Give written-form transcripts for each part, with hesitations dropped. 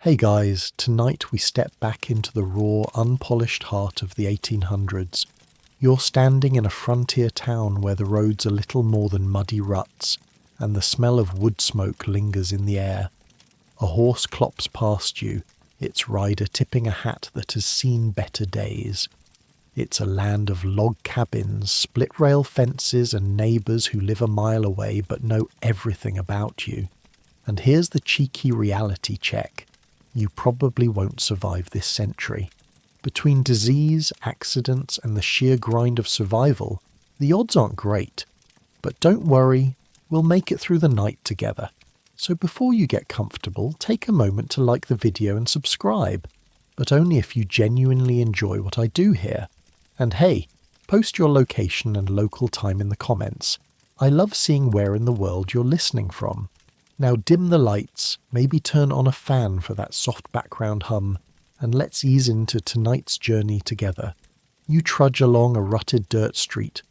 Hey guys, tonight we step back into the raw, unpolished heart of the 1800s. You're standing in a frontier town where the roads are little more than muddy ruts, and the smell of wood smoke lingers in the air. A horse clops past you, its rider tipping a hat that has seen better days. It's a land of log cabins, split-rail fences, and neighbours who live a mile away but know everything about you. And here's the cheeky reality check. You probably won't survive this century. Between disease, accidents, and the sheer grind of survival, the odds aren't great. But don't worry, we'll make it through the night together. So before you get comfortable, take a moment to like the video and subscribe. But only if you genuinely enjoy what I do here. And hey, post your location and local time in the comments. I love seeing where in the world you're listening from. Now dim the lights, maybe turn on a fan for that soft background hum, and let's ease into tonight's journey together. You trudge along a rutted dirt street,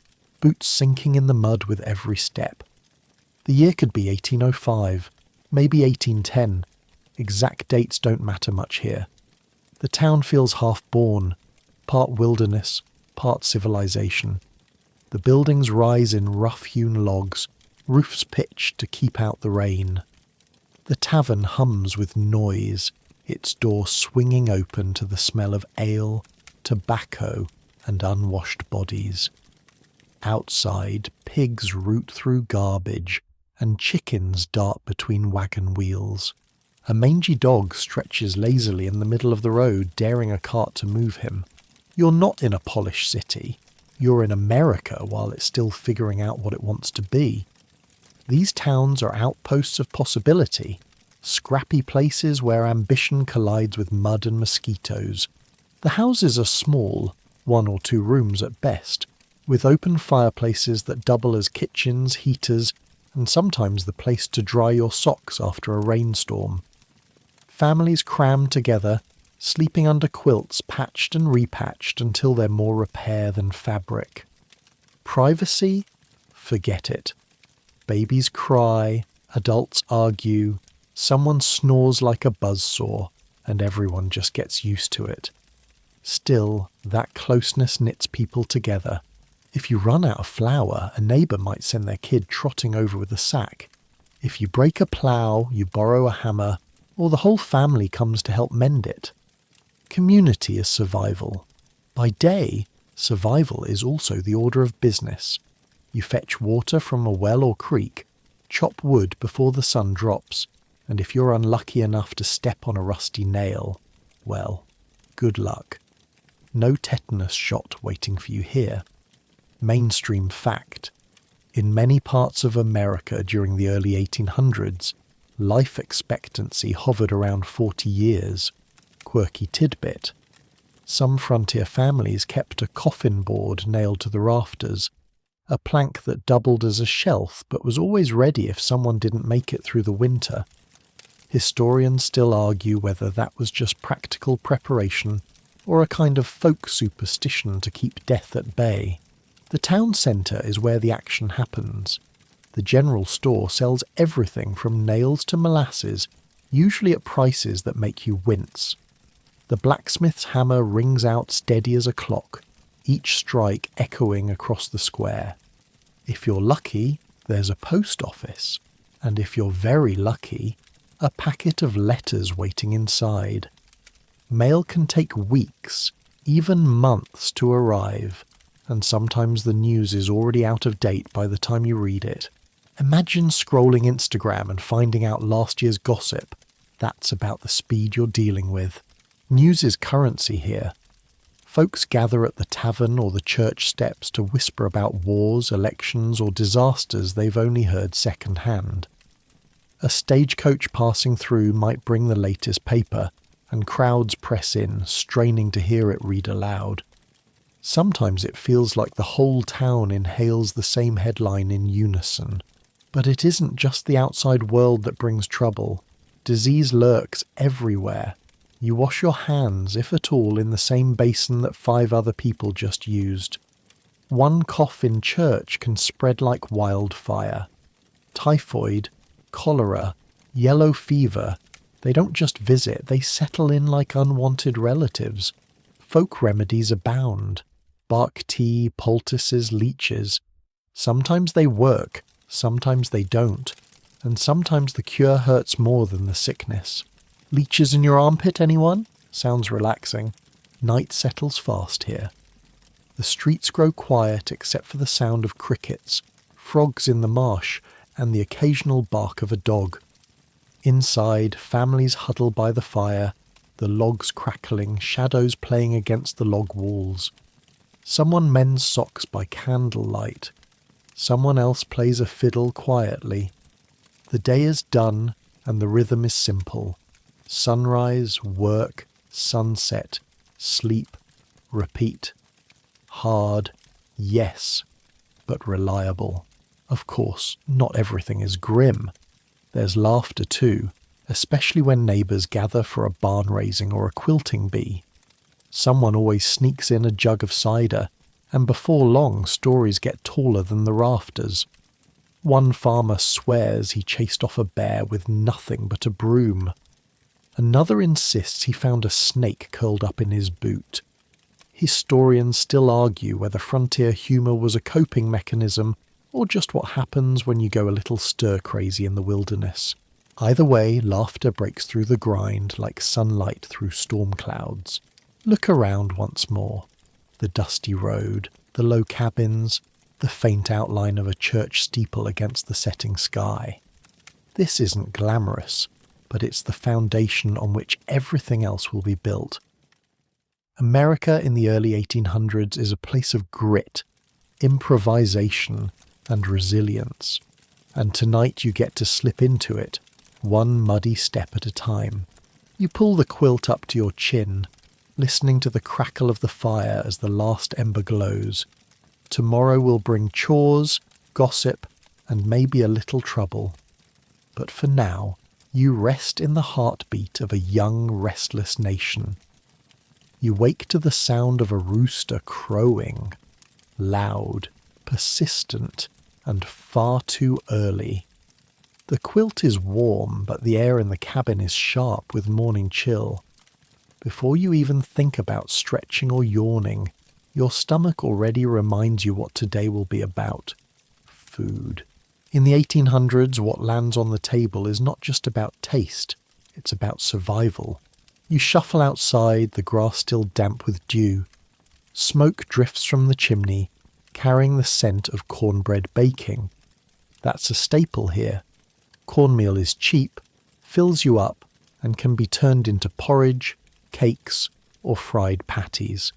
boots sinking in the mud with every step. The year could be 1805, maybe 1810. Exact dates don't matter much here. The town feels half-born, part wilderness, part civilization. The buildings rise in rough-hewn logs, roofs pitched to keep out the rain. The tavern hums with noise, its door swinging open to the smell of ale, tobacco, and unwashed bodies. Outside, pigs root through garbage, and chickens dart between wagon wheels. A mangy dog stretches lazily in the middle of the road, daring a cart to move him. You're not in a polished city. You're in America while it's still figuring out what it wants to be. These towns are outposts of possibility, scrappy places where ambition collides with mud and mosquitoes. The houses are small, 1 or 2 rooms at best, with open fireplaces that double as kitchens, heaters, and sometimes the place to dry your socks after a rainstorm. Families cram together, sleeping under quilts patched and repatched until they're more repair than fabric. Privacy? Forget it. Babies cry, adults argue, someone snores like a buzzsaw, and everyone just gets used to it. Still, that closeness knits people together. If you run out of flour, a neighbour might send their kid trotting over with a sack. If you break a plough, you borrow a hammer, or the whole family comes to help mend it. Community is survival. By day, survival is also the order of business. You fetch water from a well or creek, chop wood before the sun drops, and if you're unlucky enough to step on a rusty nail, well, good luck. No tetanus shot waiting for you here. Mainstream fact. In many parts of America during the early 1800s, life expectancy hovered around 40 years. Quirky tidbit. Some frontier families kept a coffin board nailed to the rafters, a plank that doubled as a shelf but was always ready if someone didn't make it through the winter. Historians still argue whether that was just practical preparation or a kind of folk superstition to keep death at bay. The town centre is where the action happens. The general store sells everything from nails to molasses, usually at prices that make you wince. The blacksmith's hammer rings out steady as a clock, each strike echoing across the square. If you're lucky, there's a post office, and if you're very lucky, a packet of letters waiting inside. Mail can take weeks, even months to arrive, and sometimes the news is already out of date by the time you read it. Imagine scrolling Instagram and finding out last year's gossip. That's about the speed you're dealing with. News is currency here. Folks gather at the tavern or the church steps to whisper about wars, elections, or disasters they've only heard second-hand. A stagecoach passing through might bring the latest paper, and crowds press in, straining to hear it read aloud. Sometimes it feels like the whole town inhales the same headline in unison. But it isn't just the outside world that brings trouble. Disease lurks everywhere. You wash your hands, if at all, in the same basin that 5 other people just used. One cough in church can spread like wildfire. Typhoid, cholera, yellow fever, They don't just visit, they settle in like unwanted relatives. Folk remedies abound. Bark tea, poultices, leeches. Sometimes they work, sometimes they don't, and sometimes the cure hurts more than the sickness. Leeches in your armpit, anyone? Sounds relaxing. Night settles fast here. The streets grow quiet except for the sound of crickets, frogs in the marsh, and the occasional bark of a dog. Inside, families huddle by the fire, the logs crackling, shadows playing against the log walls. Someone mends socks by candlelight. Someone else plays a fiddle quietly. The day is done, and the rhythm is simple. Sunrise, work, sunset, sleep, repeat. Hard, yes, but reliable. Of course, not everything is grim. There's laughter too, especially when neighbours gather for a barn raising or a quilting bee. Someone always sneaks in a jug of cider, and before long stories get taller than the rafters. One farmer swears he chased off a bear with nothing but a broom. Another insists he found a snake curled up in his boot. Historians still argue whether frontier humour was a coping mechanism or just what happens when you go a little stir-crazy in the wilderness. Either way, laughter breaks through the grind like sunlight through storm clouds. Look around once more. The dusty road, the low cabins, the faint outline of a church steeple against the setting sky. This isn't glamorous, but it's the foundation on which everything else will be built. America in the early 1800s is a place of grit, improvisation, and resilience. And tonight you get to slip into it, one muddy step at a time. You pull the quilt up to your chin, listening to the crackle of the fire as the last ember glows. Tomorrow will bring chores, gossip, and maybe a little trouble. But for now, you rest in the heartbeat of a young, restless nation. You wake to the sound of a rooster crowing, loud, persistent, and far too early. The quilt is warm, but the air in the cabin is sharp with morning chill. Before you even think about stretching or yawning, your stomach already reminds you what today will be about. Food. In the 1800s, what lands on the table is not just about taste, it's about survival. You shuffle outside, the grass still damp with dew. Smoke drifts from the chimney, carrying the scent of cornbread baking. That's a staple here. Cornmeal is cheap, fills you up, and can be turned into porridge, cakes, or fried patties.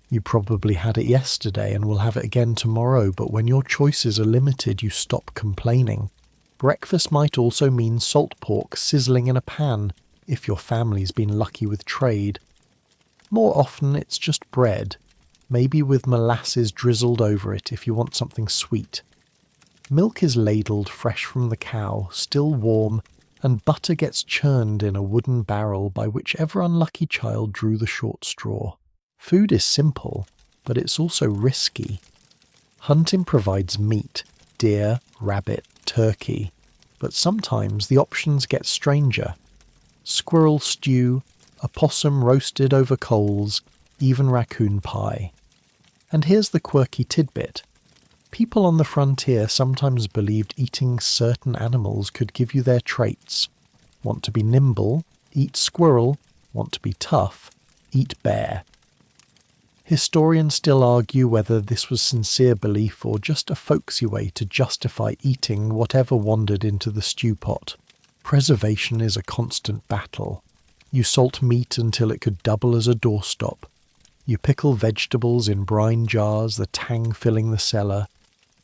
You probably had it yesterday and will have it again tomorrow, but when your choices are limited, you stop complaining. Breakfast might also mean salt pork sizzling in a pan, if your family's been lucky with trade. More often it's just bread, maybe with molasses drizzled over it if you want something sweet. Milk is ladled fresh from the cow, still warm, and butter gets churned in a wooden barrel by whichever unlucky child drew the short straw. Food is simple, but it's also risky. Hunting provides meat, deer, rabbit, turkey, but sometimes the options get stranger. Squirrel stew, a possum roasted over coals, even raccoon pie. And here's the quirky tidbit. People on the frontier sometimes believed eating certain animals could give you their traits. Want to be nimble? Eat squirrel. Want to be tough? Eat bear. Historians still argue whether this was sincere belief or just a folksy way to justify eating whatever wandered into the stew pot. Preservation is a constant battle. You salt meat until it could double as a doorstop. You pickle vegetables in brine jars, the tang filling the cellar.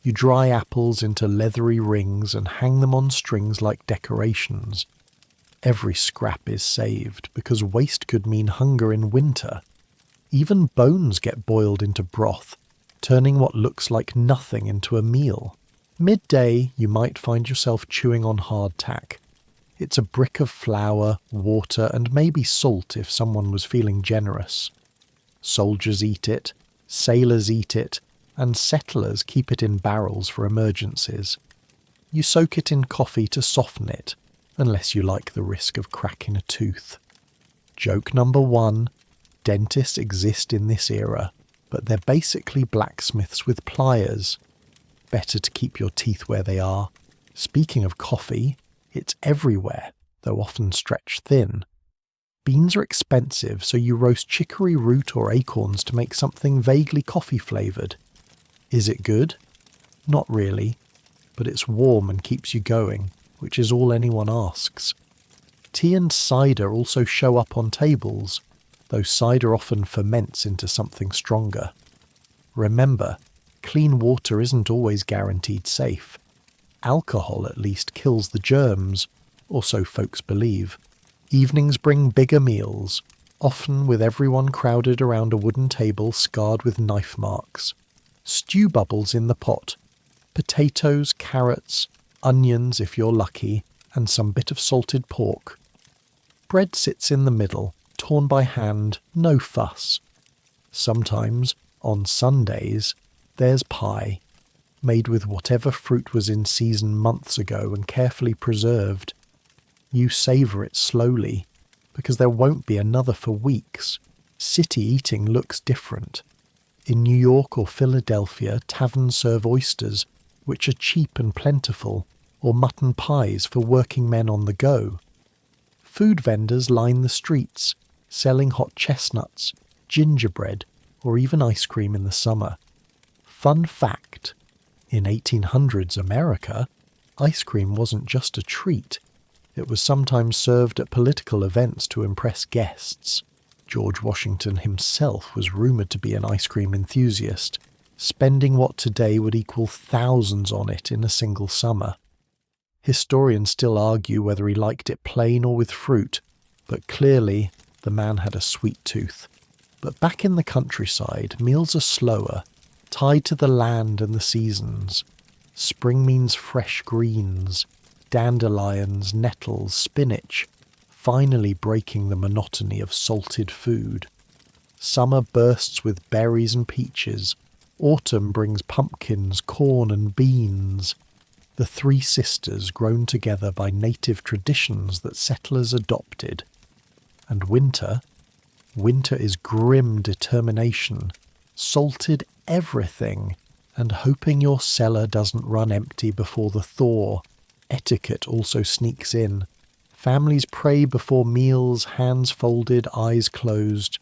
You dry apples into leathery rings and hang them on strings like decorations. Every scrap is saved, because waste could mean hunger in winter. Even bones get boiled into broth, turning what looks like nothing into a meal. Midday, you might find yourself chewing on hardtack. It's a brick of flour, water, and maybe salt if someone was feeling generous. Soldiers eat it, sailors eat it, and settlers keep it in barrels for emergencies. You soak it in coffee to soften it, unless you like the risk of cracking a tooth. Joke number 1, dentists exist in this era, but they're basically blacksmiths with pliers. Better to keep your teeth where they are. Speaking of coffee, it's everywhere, though often stretched thin. Beans are expensive, so you roast chicory root or acorns to make something vaguely coffee-flavoured. Is it good? Not really, but it's warm and keeps you going, which is all anyone asks. Tea and cider also show up on tables, though cider often ferments into something stronger. Remember, clean water isn't always guaranteed safe. Alcohol at least kills the germs, or so folks believe. Evenings bring bigger meals, often with everyone crowded around a wooden table scarred with knife marks. Stew bubbles in the pot. Potatoes, carrots, onions if you're lucky, and some bit of salted pork. Bread sits in the middle, torn by hand, no fuss. Sometimes, on Sundays, there's pie, made with whatever fruit was in season months ago and carefully preserved. You savour it slowly, because there won't be another for weeks. City eating looks different. In New York or Philadelphia, taverns serve oysters, which are cheap and plentiful, or mutton pies for working men on the go. Food vendors line the streets, selling hot chestnuts, gingerbread, or even ice cream in the summer. Fun fact, in 1800s America, ice cream wasn't just a treat. It was sometimes served at political events to impress guests. George Washington himself was rumoured to be an ice cream enthusiast, spending what today would equal thousands on it in a single summer. Historians still argue whether he liked it plain or with fruit, but clearly the man had a sweet tooth. But back in the countryside, meals are slower, tied to the land and the seasons. Spring means fresh greens, dandelions, nettles, spinach, finally breaking the monotony of salted food. Summer bursts with berries and peaches. Autumn brings pumpkins, corn and beans. The three sisters grown together by native traditions that settlers adopted. And winter is grim determination, salted everything, and hoping your cellar doesn't run empty before the thaw. Etiquette also sneaks in. Families pray before meals, hands folded, eyes closed.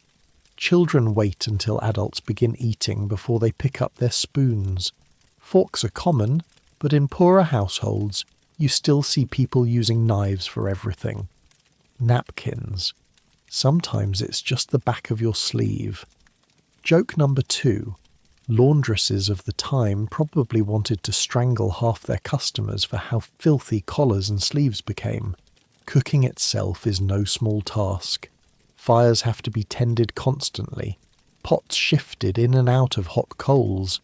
Children wait until adults begin eating before they pick up their spoons. Forks are common, but in poorer households, you still see people using knives for everything. Napkins. Sometimes it's just the back of your sleeve. Joke number 2. Laundresses of the time probably wanted to strangle half their customers for how filthy collars and sleeves became. Cooking itself is no small task. Fires have to be tended constantly. Pots shifted in and out of hot coals.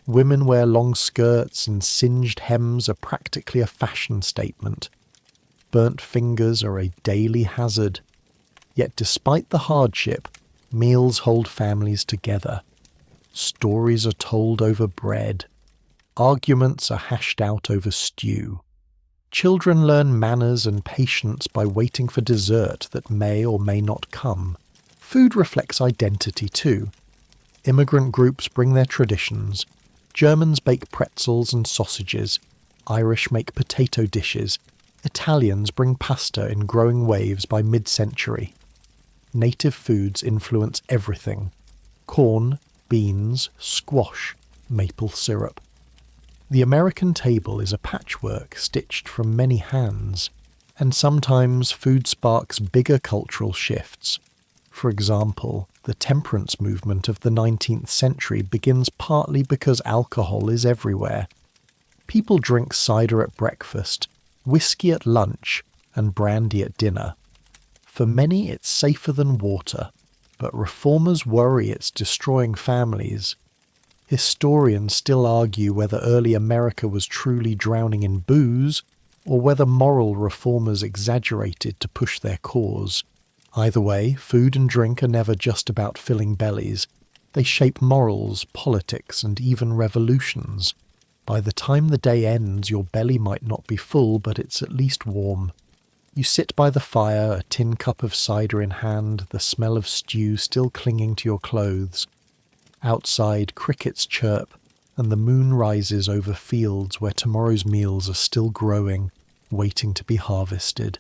Women wear long skirts and singed hems are practically a fashion statement. Burnt fingers are a daily hazard. Yet despite the hardship, meals hold families together. Stories are told over bread. Arguments are hashed out over stew. Children learn manners and patience by waiting for dessert that may or may not come. Food reflects identity too. Immigrant groups bring their traditions. Germans bake pretzels and sausages. Irish make potato dishes. Italians bring pasta in growing waves by mid-century. Native foods influence everything. Corn, beans, squash, maple syrup. The American table is a patchwork stitched from many hands, and sometimes food sparks bigger cultural shifts. For example, the temperance movement of the 19th century begins partly because alcohol is everywhere. People drink cider at breakfast, whiskey at lunch, and brandy at dinner. For many it's safer than water, but reformers worry it's destroying families. Historians still argue whether early America was truly drowning in booze, or whether moral reformers exaggerated to push their cause. Either way, food and drink are never just about filling bellies. They shape morals, politics, and even revolutions. By the time the day ends, your belly might not be full, but it's at least warm. You sit by the fire, a tin cup of cider in hand, the smell of stew still clinging to your clothes. Outside, crickets chirp, and the moon rises over fields where tomorrow's meals are still growing, waiting to be harvested.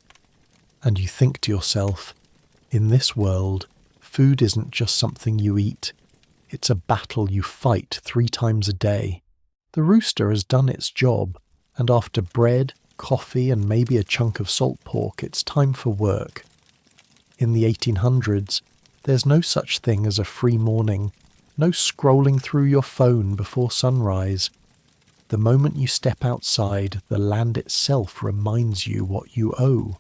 And you think to yourself, in this world, food isn't just something you eat. It's a battle you fight 3 times a day. The rooster has done its job, and after bread, coffee and maybe a chunk of salt pork, it's time for work. In the 1800s, there's no such thing as a free morning, no scrolling through your phone before sunrise. The moment you step outside, the land itself reminds you what you owe.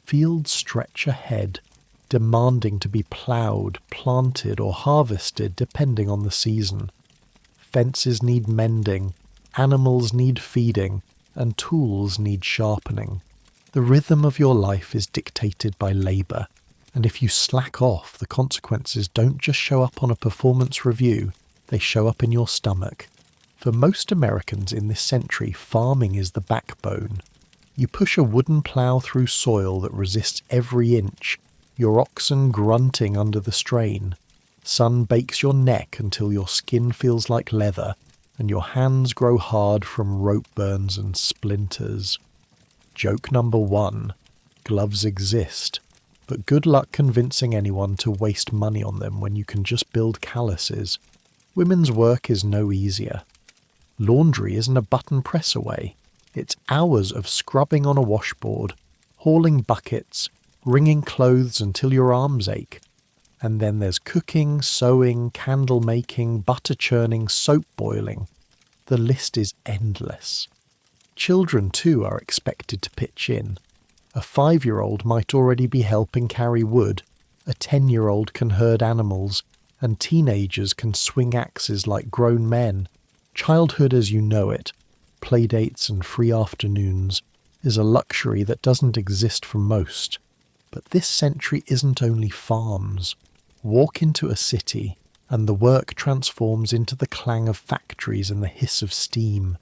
Fields stretch ahead, demanding to be ploughed, planted or harvested depending on the season. Fences need mending, animals need feeding, and tools need sharpening. The rhythm of your life is dictated by labour, and if you slack off, the consequences don't just show up on a performance review, they show up in your stomach. For most Americans in this century, farming is the backbone. You push a wooden plough through soil that resists every inch, your oxen grunting under the strain. Sun bakes your neck until your skin feels like leather, and your hands grow hard from rope burns and splinters. Joke number 1. Gloves exist, but good luck convincing anyone to waste money on them when you can just build calluses. Women's work is no easier. Laundry isn't a button press away. It's hours of scrubbing on a washboard, hauling buckets, wringing clothes until your arms ache. And then there's cooking, sewing, candle making, butter churning, soap boiling. The list is endless. Children too are expected to pitch in. A 5-year-old might already be helping carry wood, a 10-year-old can herd animals, and teenagers can swing axes like grown men. Childhood as you know it, playdates and free afternoons, is a luxury that doesn't exist for most. But this century isn't only farms. Walk into a city, and the work transforms into the clang of factories and the hiss of steam.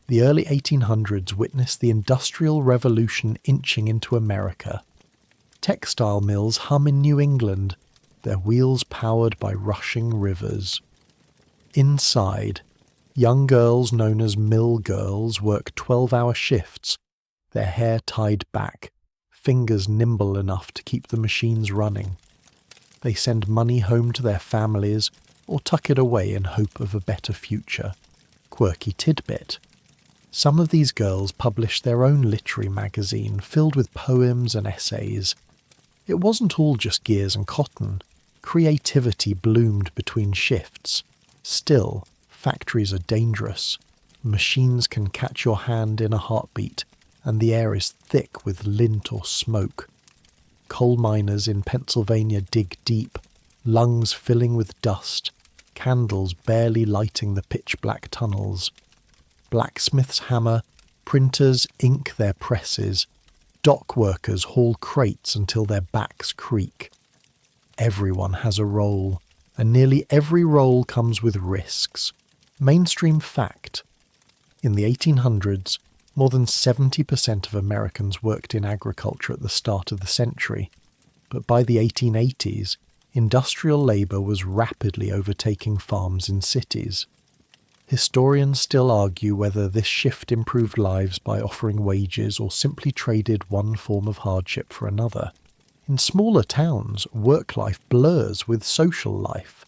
The early 1800s witnessed the Industrial Revolution inching into America. Textile mills hum in New England, their wheels powered by rushing rivers. Inside, young girls known as mill girls work 12-hour shifts, their hair tied back, fingers nimble enough to keep the machines running. They send money home to their families or tuck it away in hope of a better future. Quirky tidbit. Some of these girls published their own literary magazine filled with poems and essays. It wasn't all just gears and cotton. Creativity bloomed between shifts. Still, factories are dangerous. Machines can catch your hand in a heartbeat, and the air is thick with lint or smoke. Coal miners in Pennsylvania dig deep, lungs filling with dust, candles barely lighting the pitch-black tunnels. Blacksmiths hammer, printers ink their presses, dock workers haul crates until their backs creak. Everyone has a role, and nearly every role comes with risks. Mainstream fact. In the 1800s, more than 70% of Americans worked in agriculture at the start of the century, but by the 1880s, industrial labour was rapidly overtaking farms in cities. Historians still argue whether this shift improved lives by offering wages or simply traded one form of hardship for another. In smaller towns, work life blurs with social life.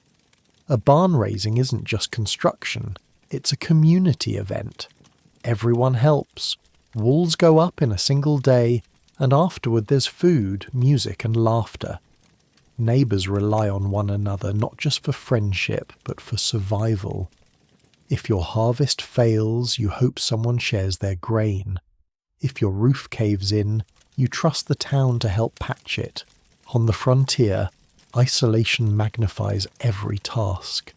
A barn raising isn't just construction, it's a community event. Everyone helps. Walls go up in a single day, and afterward there's food, music and laughter. Neighbours rely on one another not just for friendship, but for survival. If your harvest fails, you hope someone shares their grain. If your roof caves in, you trust the town to help patch it. On the frontier, isolation magnifies every task.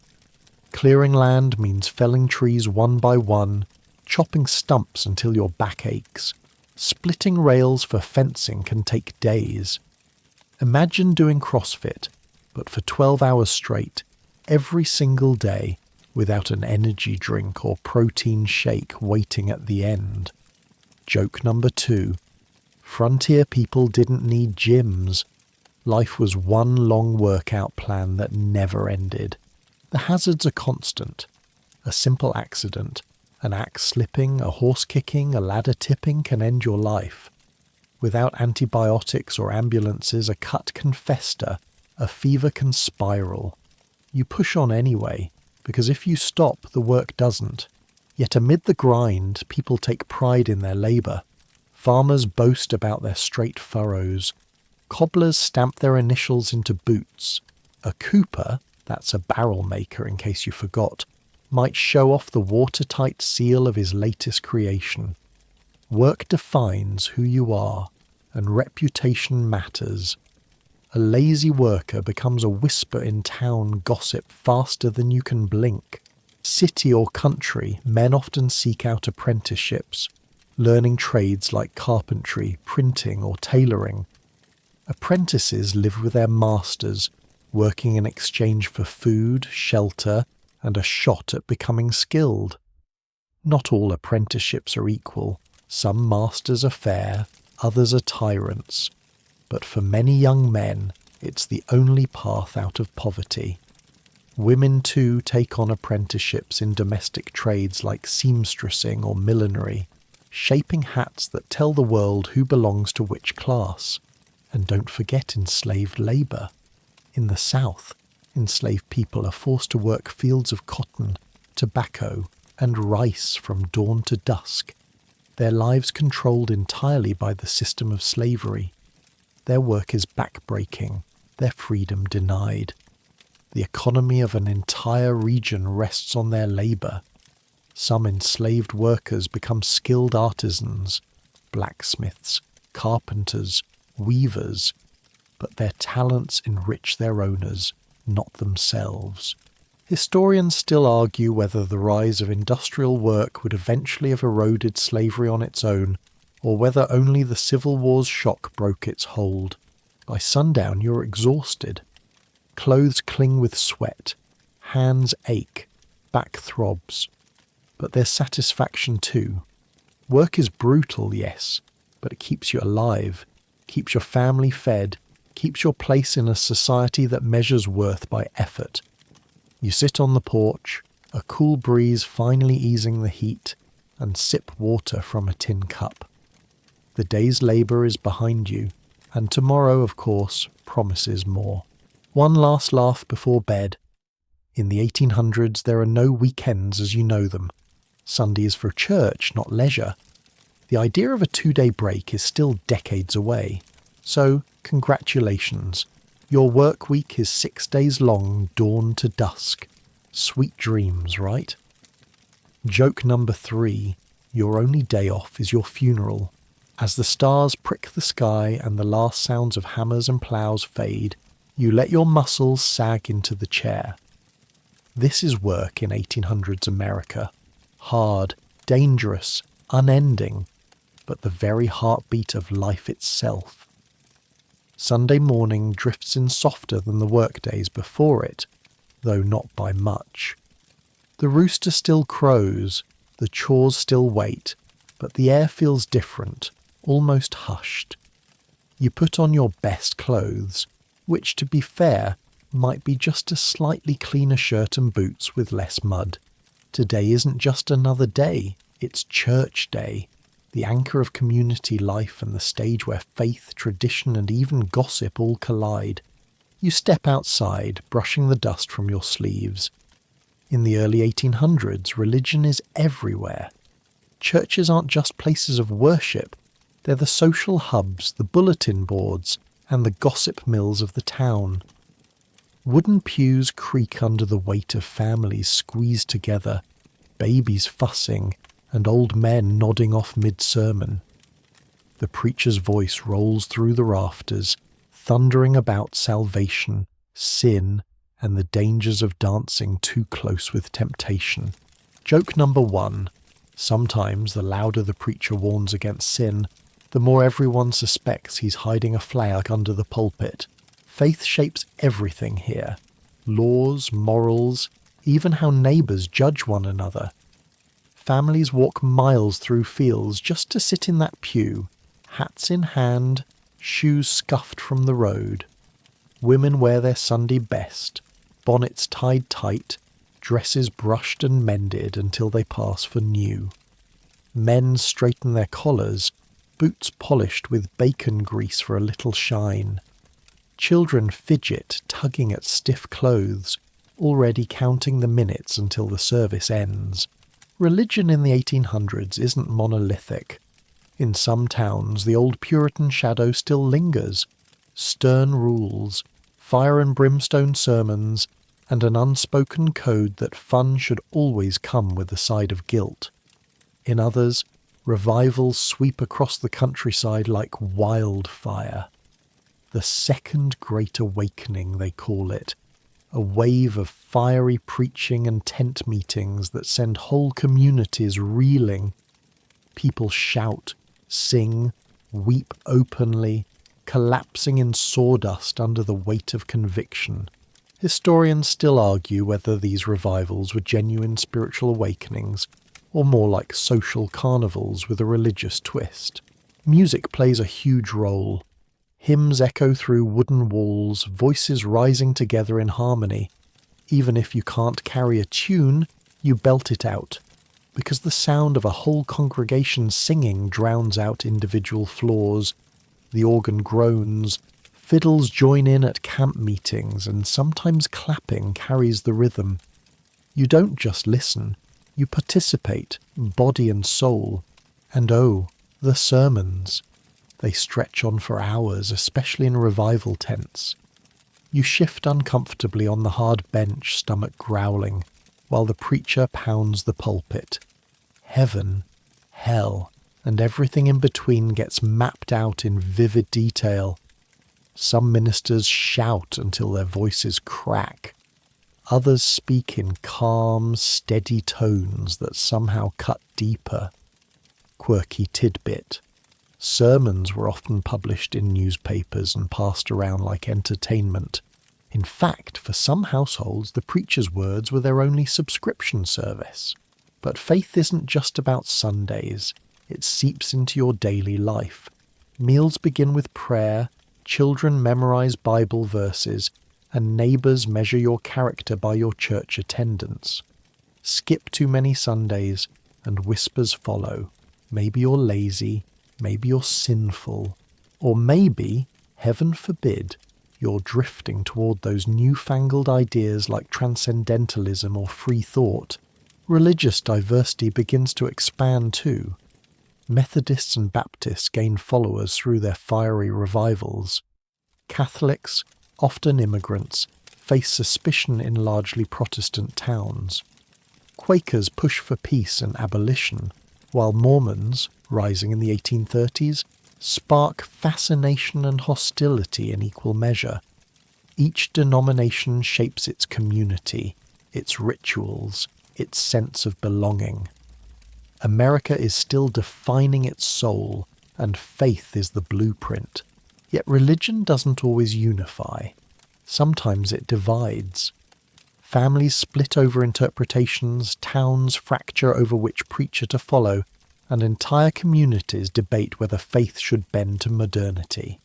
Clearing land means felling trees one by one, chopping stumps until your back aches. Splitting rails for fencing can take days. Imagine doing CrossFit, but for 12 hours straight, every single day, without an energy drink or protein shake waiting at the end. Joke number 2. Frontier people didn't need gyms. Life was one long workout plan that never ended. The hazards are constant. A simple accident, an axe slipping, a horse kicking, a ladder tipping can end your life. Without antibiotics or ambulances, a cut can fester, a fever can spiral. You push on anyway, because if you stop, the work doesn't. Yet amid the grind, people take pride in their labour. Farmers boast about their straight furrows. Cobblers stamp their initials into boots. A cooper, that's a barrel maker in case you forgot, might show off the watertight seal of his latest creation. Work defines who you are, and reputation matters. A lazy worker becomes a whisper in town gossip faster than you can blink. City or country, men often seek out apprenticeships, learning trades like carpentry, printing or tailoring. Apprentices live with their masters, working in exchange for food, shelter, and a shot at becoming skilled. Not all apprenticeships are equal. Some masters are fair, others are tyrants. But for many young men, it's the only path out of poverty. Women too take on apprenticeships in domestic trades like seamstressing or millinery, shaping hats that tell the world who belongs to which class. And don't forget enslaved labour. In the South, enslaved people are forced to work fields of cotton, tobacco, and rice from dawn to dusk. Their lives controlled entirely by the system of slavery. Their work is backbreaking, their freedom denied. The economy of an entire region rests on their labour. Some enslaved workers become skilled artisans, blacksmiths, carpenters, weavers, but their talents enrich their owners, not themselves. Historians still argue whether the rise of industrial work would eventually have eroded slavery on its own, or whether only the Civil War's shock broke its hold. By sundown you're exhausted. Clothes cling with sweat, hands ache, back throbs. But there's satisfaction too. Work is brutal, yes, but it keeps you alive, keeps your family fed, keeps your place in a society that measures worth by effort. You sit on the porch, a cool breeze finally easing the heat, and sip water from a tin cup. The day's labour is behind you, and tomorrow, of course, promises more. One last laugh before bed. In the 1800s there are no weekends as you know them. Sunday is for church, not leisure. The idea of a 2-day break is still decades away. So, congratulations. Your work week is 6 days long, dawn to dusk. Sweet dreams, right? Joke number 3. Your only day off is your funeral. As the stars prick the sky and the last sounds of hammers and ploughs fade, you let your muscles sag into the chair. This is work in 1800s America. Hard, dangerous, unending, but the very heartbeat of life itself. Sunday morning drifts in softer than the workdays before it, though not by much. The rooster still crows, the chores still wait, but the air feels different, almost hushed. You put on your best clothes, which, to be fair, might be just a slightly cleaner shirt and boots with less mud. Today isn't just another day, it's church day, the anchor of community life and the stage where faith, tradition and even gossip all collide. You step outside, brushing the dust from your sleeves. In the early 1800s, religion is everywhere. Churches aren't just places of worship, they're the social hubs, the bulletin boards, and the gossip mills of the town. Wooden pews creak under the weight of families squeezed together, babies fussing, and old men nodding off mid-sermon. The preacher's voice rolls through the rafters, thundering about salvation, sin, and the dangers of dancing too close with temptation. Joke number 1. Sometimes the louder the preacher warns against sin, the more everyone suspects he's hiding a flag under the pulpit. Faith shapes everything here. Laws, morals, even how neighbours judge one another. Families walk miles through fields just to sit in that pew, hats in hand, shoes scuffed from the road. Women wear their Sunday best, bonnets tied tight, dresses brushed and mended until they pass for new. Men straighten their collars, boots polished with bacon grease for a little shine. Children fidget, tugging at stiff clothes, already counting the minutes until the service ends. Religion in the 1800s isn't monolithic. In some towns, the old Puritan shadow still lingers. Stern rules, fire and brimstone sermons, and an unspoken code that fun should always come with a side of guilt. In others, revivals sweep across the countryside like wildfire. The Second Great Awakening, they call it, a wave of fiery preaching and tent meetings that send whole communities reeling. People shout, sing, weep openly, collapsing in sawdust under the weight of conviction. Historians still argue whether these revivals were genuine spiritual awakenings or more like social carnivals with a religious twist. Music plays a huge role. Hymns echo through wooden walls, voices rising together in harmony. Even if you can't carry a tune, you belt it out, because the sound of a whole congregation singing drowns out individual flaws. The organ groans, fiddles join in at camp meetings, and sometimes clapping carries the rhythm. You don't just listen, you participate, body and soul. And oh, the sermons. They stretch on for hours, especially in revival tents. You shift uncomfortably on the hard bench, stomach growling, while the preacher pounds the pulpit. Heaven, hell, and everything in between gets mapped out in vivid detail. Some ministers shout until their voices crack. Others speak in calm, steady tones that somehow cut deeper. Quirky tidbit. Sermons were often published in newspapers and passed around like entertainment. In fact, for some households, the preacher's words were their only subscription service. But faith isn't just about Sundays. It seeps into your daily life. Meals begin with prayer, children memorize Bible verses, and neighbours measure your character by your church attendance. Skip too many Sundays, and whispers follow. Maybe you're lazy, maybe you're sinful, or maybe, heaven forbid, you're drifting toward those newfangled ideas like transcendentalism or free thought. Religious diversity begins to expand too. Methodists and Baptists gain followers through their fiery revivals. Catholics, often immigrants, face suspicion in largely Protestant towns. Quakers push for peace and abolition, while Mormons, rising in the 1830s, spark fascination and hostility in equal measure. Each denomination shapes its community, its rituals, its sense of belonging. America is still defining its soul, and faith is the blueprint. Yet religion doesn't always unify. Sometimes it divides. Families split over interpretations, towns fracture over which preacher to follow, and entire communities debate whether faith should bend to modernity.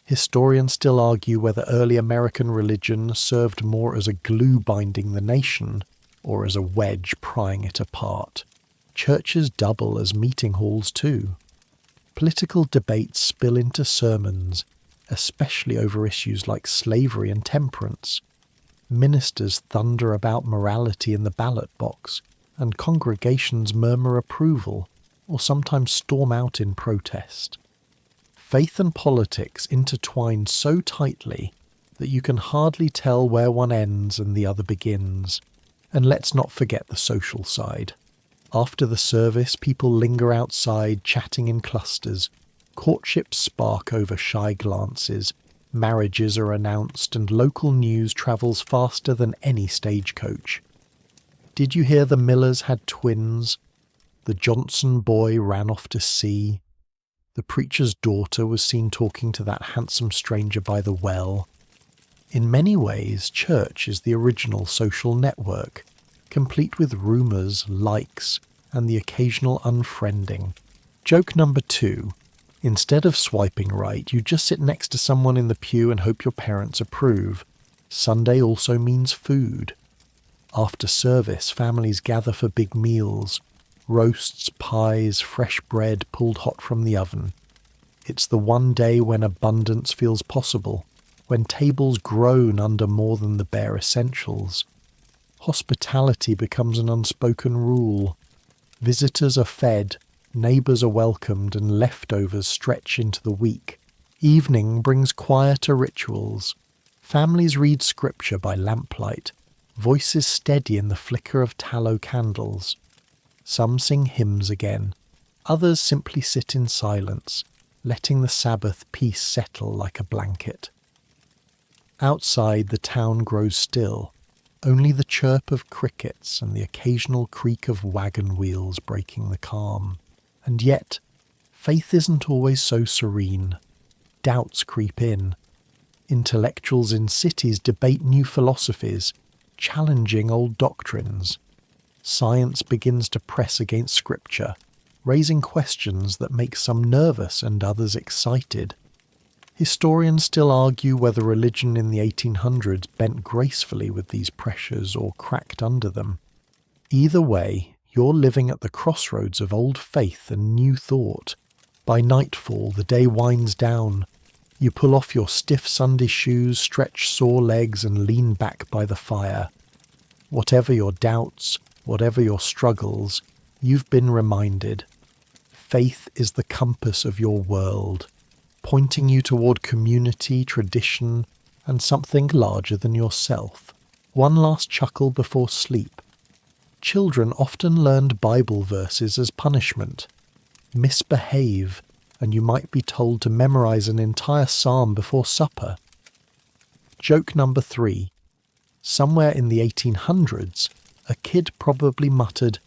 Historians still argue whether early American religion served more as a glue binding the nation or as a wedge prying it apart. Churches double as meeting halls too. Political debates spill into sermons, especially over issues like slavery and temperance. Ministers thunder about morality in the ballot box, and congregations murmur approval, or sometimes storm out in protest. Faith and politics intertwine so tightly that you can hardly tell where one ends and the other begins. And let's not forget the social side. After the service, people linger outside, chatting in clusters. Courtships spark over shy glances. Marriages are announced, and local news travels faster than any stagecoach. Did you hear the Millers had twins? The Johnson boy ran off to sea. The preacher's daughter was seen talking to that handsome stranger by the well. In many ways, church is the original social network, complete with rumours, likes, and the occasional unfriending. Joke number 2. Instead of swiping right, you just sit next to someone in the pew and hope your parents approve. Sunday also means food. After service, families gather for big meals. Roasts, pies, fresh bread pulled hot from the oven. It's the one day when abundance feels possible, when tables groan under more than the bare essentials. Hospitality becomes an unspoken rule. Visitors are fed, neighbours are welcomed, and leftovers stretch into the week. Evening brings quieter rituals. Families read scripture by lamplight, voices steady in the flicker of tallow candles. Some sing hymns again, others simply sit in silence, letting the Sabbath peace settle like a blanket. Outside, the town grows still, only the chirp of crickets and the occasional creak of wagon wheels breaking the calm. And yet, faith isn't always so serene. Doubts creep in. Intellectuals in cities debate new philosophies, challenging old doctrines. Science begins to press against scripture, raising questions that make some nervous and others excited. Historians still argue whether religion in the 1800s bent gracefully with these pressures or cracked under them. Either way, you're living at the crossroads of old faith and new thought. By nightfall, the day winds down. You pull off your stiff Sunday shoes, stretch sore legs, and lean back by the fire. Whatever your doubts, whatever your struggles, you've been reminded. Faith is the compass of your world, pointing you toward community, tradition, and something larger than yourself. One last chuckle before sleep. Children often learned Bible verses as punishment. Misbehave, and you might be told to memorize an entire psalm before supper. Joke number 3. Somewhere in the 1800s, a kid probably muttered,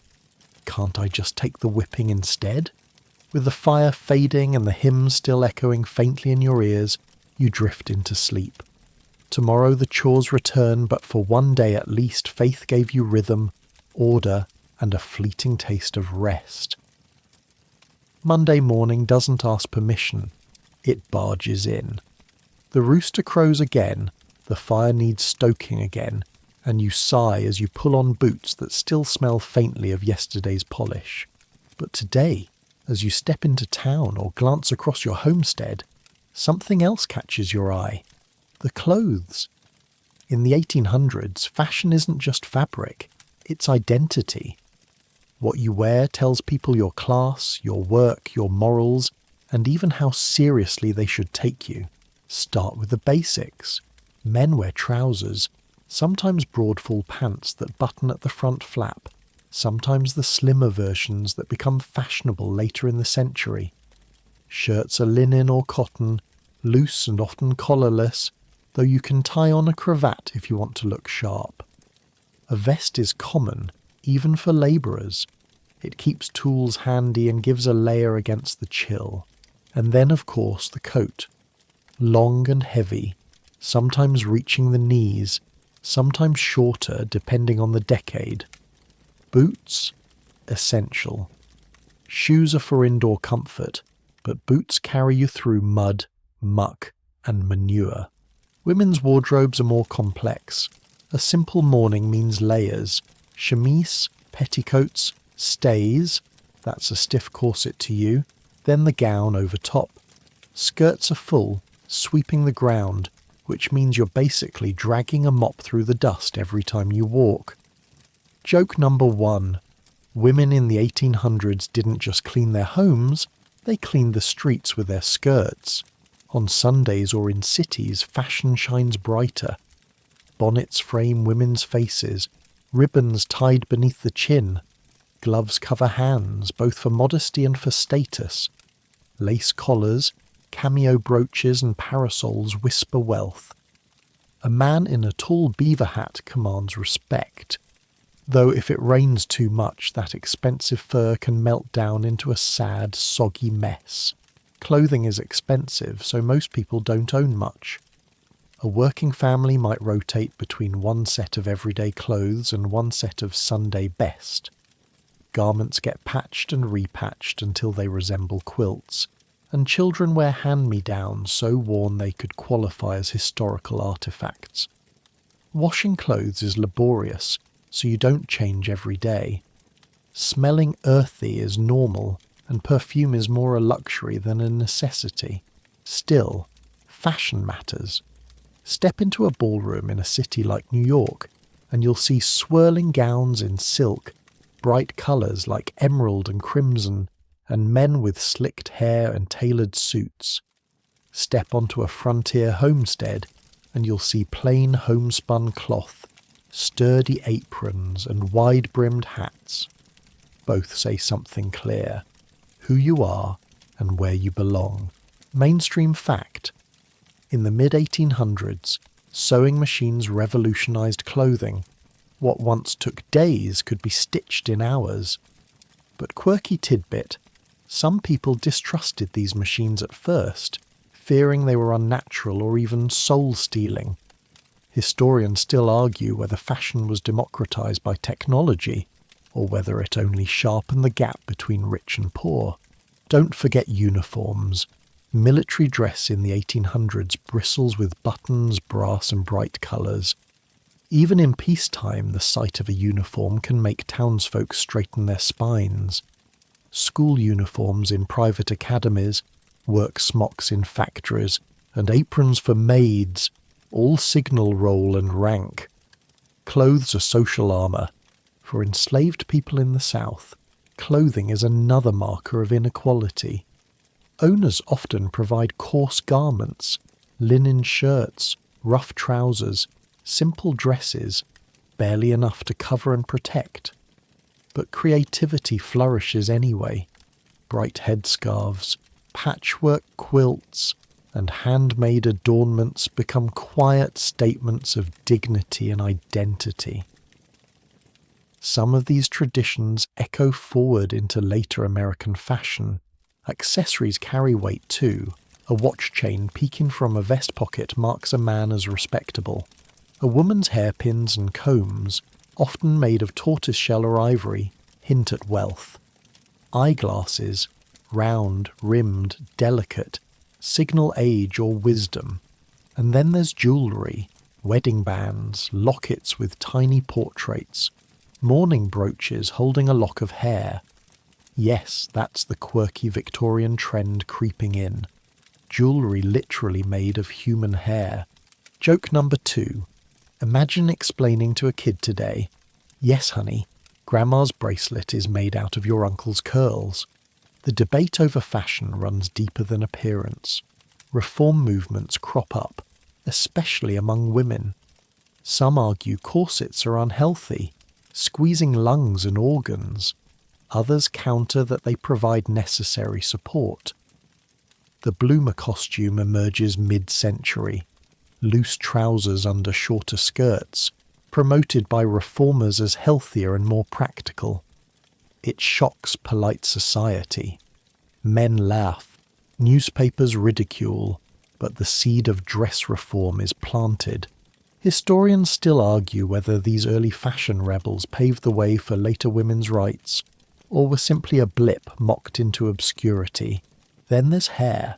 "Can't I just take the whipping instead?" With the fire fading and the hymns still echoing faintly in your ears, you drift into sleep. Tomorrow the chores return, but for one day at least faith gave you rhythm, order, and a fleeting taste of rest. Monday morning doesn't ask permission. It barges in. The rooster crows again, the fire needs stoking again, and you sigh as you pull on boots that still smell faintly of yesterday's polish. But today, as you step into town or glance across your homestead, something else catches your eye. The clothes. In the 1800s, fashion isn't just fabric, it's identity. What you wear tells people your class, your work, your morals, and even how seriously they should take you. Start with the basics. Men wear trousers, sometimes broad full pants that button at the front flap, sometimes the slimmer versions that become fashionable later in the century. Shirts are linen or cotton, loose and often collarless, though you can tie on a cravat if you want to look sharp. A vest is common, even for labourers. It keeps tools handy and gives a layer against the chill. And then, of course, the coat. Long and heavy, sometimes reaching the knees, sometimes shorter depending on the decade. Boots? Essential. Shoes are for indoor comfort, but boots carry you through mud, muck, and manure. Women's wardrobes are more complex. A simple morning means layers, chemise, petticoats, stays, that's a stiff corset to you, then the gown over top. Skirts are full, sweeping the ground, which means you're basically dragging a mop through the dust every time you walk. Joke number 1. Women in the 1800s didn't just clean their homes, they cleaned the streets with their skirts. On Sundays or in cities, fashion shines brighter. Bonnets frame women's faces, ribbons tied beneath the chin. Gloves cover hands, both for modesty and for status. Lace collars, cameo brooches and parasols whisper wealth. A man in a tall beaver hat commands respect. Though if it rains too much, that expensive fur can melt down into a sad, soggy mess. Clothing is expensive, so most people don't own much. A working family might rotate between one set of everyday clothes and one set of Sunday best. Garments get patched and repatched until they resemble quilts, and children wear hand-me-downs so worn they could qualify as historical artefacts. Washing clothes is laborious, so you don't change every day. Smelling earthy is normal, and perfume is more a luxury than a necessity. Still, fashion matters. Step into a ballroom in a city like New York, and you'll see swirling gowns in silk, bright colours like emerald and crimson, and men with slicked hair and tailored suits. Step onto a frontier homestead, and you'll see plain homespun cloth, sturdy aprons, and wide-brimmed hats. Both say something clear: who you are and where you belong. Mainstream fact: in the mid-1800s, sewing machines revolutionised clothing. What once took days could be stitched in hours. But quirky tidbit: some people distrusted these machines at first, fearing they were unnatural or even soul-stealing. Historians still argue whether fashion was democratised by technology, or whether it only sharpened the gap between rich and poor. Don't forget uniforms. Military dress in the 1800s bristles with buttons, brass and bright colours. Even in peacetime, the sight of a uniform can make townsfolk straighten their spines. School uniforms in private academies, work smocks in factories, and aprons for maids, all signal role and rank. Clothes are social armour. For enslaved people in the South, clothing is another marker of inequality. Owners often provide coarse garments, linen shirts, rough trousers, simple dresses, barely enough to cover and protect. But creativity flourishes anyway. Bright headscarves, patchwork quilts, and handmade adornments become quiet statements of dignity and identity. Some of these traditions echo forward into later American fashion. Accessories carry weight too. A watch chain peeking from a vest pocket marks a man as respectable. A woman's hairpins and combs, often made of tortoiseshell or ivory, hint at wealth. Eyeglasses, round, rimmed, delicate, signal age or wisdom. And then there's jewellery, wedding bands, lockets with tiny portraits, mourning brooches holding a lock of hair. Yes, that's the quirky Victorian trend creeping in. Jewellery literally made of human hair. Joke number 2. Imagine explaining to a kid today, "Yes, honey, Grandma's bracelet is made out of your uncle's curls." The debate over fashion runs deeper than appearance. Reform movements crop up, especially among women. Some argue corsets are unhealthy, squeezing lungs and organs. Others counter that they provide necessary support. The bloomer costume emerges mid-century, loose trousers under shorter skirts, promoted by reformers as healthier and more practical. It shocks polite society. Men laugh, newspapers ridicule, but the seed of dress reform is planted. Historians still argue whether these early fashion rebels paved the way for later women's rights, or were simply a blip mocked into obscurity. Then there's hair.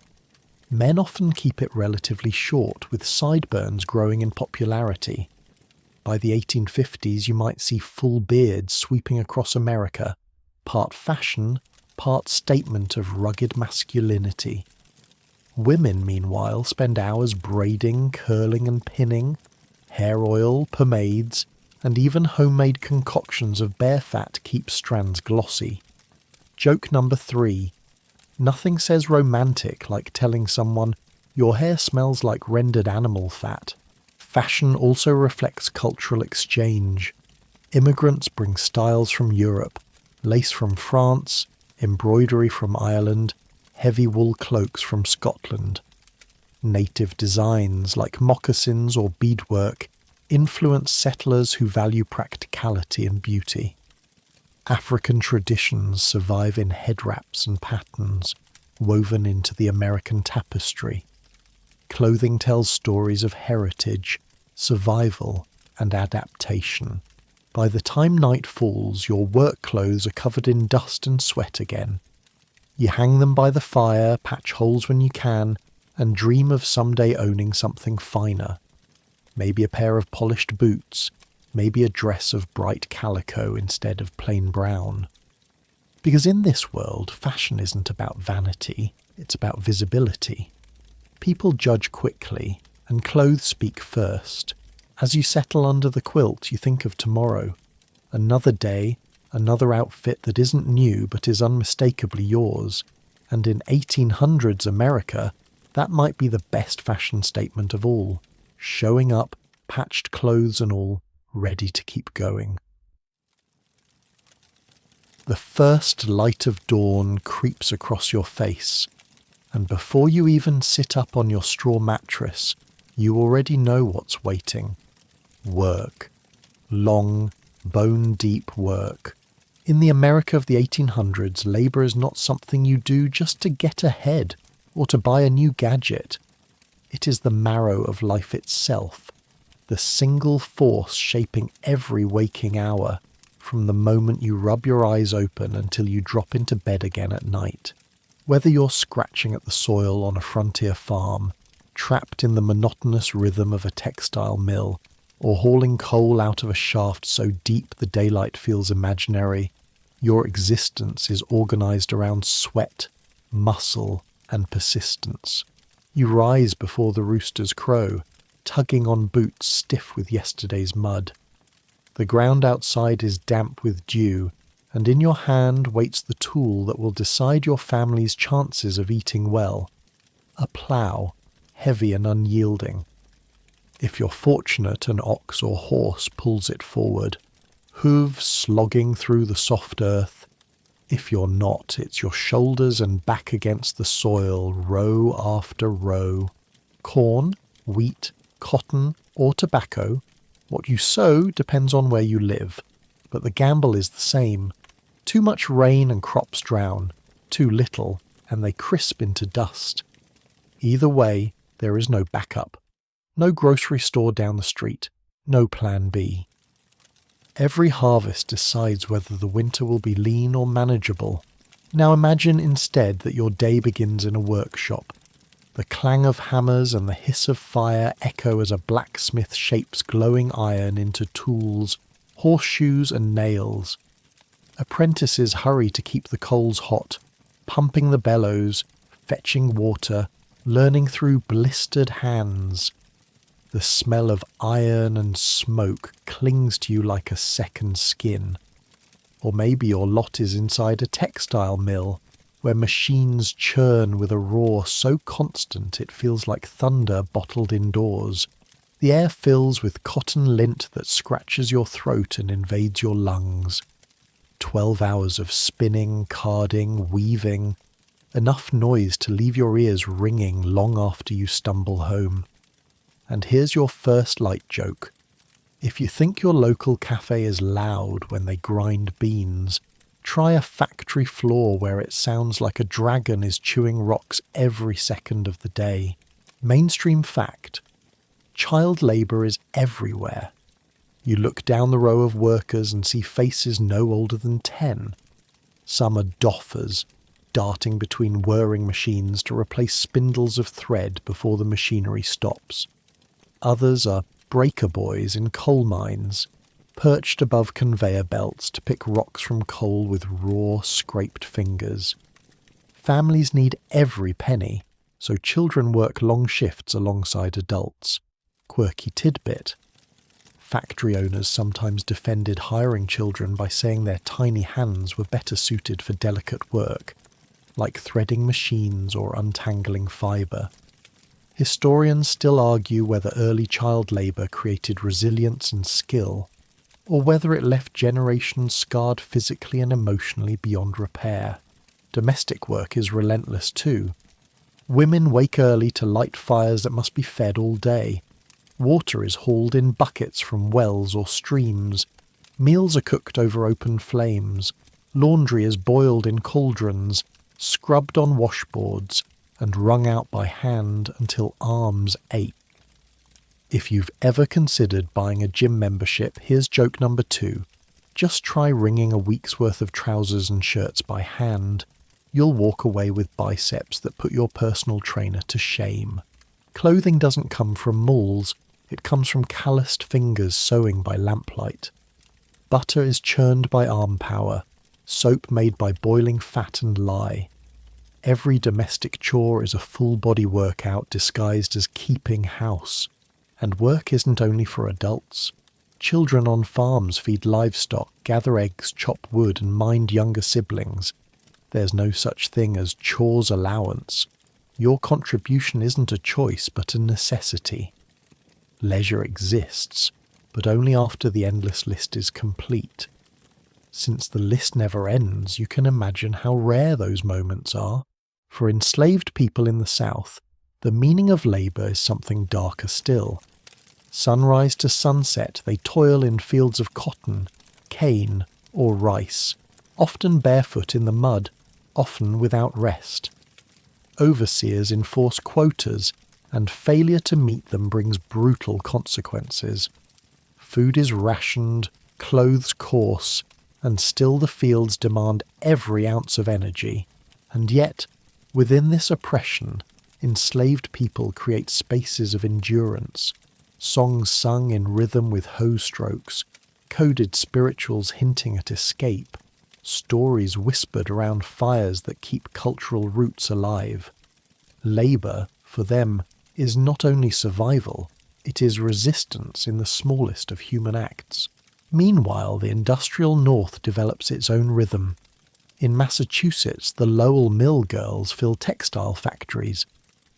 Men often keep it relatively short, with sideburns growing in popularity. By the 1850s, you might see full beards sweeping across America, part fashion, part statement of rugged masculinity. Women, meanwhile, spend hours braiding, curling and pinning. Hair oil, pomades, and even homemade concoctions of bear fat keep strands glossy. Joke number 3. Nothing says romantic like telling someone, "Your hair smells like rendered animal fat." Fashion also reflects cultural exchange. Immigrants bring styles from Europe, lace from France, embroidery from Ireland, heavy wool cloaks from Scotland. Native designs like moccasins or beadwork influence settlers who value practicality and beauty. African traditions survive in head wraps and patterns, woven into the American tapestry. Clothing tells stories of heritage, survival, and adaptation. By the time night falls, your work clothes are covered in dust and sweat again. You hang them by the fire, patch holes when you can, and dream of someday owning something finer. Maybe a pair of polished boots, maybe a dress of bright calico instead of plain brown. Because in this world, fashion isn't about vanity, it's about visibility. People judge quickly, and clothes speak first. As you settle under the quilt, you think of tomorrow. Another day, another outfit that isn't new but is unmistakably yours. And in 1800s America, that might be the best fashion statement of all. Showing up, patched clothes and all, ready to keep going. The first light of dawn creeps across your face, and before you even sit up on your straw mattress, you already know what's waiting. Work. Long, bone-deep work. In the America of the 1800s, labour is not something you do just to get ahead or to buy a new gadget. It is the marrow of life itself, the single force shaping every waking hour, from the moment you rub your eyes open until you drop into bed again at night. Whether you're scratching at the soil on a frontier farm, trapped in the monotonous rhythm of a textile mill, or hauling coal out of a shaft so deep the daylight feels imaginary, your existence is organised around sweat, muscle, and persistence. You rise before the roosters crow, tugging on boots stiff with yesterday's mud. The ground outside is damp with dew, and in your hand waits the tool that will decide your family's chances of eating well. A plough, heavy and unyielding. If you're fortunate, an ox or horse pulls it forward, hooves slogging through the soft earth. If you're not, it's your shoulders and back against the soil, row after row. Corn, wheat, cotton, or tobacco. What you sow depends on where you live, but the gamble is the same. Too much rain and crops drown, too little, and they crisp into dust. Either way, there is no backup. No grocery store down the street, no plan B. Every harvest decides whether the winter will be lean or manageable. Now imagine instead that your day begins in a workshop. The clang of hammers and the hiss of fire echo as a blacksmith shapes glowing iron into tools, horseshoes and nails. Apprentices hurry to keep the coals hot, pumping the bellows, fetching water, learning through blistered hands. The smell of iron and smoke clings to you like a second skin. Or maybe your lot is inside a textile mill, where machines churn with a roar so constant it feels like thunder bottled indoors. The air fills with cotton lint that scratches your throat and invades your lungs. 12 hours of spinning, carding, weaving. Enough noise to leave your ears ringing long after you stumble home. And here's your first light joke. If you think your local cafe is loud when they grind beans, try a factory floor where it sounds like a dragon is chewing rocks every second of the day. Mainstream fact. Child labour is everywhere. You look down the row of workers and see faces no older than 10. Some are doffers, darting between whirring machines to replace spindles of thread before the machinery stops. Others are breaker boys in coal mines, perched above conveyor belts to pick rocks from coal with raw, scraped fingers. Families need every penny, so children work long shifts alongside adults. Quirky tidbit. Factory owners sometimes defended hiring children by saying their tiny hands were better suited for delicate work, like threading machines or untangling fibre. Historians still argue whether early child labour created resilience and skill, or whether it left generations scarred physically and emotionally beyond repair. Domestic work is relentless too. Women wake early to light fires that must be fed all day. Water is hauled in buckets from wells or streams. Meals are cooked over open flames. Laundry is boiled in cauldrons, scrubbed on washboards, and wrung out by hand until arms ache. If you've ever considered buying a gym membership, here's joke number 2. Just try wringing a week's worth of trousers and shirts by hand. you'll walk away with biceps that put your personal trainer to shame. Clothing doesn't come from malls, it comes from calloused fingers sewing by lamplight. Butter is churned by arm power, soap made by boiling fat and lye. Every domestic chore is a full-body workout disguised as keeping house. And work isn't only for adults. Children on farms feed livestock, gather eggs, chop wood, and mind younger siblings. There's no such thing as chores allowance. Your contribution isn't a choice, but a necessity. Leisure exists, but only after the endless list is complete. Since the list never ends, you can imagine how rare those moments are. For enslaved people in the South, the meaning of labour is something darker still. Sunrise to sunset, they toil in fields of cotton, cane, or rice, often barefoot in the mud, often without rest. Overseers enforce quotas, and failure to meet them brings brutal consequences. Food is rationed, clothes coarse, and still the fields demand every ounce of energy. And yet, within this oppression, enslaved people create spaces of endurance. Songs sung in rhythm with hoe strokes, coded spirituals hinting at escape, stories whispered around fires that keep cultural roots alive. Labour, for them, is not only survival, it is resistance in the smallest of human acts. Meanwhile, the industrial North develops its own rhythm. In Massachusetts, the Lowell Mill girls fill textile factories.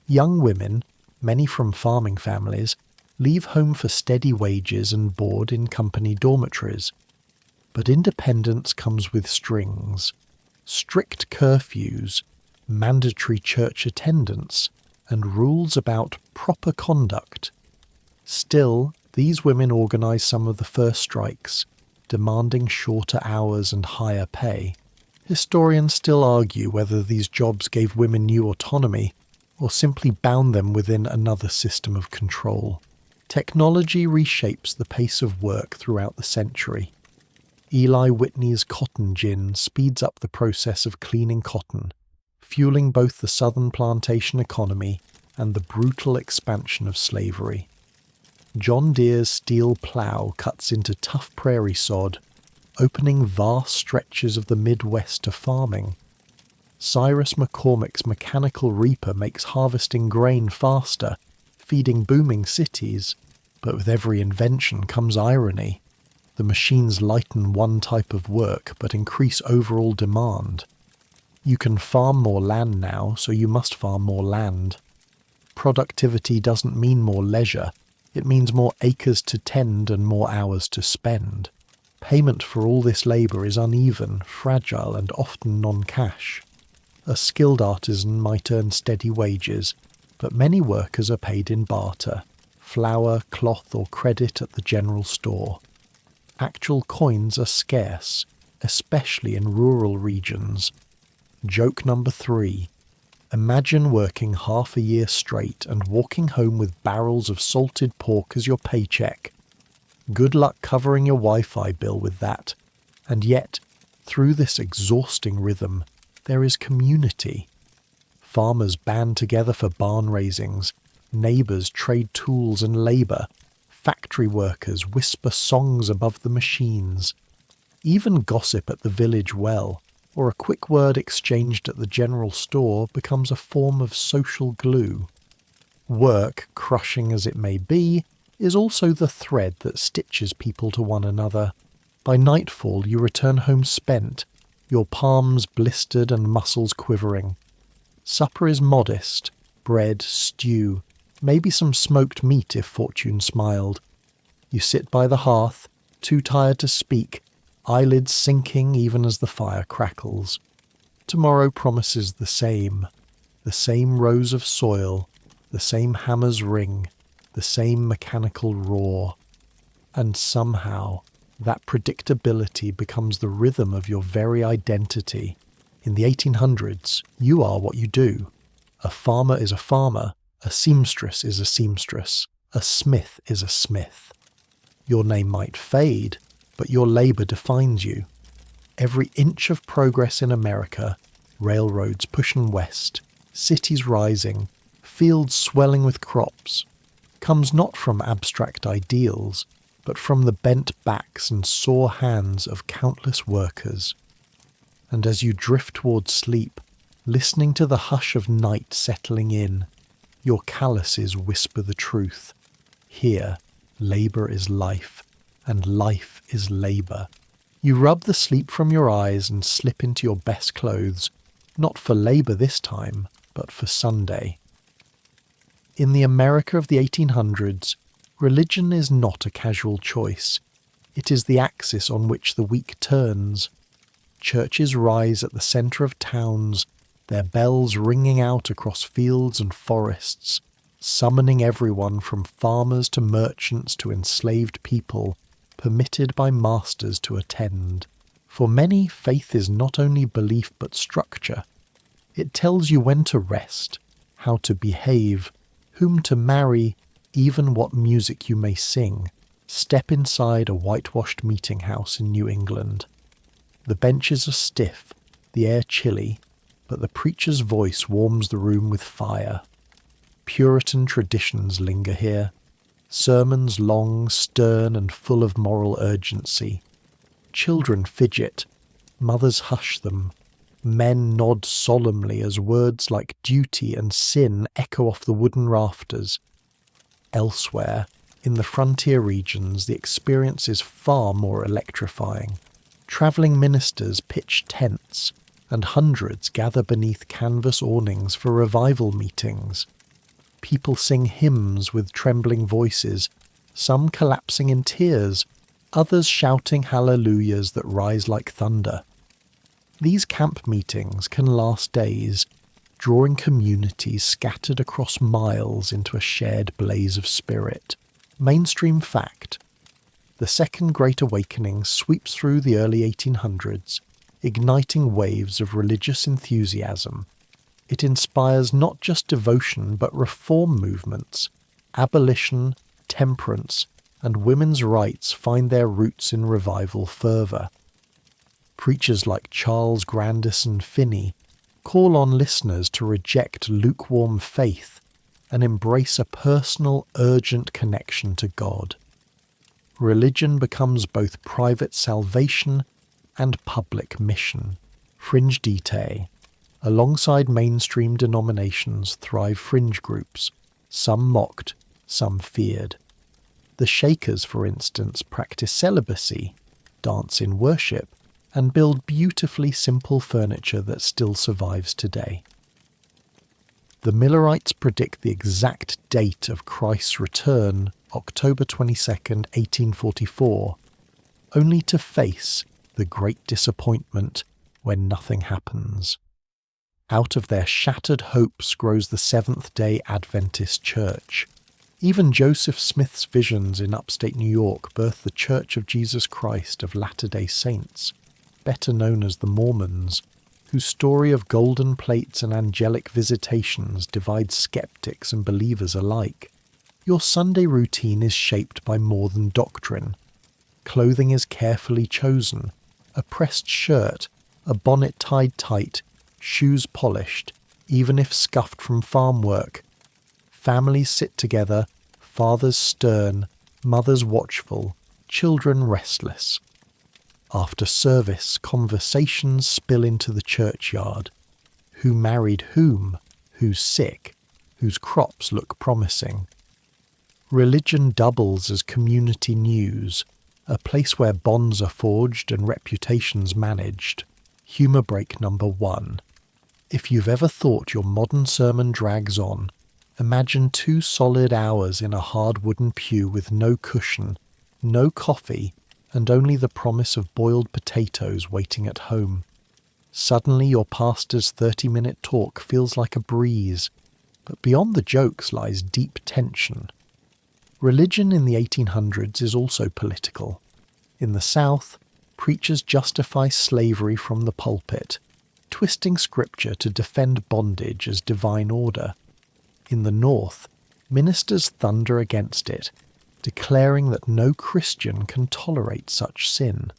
Young women, many from farming families, leave home for steady wages and board in company dormitories. But independence comes with strings. Strict curfews, mandatory church attendance, and rules about proper conduct. Still, these women organise some of the first strikes, demanding shorter hours and higher pay. Historians still argue whether these jobs gave women new autonomy or simply bound them within another system of control. Technology reshapes the pace of work throughout the century. Eli Whitney's cotton gin speeds up the process of cleaning cotton, fueling both the southern plantation economy and the brutal expansion of slavery. John Deere's steel plough cuts into tough prairie sod, opening vast stretches of the Midwest to farming. Cyrus McCormick's mechanical reaper makes harvesting grain faster, feeding booming cities. But with every invention comes irony. The machines lighten one type of work but increase overall demand. You can farm more land now, so you must farm more land. Productivity doesn't mean more leisure, it means more acres to tend and more hours to spend. Payment for all this labour is uneven, fragile, and often non-cash. A skilled artisan might earn steady wages, but many workers are paid in barter, flour, cloth, or credit at the general store. Actual coins are scarce, especially in rural regions. Joke number 3. Imagine working half a year straight and walking home with barrels of salted pork as your paycheck. Good luck covering your Wi-Fi bill with that. And yet, through this exhausting rhythm, there is community. Farmers band together for barn raisings, neighbours trade tools and labour, factory workers whisper songs above the machines. Even gossip at the village well, or a quick word exchanged at the general store, becomes a form of social glue. Work, crushing as it may be, is also the thread that stitches people to one another. By nightfall you return home spent, your palms blistered and muscles quivering. Supper is modest, bread, stew, maybe some smoked meat if fortune smiled. You sit by the hearth, too tired to speak, eyelids sinking even as the fire crackles. Tomorrow promises the same rows of soil, the same hammer's ring, the same mechanical roar. And somehow, that predictability becomes the rhythm of your very identity. In the 1800s, you are what you do. A farmer is a farmer, a seamstress is a seamstress, a smith is a smith. Your name might fade, but your labour defines you. Every inch of progress in America, railroads pushing west, cities rising, fields swelling with crops, comes not from abstract ideals, but from the bent backs and sore hands of countless workers. And as you drift towards sleep, listening to the hush of night settling in, your calluses whisper the truth. Here, labour is life, and life is labour. You rub the sleep from your eyes and slip into your best clothes, not for labour this time, but for Sunday. In the America of the 1800s, religion is not a casual choice. It is the axis on which the week turns. Churches rise at the centre of towns, their bells ringing out across fields and forests, summoning everyone from farmers to merchants to enslaved people, permitted by masters to attend. For many, faith is not only belief but structure. It tells you when to rest, how to behave, whom to marry, even what music you may sing. Step inside a whitewashed meeting house in New England. The benches are stiff, the air chilly, but the preacher's voice warms the room with fire. Puritan traditions linger here, sermons long, stern and full of moral urgency. Children fidget, mothers hush them, men nod solemnly as words like duty and sin echo off the wooden rafters. Elsewhere, in the frontier regions, the experience is far more electrifying. Travelling ministers pitch tents, and hundreds gather beneath canvas awnings for revival meetings. People sing hymns with trembling voices, some collapsing in tears, others shouting hallelujahs that rise like thunder. These camp meetings can last days, drawing communities scattered across miles into a shared blaze of spirit. Mainstream fact: the Second Great Awakening sweeps through the early 1800s, igniting waves of religious enthusiasm. It inspires not just devotion but reform movements. Abolition, temperance, and women's rights find their roots in revival fervour. Preachers like Charles Grandison Finney call on listeners to reject lukewarm faith and embrace a personal, urgent connection to God. Religion becomes both private salvation and public mission. Fringe detail. Alongside mainstream denominations thrive fringe groups, some mocked, some feared. The Shakers, for instance, practice celibacy, dance in worship, and build beautifully simple furniture that still survives today. The Millerites predict the exact date of Christ's return, October 22nd, 1844, only to face the great disappointment when nothing happens. Out of their shattered hopes grows the Seventh-day Adventist Church. Even Joseph Smith's visions in upstate New York birthed the Church of Jesus Christ of Latter-day Saints, better known as the Mormons, whose story of golden plates and angelic visitations divides skeptics and believers alike. Your Sunday routine is shaped by more than doctrine. Clothing is carefully chosen, a pressed shirt, a bonnet tied tight, shoes polished, even if scuffed from farm work. Families sit together, fathers stern, mothers watchful, children restless. After service, conversations spill into the churchyard. Who married whom? Who's sick? Whose crops look promising? Religion doubles as community news, a place where bonds are forged and reputations managed. Humour break number 1. If you've ever thought your modern sermon drags on, imagine 2 solid hours in a hard wooden pew with no cushion, no coffee, and only the promise of boiled potatoes waiting at home. Suddenly your pastor's 30-minute talk feels like a breeze, but beyond the jokes lies deep tension. Religion in the 1800s is also political. In the South, preachers justify slavery from the pulpit, twisting scripture to defend bondage as divine order. In the North, ministers thunder against it, declaring that no Christian can tolerate such sin.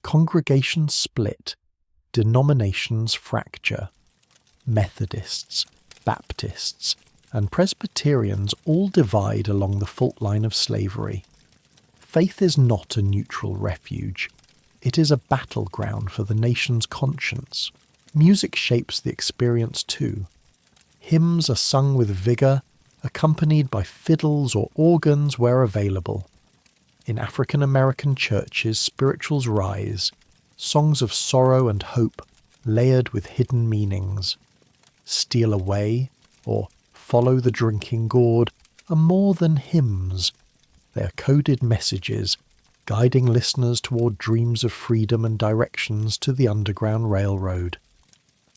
Congregations split, denominations fracture. Methodists, Baptists, and Presbyterians all divide along the fault line of slavery. Faith is not a neutral refuge. It is a battleground for the nation's conscience. Music shapes the experience too. Hymns are sung with vigour, accompanied by fiddles or organs where available. In African American churches, spirituals rise, songs of sorrow and hope layered with hidden meanings. Steal Away or Follow the Drinking Gourd are more than hymns. They are coded messages, guiding listeners toward dreams of freedom and directions to the Underground Railroad.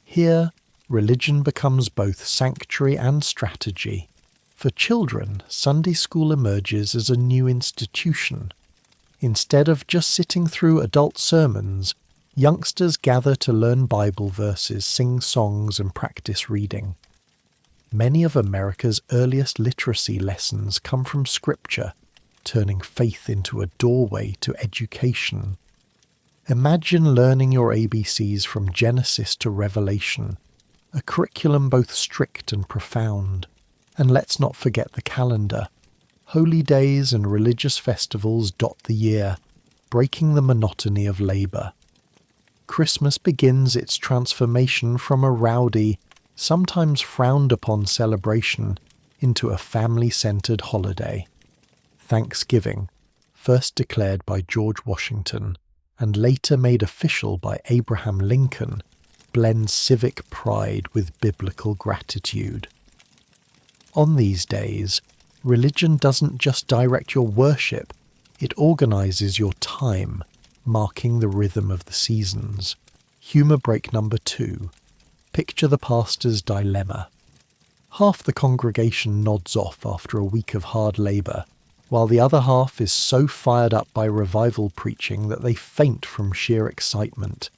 Here, religion becomes both sanctuary and strategy. For children, Sunday school emerges as a new institution. Instead of just sitting through adult sermons, youngsters gather to learn Bible verses, sing songs, and practice reading. Many of America's earliest literacy lessons come from Scripture, turning faith into a doorway to education. Imagine learning your ABCs from Genesis to Revelation, a curriculum both strict and profound. And let's not forget the calendar. Holy days and religious festivals dot the year, breaking the monotony of labour. Christmas begins its transformation from a rowdy, sometimes frowned upon celebration into a family-centred holiday. Thanksgiving, first declared by George Washington and later made official by Abraham Lincoln, blends civic pride with biblical gratitude. On these days, religion doesn't just direct your worship, it organises your time, marking the rhythm of the seasons. Humour break number 2. Picture the pastor's dilemma. Half the congregation nods off after a week of hard labour, while the other half is so fired up by revival preaching that they faint from sheer excitement.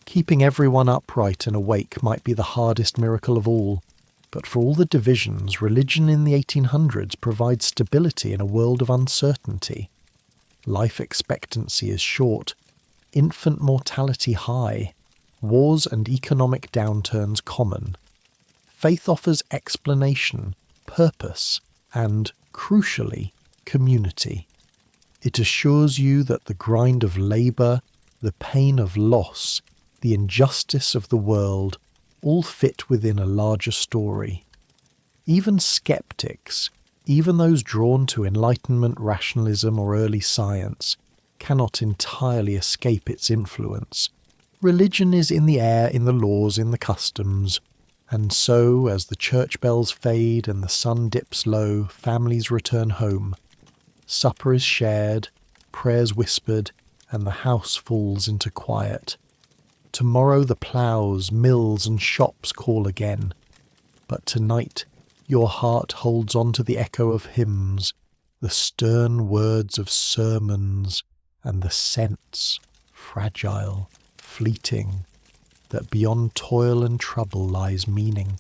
Keeping everyone upright and awake might be the hardest miracle of all, but for all the divisions, religion in the 1800s provides stability in a world of uncertainty. Life expectancy is short, infant mortality high, wars and economic downturns common. Faith offers explanation, purpose, and, crucially, community. It assures you that the grind of labour, the pain of loss, the injustice of the world all fit within a larger story. Even skeptics, even those drawn to Enlightenment rationalism or early science, cannot entirely escape its influence. Religion is in the air, in the laws, in the customs, and so, as the church bells fade and the sun dips low, families return home. Supper is shared, prayers whispered, and the house falls into quiet. Tomorrow the ploughs, mills, and shops call again. But tonight your heart holds on to the echo of hymns, the stern words of sermons, and the sense, fragile, fleeting, that beyond toil and trouble lies meaning.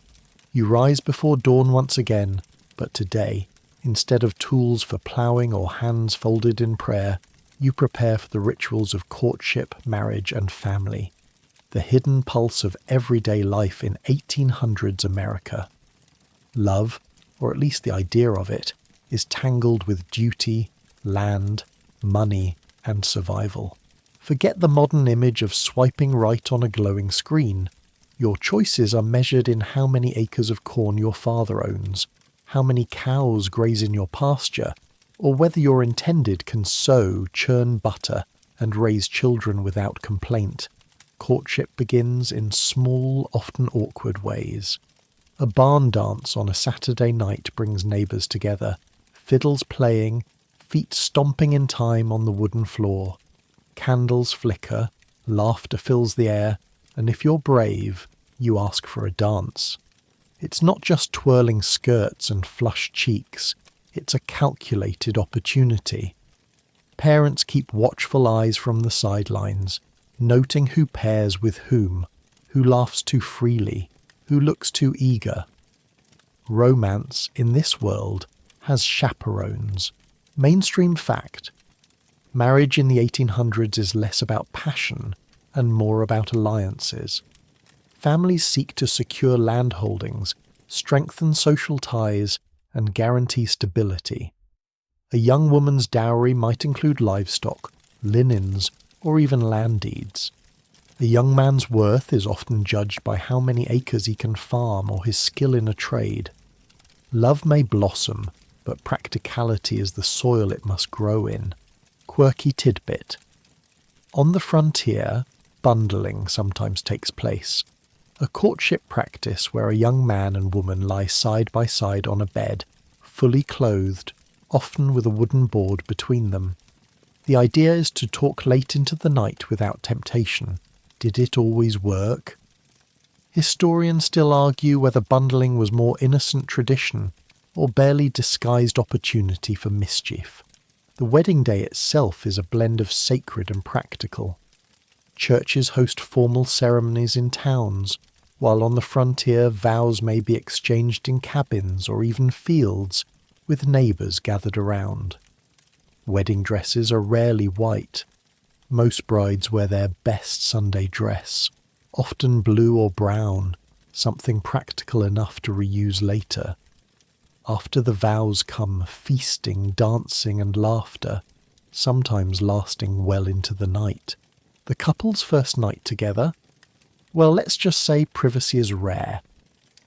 You rise before dawn once again, but today, instead of tools for ploughing or hands folded in prayer, you prepare for the rituals of courtship, marriage, and family. The hidden pulse of everyday life in 1800s America. Love, or at least the idea of it, is tangled with duty, land, money, and survival. Forget the modern image of swiping right on a glowing screen. Your choices are measured in how many acres of corn your father owns, how many cows graze in your pasture, or whether your intended can sew, churn butter, and raise children without complaint. Courtship begins in small, often awkward ways. A barn dance on a Saturday night brings neighbours together, fiddles playing, feet stomping in time on the wooden floor. Candles flicker, laughter fills the air, and if you're brave, you ask for a dance. It's not just twirling skirts and flushed cheeks, it's a calculated opportunity. Parents keep watchful eyes from the sidelines, noting who pairs with whom, who laughs too freely, who looks too eager. Romance, in this world, has chaperones. Mainstream fact. Marriage in the 1800s is less about passion and more about alliances. Families seek to secure landholdings, strengthen social ties, and guarantee stability. A young woman's dowry might include livestock, linens, or even land deeds. A young man's worth is often judged by how many acres he can farm or his skill in a trade. Love may blossom, but practicality is the soil it must grow in. Quirky tidbit. On the frontier, bundling sometimes takes place. A courtship practice where a young man and woman lie side by side on a bed, fully clothed, often with a wooden board between them. The idea is to talk late into the night without temptation. Did it always work? Historians still argue whether bundling was more innocent tradition or barely disguised opportunity for mischief. The wedding day itself is a blend of sacred and practical. Churches host formal ceremonies in towns, while on the frontier vows may be exchanged in cabins or even fields, with neighbours gathered around. Wedding dresses are rarely white. Most brides wear their best Sunday dress, often blue or brown, something practical enough to reuse later. After the vows come feasting, dancing and laughter, sometimes lasting well into the night. The couple's first night together? Well, let's just say privacy is rare.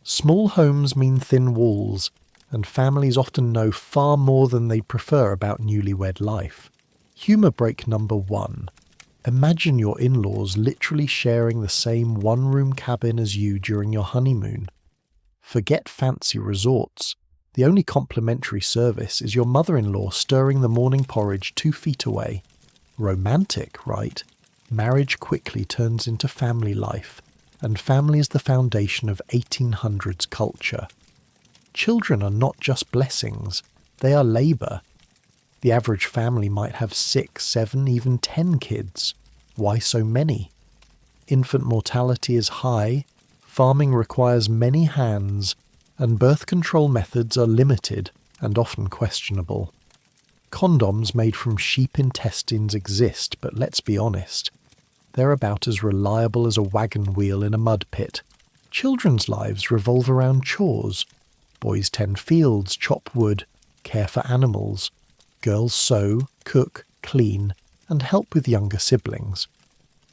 Small homes mean thin walls, and families often know far more than they prefer about newlywed life. Humour break number 1. Imagine your in-laws literally sharing the same one-room cabin as you during your honeymoon. Forget fancy resorts. The only complimentary service is your mother-in-law stirring the morning porridge 2 feet away. Romantic, right? Marriage quickly turns into family life, and family is the foundation of 1800s culture. Children are not just blessings, they are labour. The average family might have 6, 7, even 10 kids. Why so many? Infant mortality is high, farming requires many hands, and birth control methods are limited and often questionable. Condoms made from sheep intestines exist, but let's be honest, they're about as reliable as a wagon wheel in a mud pit. Children's lives revolve around chores. Boys tend fields, chop wood, care for animals. Girls sew, cook, clean, and help with younger siblings.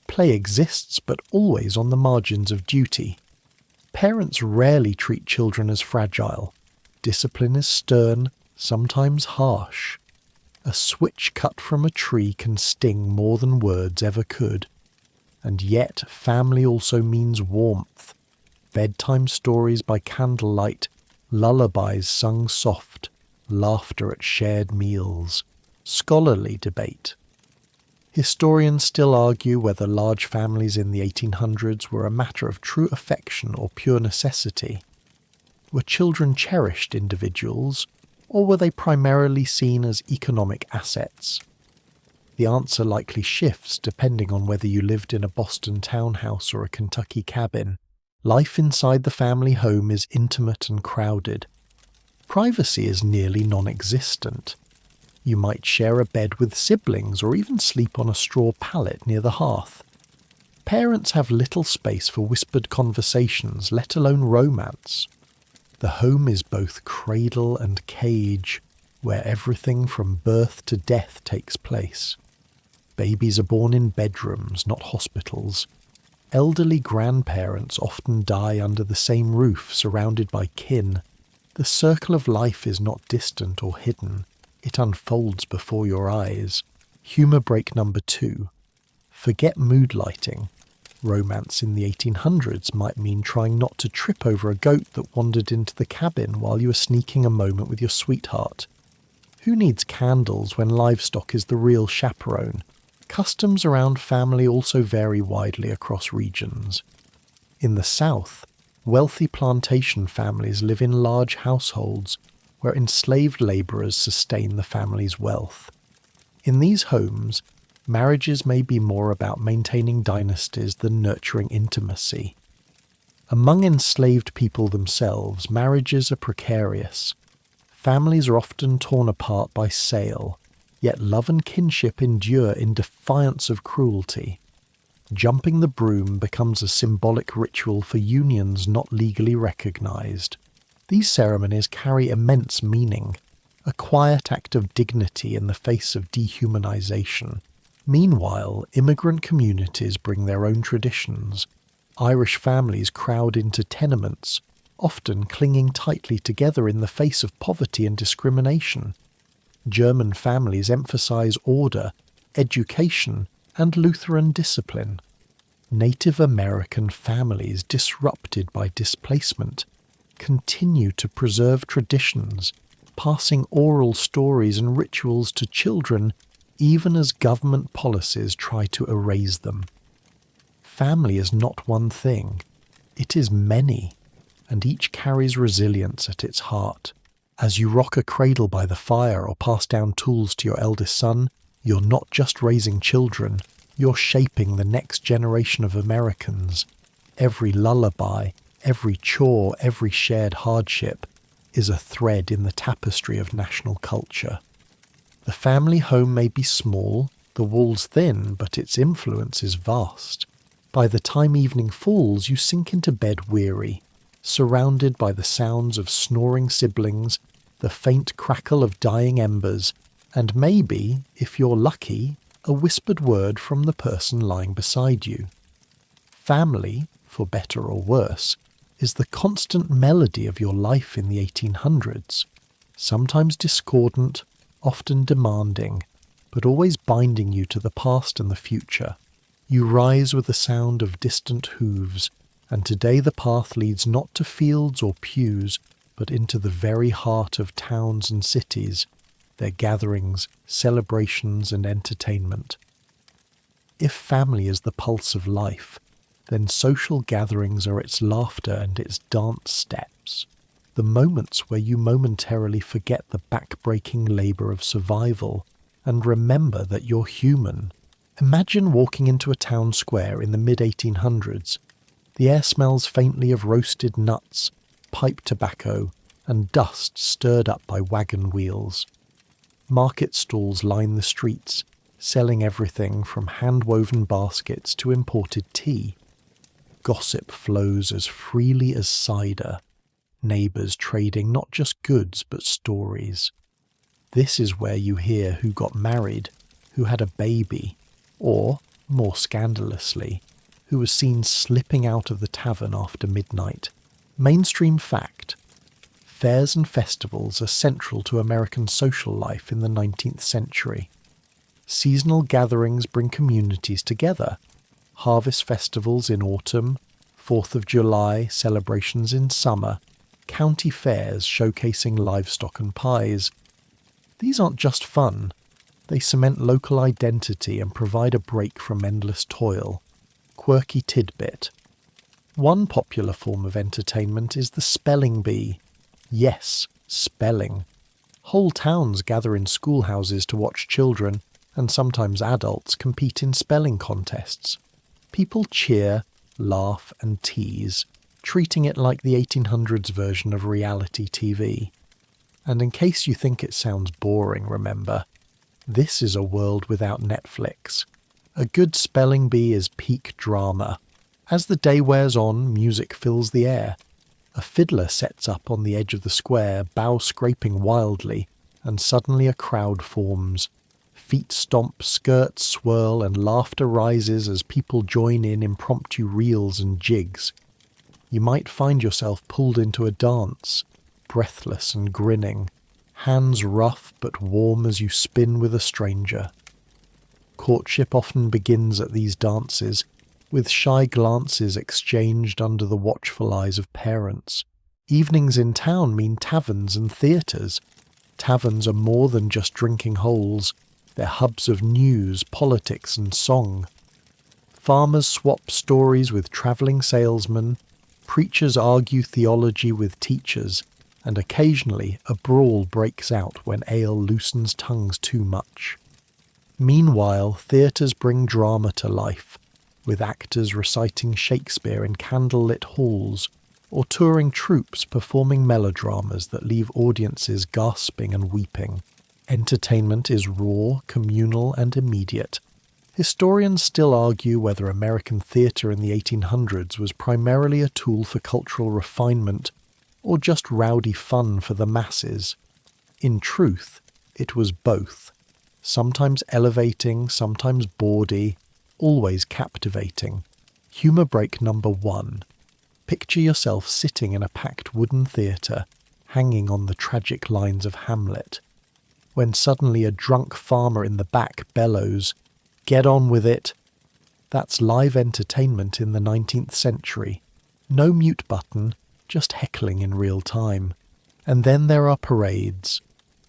Play exists, but always on the margins of duty. Parents rarely treat children as fragile. Discipline is stern, sometimes harsh. A switch cut from a tree can sting more than words ever could. And yet, family also means warmth. Bedtime stories by candlelight, lullabies sung soft, laughter at shared meals, scholarly debate. Historians still argue whether large families in the 1800s were a matter of true affection or pure necessity. Were children cherished individuals, or were they primarily seen as economic assets? The answer likely shifts depending on whether you lived in a Boston townhouse or a Kentucky cabin. Life inside the family home is intimate and crowded. Privacy is nearly non-existent. You might share a bed with siblings or even sleep on a straw pallet near the hearth. Parents have little space for whispered conversations, let alone romance. The home is both cradle and cage, where everything from birth to death takes place. Babies are born in bedrooms, not hospitals. Elderly grandparents often die under the same roof, surrounded by kin. The circle of life is not distant or hidden. It unfolds before your eyes. Humour break number 2. Forget mood lighting. Romance in the 1800s might mean trying not to trip over a goat that wandered into the cabin while you were sneaking a moment with your sweetheart. Who needs candles when livestock is the real chaperone? Customs around family also vary widely across regions. In the South, wealthy plantation families live in large households where enslaved labourers sustain the family's wealth. In these homes, marriages may be more about maintaining dynasties than nurturing intimacy. Among enslaved people themselves, marriages are precarious. Families are often torn apart by sale, yet love and kinship endure in defiance of cruelty. Jumping the broom becomes a symbolic ritual for unions not legally recognised. These ceremonies carry immense meaning, a quiet act of dignity in the face of dehumanisation. Meanwhile, immigrant communities bring their own traditions. Irish families crowd into tenements, often clinging tightly together in the face of poverty and discrimination. German families emphasise order, education, and Lutheran discipline. Native American families, disrupted by displacement, continue to preserve traditions, passing oral stories and rituals to children even as government policies try to erase them. Family is not one thing, it is many, and each carries resilience at its heart. As you rock a cradle by the fire or pass down tools to your eldest son, you're not just raising children, you're shaping the next generation of Americans. Every lullaby, every chore, every shared hardship is a thread in the tapestry of national culture. The family home may be small, the walls thin, but its influence is vast. By the time evening falls, you sink into bed weary, surrounded by the sounds of snoring siblings, the faint crackle of dying embers, and maybe, if you're lucky, a whispered word from the person lying beside you. Family, for better or worse, is the constant melody of your life in the 1800s, sometimes discordant, often demanding, but always binding you to the past and the future. You rise with the sound of distant hooves, and today the path leads not to fields or pews, but into the very heart of towns and cities, their gatherings, celebrations, and entertainment. If family is the pulse of life, then social gatherings are its laughter and its dance steps, the moments where you momentarily forget the back-breaking labour of survival and remember that you're human. Imagine walking into a town square in the mid-1800s. The air smells faintly of roasted nuts, pipe tobacco, and dust stirred up by wagon wheels. Market stalls line the streets, selling everything from hand-woven baskets to imported tea. Gossip flows as freely as cider, neighbours trading not just goods but stories. This is where you hear who got married, who had a baby, or, more scandalously, who was seen slipping out of the tavern after midnight. Mainstream fact: fairs and festivals are central to American social life in the 19th century. Seasonal gatherings bring communities together. Harvest festivals in autumn, 4th of July celebrations in summer, county fairs showcasing livestock and pies. These aren't just fun, they cement local identity and provide a break from endless toil. Quirky tidbit: one popular form of entertainment is the spelling bee. Yes, spelling. Whole towns gather in schoolhouses to watch children, and sometimes adults, compete in spelling contests. People cheer, laugh and tease, treating it like the 1800s version of reality TV. And in case you think it sounds boring, remember, this is a world without Netflix. A good spelling bee is peak drama. As the day wears on, music fills the air. A fiddler sets up on the edge of the square, bow scraping wildly, and suddenly a crowd forms. Feet stomp, skirts swirl, and laughter rises as people join in impromptu reels and jigs. You might find yourself pulled into a dance, breathless and grinning, hands rough but warm as you spin with a stranger. Courtship often begins at these dances, with shy glances exchanged under the watchful eyes of parents. Evenings in town mean taverns and theatres. Taverns are more than just drinking holes. They're hubs of news, politics and song. Farmers swap stories with travelling salesmen, preachers argue theology with teachers, and occasionally a brawl breaks out when ale loosens tongues too much. Meanwhile, theatres bring drama to life, with actors reciting Shakespeare in candlelit halls, or touring troupes performing melodramas that leave audiences gasping and weeping. Entertainment is raw, communal and immediate. Historians still argue whether American theatre in the 1800s was primarily a tool for cultural refinement or just rowdy fun for the masses. In truth, it was both, sometimes elevating, sometimes bawdy, always captivating. Humour break number 1. Picture yourself sitting in a packed wooden theatre, hanging on the tragic lines of Hamlet, when suddenly a drunk farmer in the back bellows, "Get on with it!" That's live entertainment in the 19th century. No mute button, just heckling in real time. And then there are parades.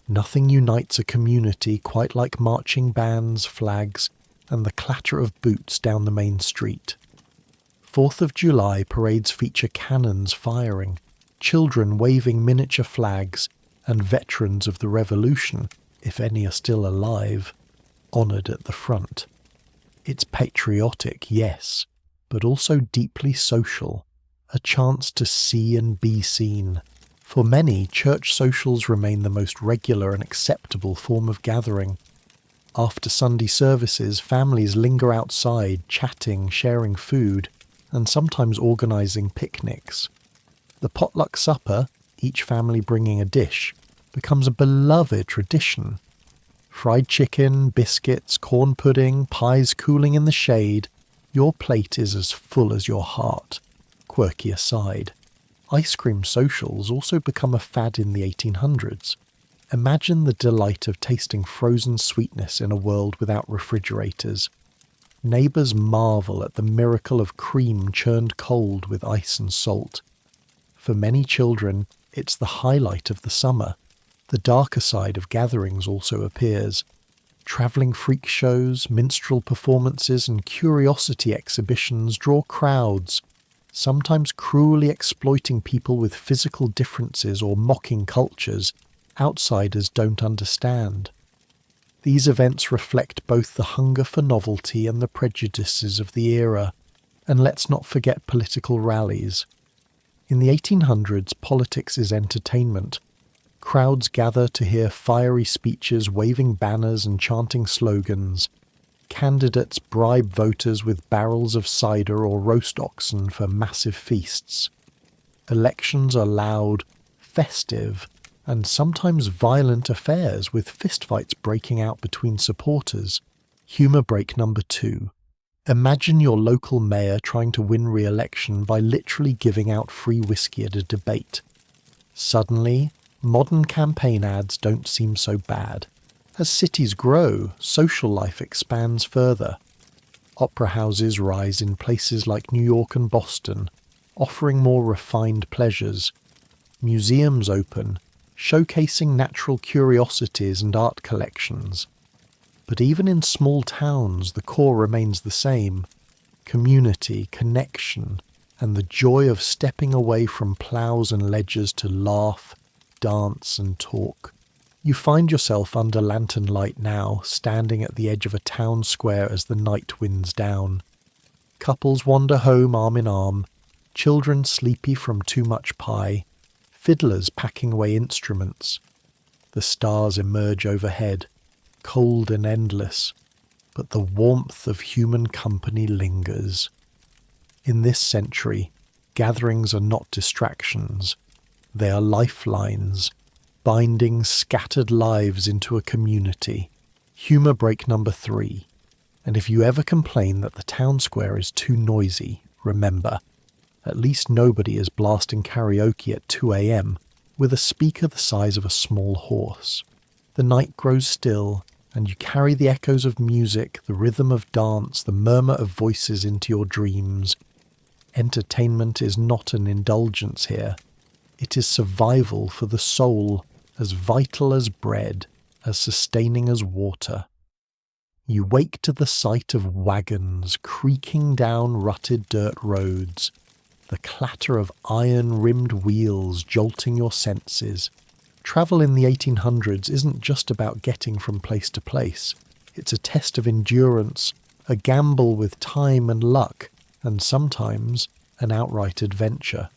Nothing unites a community quite like marching bands, flags, and the clatter of boots down the main street. 4th of July parades feature cannons firing, children waving miniature flags, and veterans of the Revolution, if any are still alive, honoured at the front. It's patriotic, yes, but also deeply social, a chance to see and be seen. For many, church socials remain the most regular and acceptable form of gathering. After Sunday services, families linger outside, chatting, sharing food, and sometimes organising picnics. The potluck supper, each family bringing a dish, becomes a beloved tradition. Fried chicken, biscuits, corn pudding, pies cooling in the shade, your plate is as full as your heart. Quirky aside. Ice cream socials also become a fad in the 1800s. Imagine the delight of tasting frozen sweetness in a world without refrigerators. Neighbours marvel at the miracle of cream churned cold with ice and salt. For many children, it's the highlight of the summer. The darker side of gatherings also appears. Travelling freak shows, minstrel performances, and curiosity exhibitions draw crowds, sometimes cruelly exploiting people with physical differences or mocking cultures outsiders don't understand. These events reflect both the hunger for novelty and the prejudices of the era, and let's not forget political rallies. In the 1800s, politics is entertainment. Crowds gather to hear fiery speeches, waving banners and chanting slogans. Candidates bribe voters with barrels of cider or roast oxen for massive feasts. Elections are loud, festive, and sometimes violent affairs with fistfights breaking out between supporters. Humour break number 2. Imagine your local mayor trying to win re-election by literally giving out free whiskey at a debate. Suddenly, modern campaign ads don't seem so bad. As cities grow, social life expands further. Opera houses rise in places like New York and Boston, offering more refined pleasures. Museums open, showcasing natural curiosities and art collections. But even in small towns, the core remains the same: community, connection, and the joy of stepping away from ploughs and ledgers to laugh, dance, and talk. You find yourself under lantern light now, standing at the edge of a town square as the night winds down. Couples wander home arm in arm, children sleepy from too much pie, fiddlers packing away instruments. The stars emerge overhead, cold and endless, but the warmth of human company lingers. In this century, gatherings are not distractions. They are lifelines, binding scattered lives into a community. Humour break number 3. And if you ever complain that the town square is too noisy, remember, at least nobody is blasting karaoke at 2 a.m. with a speaker the size of a small horse. The night grows still, and you carry the echoes of music, the rhythm of dance, the murmur of voices into your dreams. Entertainment is not an indulgence here. It is survival for the soul, as vital as bread, as sustaining as water. You wake to the sight of wagons creaking down rutted dirt roads, the clatter of iron-rimmed wheels jolting your senses. Travel in the 1800s isn't just about getting from place to place. It's a test of endurance, a gamble with time and luck, and sometimes an outright adventure.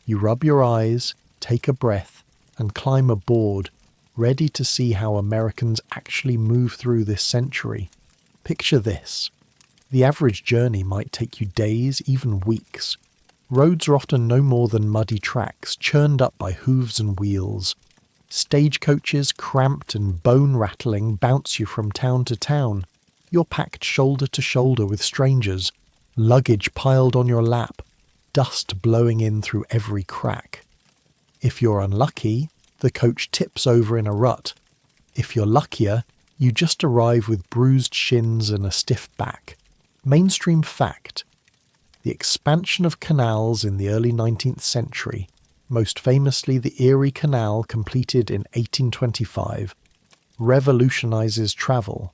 You rub your eyes, take a breath, and climb aboard, ready to see how Americans actually move through this century. Picture this. The average journey might take you days, even weeks. Roads are often no more than muddy tracks, churned up by hooves and wheels. Stagecoaches, cramped and bone-rattling, bounce you from town to town. You're packed shoulder to shoulder with strangers, luggage piled on your lap, dust blowing in through every crack. If you're unlucky, the coach tips over in a rut. If you're luckier, you just arrive with bruised shins and a stiff back. Mainstream fact. The expansion of canals in the early 19th century, most famously the Erie Canal completed in 1825, revolutionizes travel.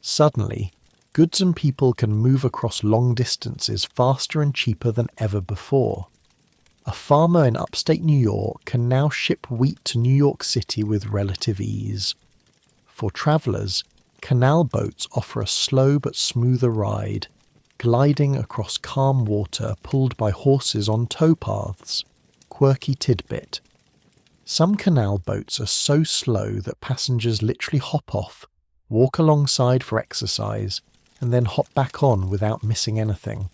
Suddenly, goods and people can move across long distances faster and cheaper than ever before. A farmer in upstate New York can now ship wheat to New York City with relative ease. For travellers, canal boats offer a slow but smoother ride, gliding across calm water pulled by horses on towpaths. Quirky tidbit. Some canal boats are so slow that passengers literally hop off, walk alongside for exercise, and then hop back on without missing anything.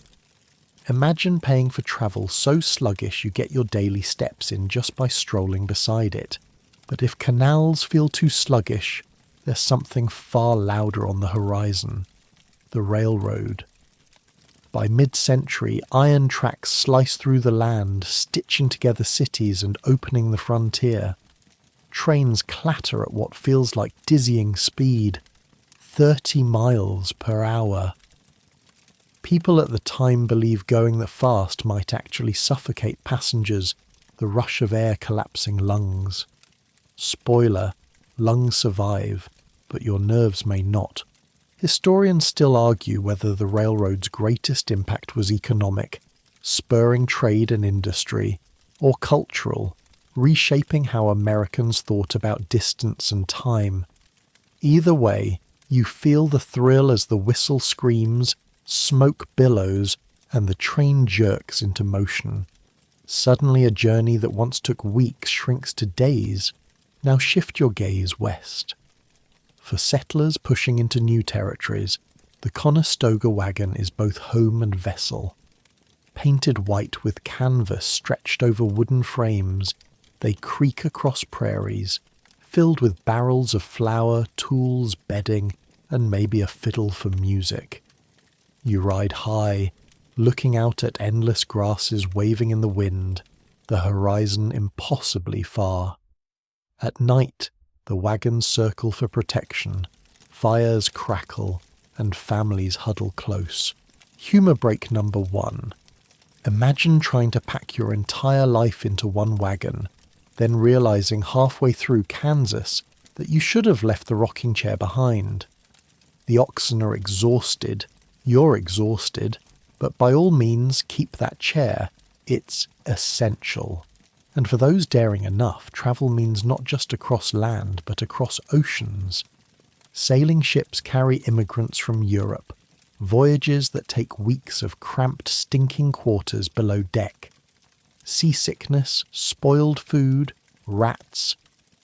Imagine paying for travel so sluggish you get your daily steps in just by strolling beside it. But if canals feel too sluggish, there's something far louder on the horizon. The railroad. By mid-century, iron tracks slice through the land, stitching together cities and opening the frontier. Trains clatter at what feels like dizzying speed, 30 miles per hour. People at the time believed going that fast might actually suffocate passengers, the rush of air collapsing lungs. Spoiler, lungs survive, but your nerves may not. Historians still argue whether the railroad's greatest impact was economic, spurring trade and industry, or cultural, reshaping how Americans thought about distance and time. Either way, you feel the thrill as the whistle screams, smoke billows, and the train jerks into motion. Suddenly a journey that once took weeks shrinks to days. Now shift your gaze west. For settlers pushing into new territories, the Conestoga wagon is both home and vessel. Painted white with canvas stretched over wooden frames, they creak across prairies, filled with barrels of flour, tools, bedding, and maybe a fiddle for music. You ride high, looking out at endless grasses waving in the wind, the horizon impossibly far. At night, the wagons circle for protection, fires crackle, and families huddle close. Humour break number 1. Imagine trying to pack your entire life into one wagon, then realising halfway through Kansas that you should have left the rocking chair behind. The oxen are exhausted, you're exhausted, but by all means keep that chair. It's essential. And for those daring enough, travel means not just across land, but across oceans. Sailing ships carry immigrants from Europe, voyages that take weeks of cramped, stinking quarters below deck. Seasickness, spoiled food, rats.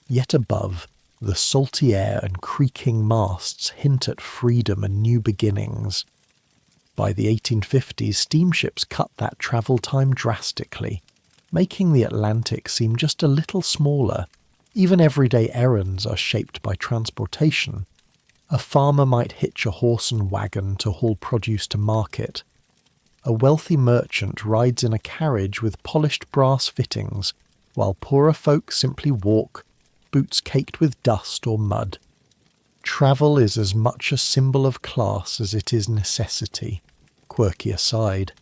Yet above, the salty air and creaking masts hint at freedom and new beginnings. By the 1850s, steamships cut that travel time drastically, making the Atlantic seem just a little smaller. Even everyday errands are shaped by transportation. A farmer might hitch a horse and wagon to haul produce to market. A wealthy merchant rides in a carriage with polished brass fittings, while poorer folk simply walk, boots caked with dust or mud. Travel is as much a symbol of class as it is necessity. Quirky aside.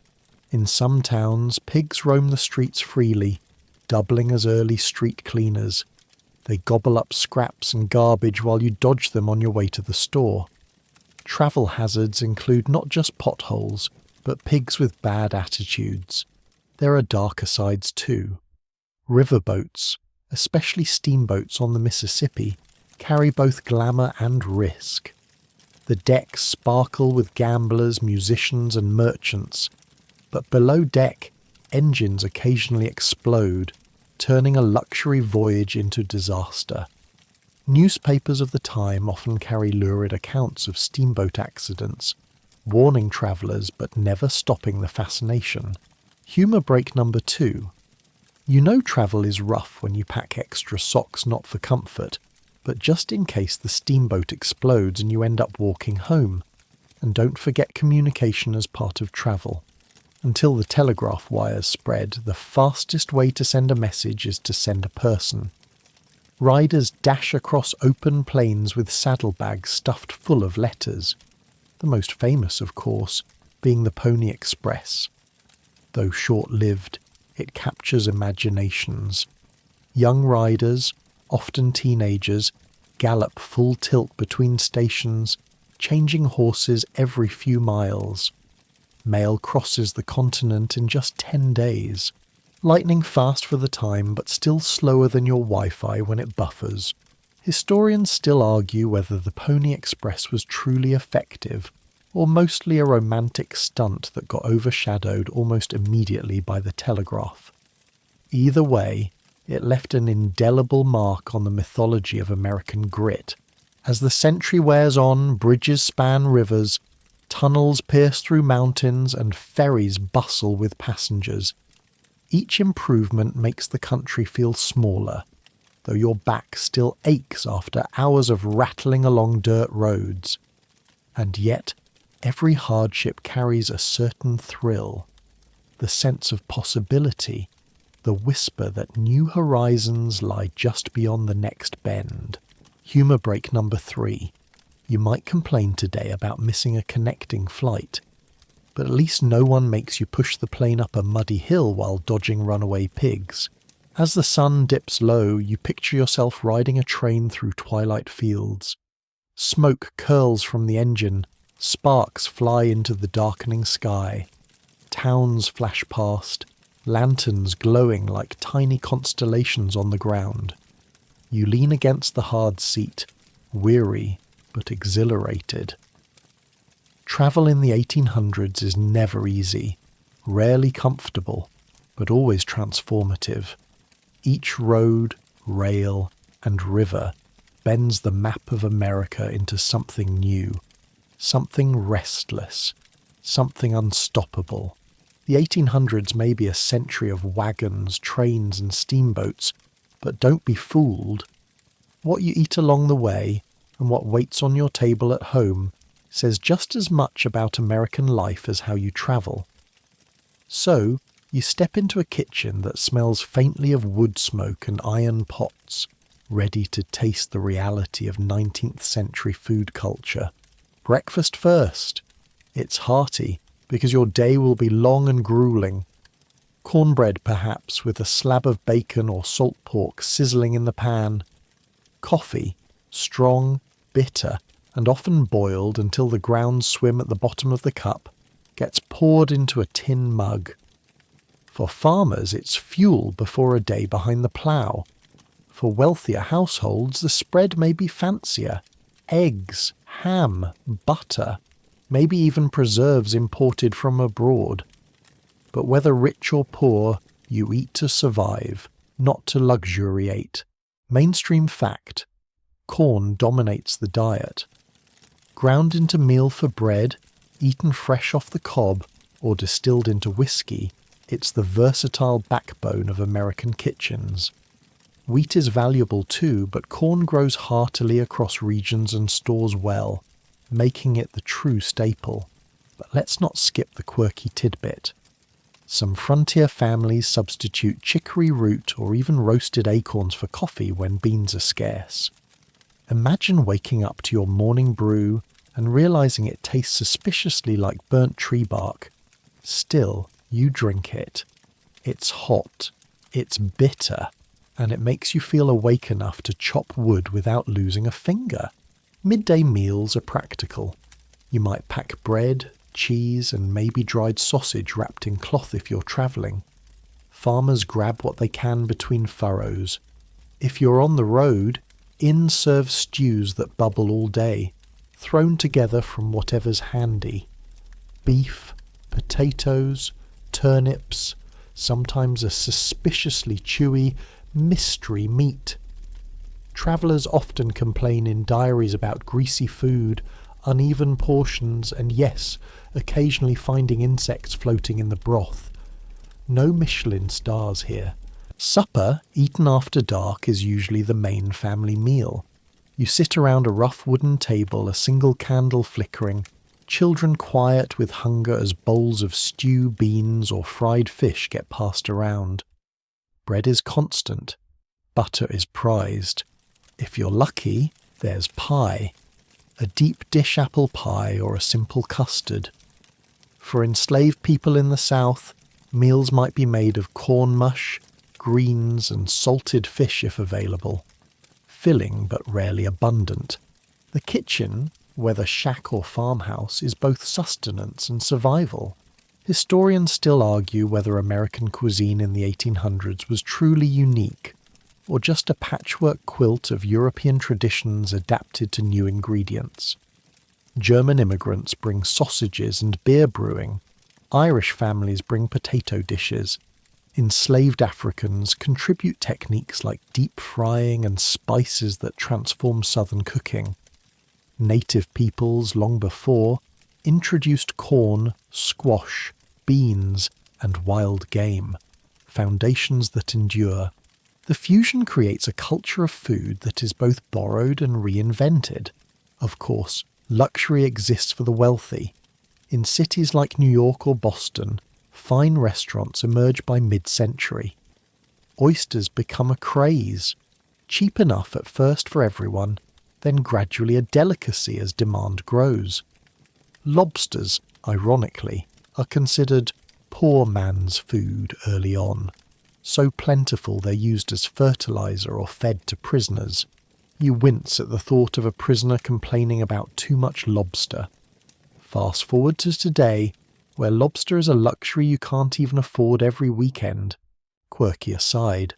In some towns, pigs roam the streets freely, doubling as early street cleaners. They gobble up scraps and garbage while you dodge them on your way to the store. Travel hazards include not just potholes, but pigs with bad attitudes. There are darker sides too. Riverboats, especially steamboats on the Mississippi, carry both glamour and risk. The decks sparkle with gamblers, musicians, and merchants. But below deck, engines occasionally explode, turning a luxury voyage into disaster. Newspapers of the time often carry lurid accounts of steamboat accidents, warning travellers but never stopping the fascination. Humour break number 2. You know travel is rough when you pack extra socks not for comfort, but just in case the steamboat explodes and you end up walking home. And don't forget communication as part of travel. Until the telegraph wires spread, the fastest way to send a message is to send a person. Riders dash across open plains with saddlebags stuffed full of letters. The most famous, of course, being the Pony Express. Though short-lived, it captures imaginations. Young riders, often teenagers, gallop full tilt between stations, changing horses every few miles. Mail crosses the continent in just 10 days. Lightning fast for the time, but still slower than your Wi-Fi when it buffers. Historians still argue whether the Pony Express was truly effective, or mostly a romantic stunt that got overshadowed almost immediately by the telegraph. Either way, it left an indelible mark on the mythology of American grit. As the century wears on, bridges span rivers, tunnels pierce through mountains, and ferries bustle with passengers. Each improvement makes the country feel smaller, though your back still aches after hours of rattling along dirt roads. And yet, every hardship carries a certain thrill, the sense of possibility, the whisper that new horizons lie just beyond the next bend. Humour break number 3. You might complain today about missing a connecting flight, but at least no one makes you push the plane up a muddy hill while dodging runaway pigs. As the sun dips low, you picture yourself riding a train through twilight fields. Smoke curls from the engine, sparks fly into the darkening sky. Towns flash past, lanterns glowing like tiny constellations on the ground. You lean against the hard seat, weary but exhilarated. Travel in the 1800s is never easy, rarely comfortable, but always transformative. Each road, rail, and river bends the map of America into something new, something restless, something unstoppable. The 1800s may be a century of wagons, trains, and steamboats, but don't be fooled. What you eat along the way, and what waits on your table at home, says just as much about American life as how you travel. So, you step into a kitchen that smells faintly of wood smoke and iron pots, ready to taste the reality of 19th century food culture. Breakfast first. It's hearty, because your day will be long and grueling. Cornbread perhaps, with a slab of bacon or salt pork sizzling in the pan. Coffee, strong, bitter, and often boiled until the grounds swim at the bottom of the cup, gets poured into a tin mug. For farmers, it's fuel before a day behind the plough. For wealthier households, the spread may be fancier. Eggs, ham, butter, maybe even preserves imported from abroad. But whether rich or poor, you eat to survive, not to luxuriate. Mainstream fact: corn dominates the diet. Ground into meal for bread, eaten fresh off the cob, or distilled into whiskey, it's the versatile backbone of American kitchens. Wheat is valuable too, but corn grows heartily across regions and stores well, making it the true staple. But let's not skip the quirky tidbit. Some frontier families substitute chicory root or even roasted acorns for coffee when beans are scarce. Imagine waking up to your morning brew and realizing it tastes suspiciously like burnt tree bark. Still, you drink it. It's hot, it's bitter, and it makes you feel awake enough to chop wood without losing a finger. Midday meals are practical. You might pack bread, cheese, and maybe dried sausage wrapped in cloth if you're travelling. Farmers grab what they can between furrows. If you're on the road, inns serve stews that bubble all day, thrown together from whatever's handy. Beef, potatoes, turnips, sometimes a suspiciously chewy mystery meat. Travellers often complain in diaries about greasy food, uneven portions, and yes, occasionally finding insects floating in the broth. No Michelin stars here. Supper, eaten after dark, is usually the main family meal. You sit around a rough wooden table, a single candle flickering, children quiet with hunger as bowls of stew, beans, or fried fish get passed around. Bread is constant. Butter is prized. If you're lucky, there's pie. A deep dish apple pie or a simple custard. For enslaved people in the South, meals might be made of corn mush, greens, and salted fish if available. Filling but rarely abundant. The kitchen, whether shack or farmhouse, is both sustenance and survival. Historians still argue whether American cuisine in the 1800s was truly unique, or just a patchwork quilt of European traditions adapted to new ingredients. German immigrants bring sausages and beer brewing. Irish families bring potato dishes. Enslaved Africans contribute techniques like deep frying and spices that transform southern cooking. Native peoples, long before, introduced corn, squash, beans, and wild game, foundations that endure. The fusion creates a culture of food that is both borrowed and reinvented. Of course, luxury exists for the wealthy. In cities like New York or Boston, fine restaurants emerge by mid-century. Oysters become a craze, cheap enough at first for everyone, then gradually a delicacy as demand grows. Lobsters, ironically, are considered poor man's food early on. So plentiful they're used as fertilizer or fed to prisoners. You wince at the thought of a prisoner complaining about too much lobster. Fast forward to today, where lobster is a luxury you can't even afford every weekend. Quirky aside,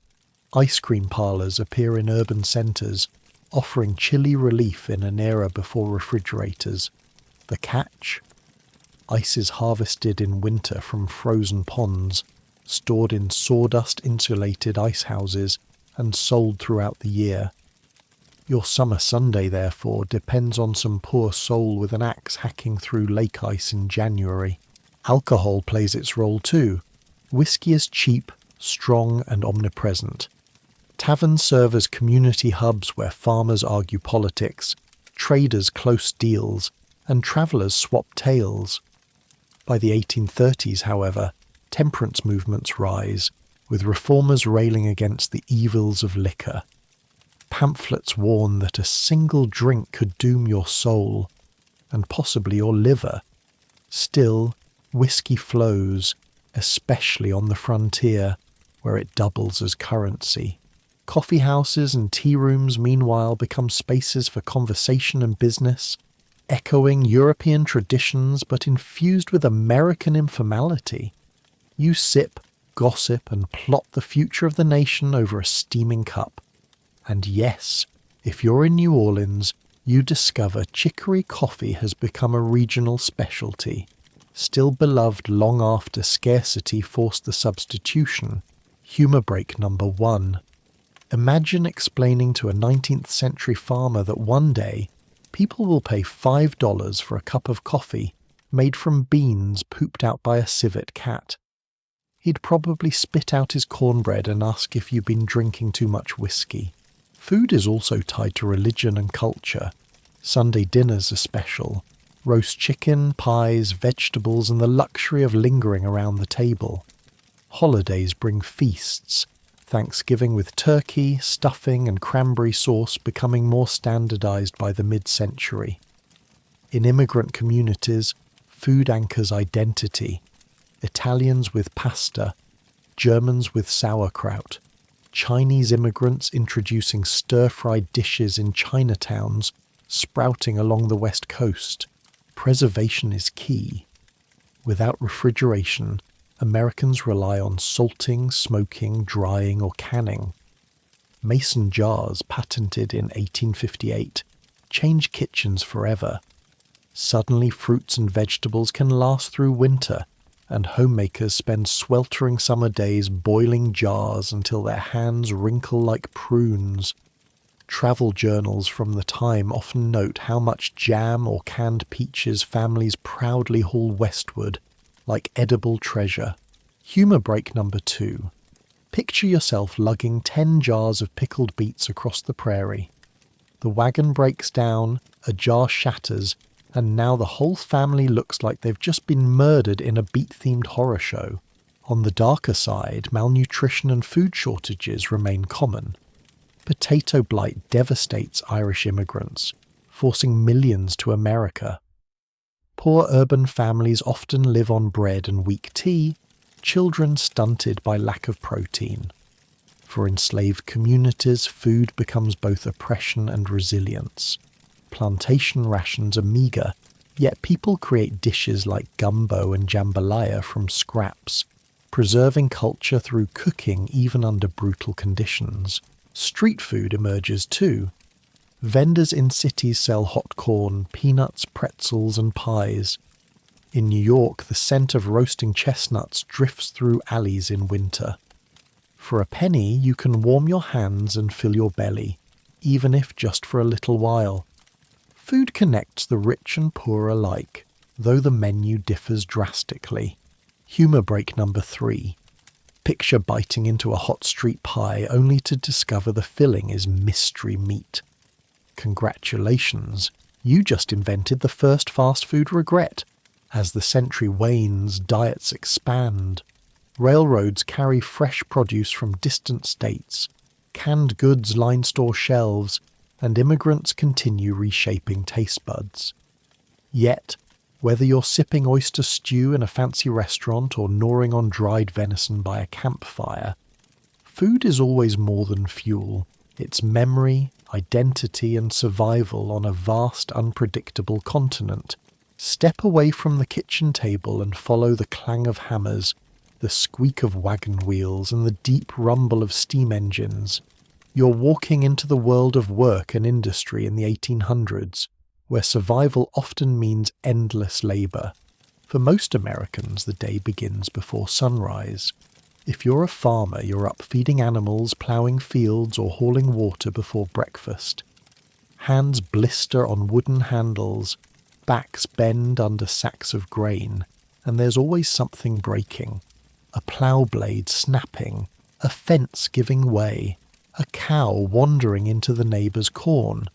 ice cream parlours appear in urban centres, offering chilly relief in an era before refrigerators. The catch? Ice is harvested in winter from frozen ponds, stored in sawdust-insulated ice houses, and sold throughout the year. Your summer Sunday, therefore, depends on some poor soul with an axe hacking through lake ice in January. Alcohol plays its role too. Whiskey is cheap, strong, and omnipresent. Taverns serve as community hubs where farmers argue politics, traders close deals, and travellers swap tales. By the 1830s, however, temperance movements rise, with reformers railing against the evils of liquor. Pamphlets warn that a single drink could doom your soul, and possibly your liver. Still, whiskey flows, especially on the frontier, where it doubles as currency. Coffee houses and tea rooms, meanwhile, become spaces for conversation and business, echoing European traditions but infused with American informality. You sip, gossip, and plot the future of the nation over a steaming cup. And yes, if you're in New Orleans, you discover chicory coffee has become a regional specialty, still beloved long after scarcity forced the substitution. Humour break number 1. Imagine explaining to a 19th century farmer that one day people will pay $5 for a cup of coffee made from beans pooped out by a civet cat. He'd probably spit out his cornbread and ask if you've been drinking too much whiskey. Food is also tied to religion and culture. Sunday dinners are special. Roast chicken, pies, vegetables, and the luxury of lingering around the table. Holidays bring feasts. Thanksgiving with turkey, stuffing, and cranberry sauce becoming more standardized by the mid-century. In immigrant communities, food anchors identity. Italians with pasta, Germans with sauerkraut, Chinese immigrants introducing stir-fried dishes in Chinatowns, sprouting along the west coast. Preservation is key. Without refrigeration, Americans rely on salting, smoking, drying, or canning. Mason jars, patented in 1858, change kitchens forever. Suddenly, fruits and vegetables can last through winter, and homemakers spend sweltering summer days boiling jars until their hands wrinkle like prunes. Travel journals from the time often note how much jam or canned peaches families proudly haul westward, like edible treasure. Humour break number 2. Picture yourself lugging 10 jars of pickled beets across the prairie. The wagon breaks down, a jar shatters, and now the whole family looks like they've just been murdered in a beet-themed horror show. On the darker side, malnutrition and food shortages remain common. Potato blight devastates Irish immigrants, forcing millions to America. Poor urban families often live on bread and weak tea, children stunted by lack of protein. For enslaved communities, food becomes both oppression and resilience. Plantation rations are meagre, yet people create dishes like gumbo and jambalaya from scraps, preserving culture through cooking even under brutal conditions. Street food emerges too. Vendors in cities sell hot corn, peanuts, pretzels, and pies. In New York, the scent of roasting chestnuts drifts through alleys in winter. For a penny, you can warm your hands and fill your belly, even if just for a little while. Food connects the rich and poor alike, though the menu differs drastically. Humour break number 3. Picture biting into a hot street pie only to discover the filling is mystery meat. Congratulations, you just invented the first fast food regret. As the century wanes, diets expand. Railroads carry fresh produce from distant states. Canned goods line store shelves, and immigrants continue reshaping taste buds. Yet, whether you're sipping oyster stew in a fancy restaurant or gnawing on dried venison by a campfire, food is always more than fuel. It's memory, identity, and survival on a vast, unpredictable continent. Step away from the kitchen table and follow the clang of hammers, the squeak of wagon wheels, and the deep rumble of steam engines. You're walking into the world of work and industry in the 1800s, where survival often means endless labour. For most Americans, the day begins before sunrise. If you're a farmer, you're up feeding animals, ploughing fields, or hauling water before breakfast. Hands blister on wooden handles, backs bend under sacks of grain, and there's always something breaking. A plough blade snapping, a fence giving way, a cow wandering into the neighbour's corn.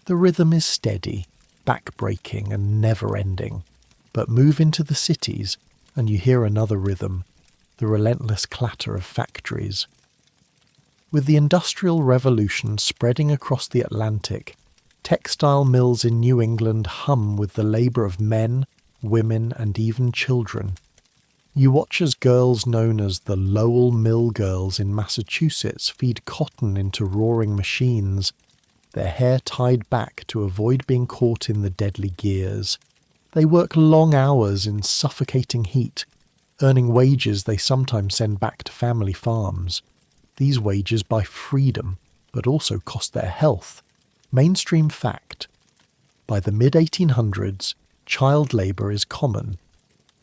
The rhythm is steady, back-breaking and never-ending. But move into the cities and you hear another rhythm, the relentless clatter of factories. With the Industrial Revolution spreading across the Atlantic, textile mills in New England hum with the labour of men, women and even children. You watch as girls known as the Lowell Mill Girls in Massachusetts feed cotton into roaring machines, their hair tied back to avoid being caught in the deadly gears. They work long hours in suffocating heat, earning wages they sometimes send back to family farms. These wages buy freedom, but also cost their health. Mainstream fact. By the mid-1800s, child labour is common.